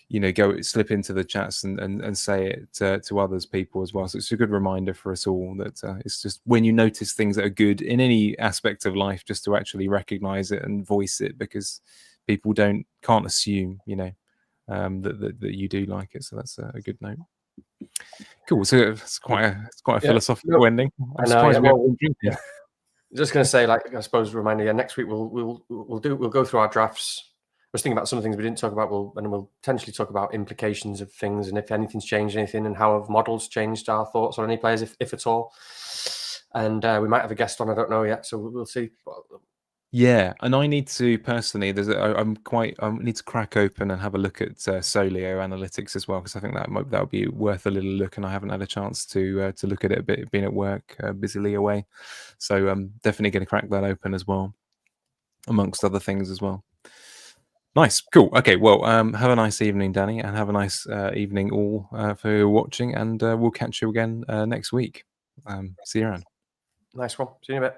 you know, go slip into the chats and say it to others people as well. So it's a good reminder for us all that it's just when you notice things that are good in any aspect of life, just to actually recognize it and voice it, because people can't assume, you know, that you do like it. So that's a good note. Cool. So it's quite a philosophical ending. I'm surprised we haven't been drinking. Just going to say, like, I suppose, reminder. Yeah, next week we'll go through our drafts. I was thinking about some things we didn't talk about. We'll potentially talk about implications of things and if anything's changed anything and how have models changed our thoughts on any players, if at all. And we might have a guest on. I don't know yet, so we'll see. Yeah, and I need to personally. I need to crack open and have a look at Solio analytics as well, because I think that'll be worth a little look, and I haven't had a chance to look at it a bit, being at work, busily away. So I'm definitely going to crack that open as well, amongst other things as well. Nice, cool. Okay, well, have a nice evening, Danny, and have a nice evening all for watching, and we'll catch you again next week. See you around. Nice one. See you in a bit.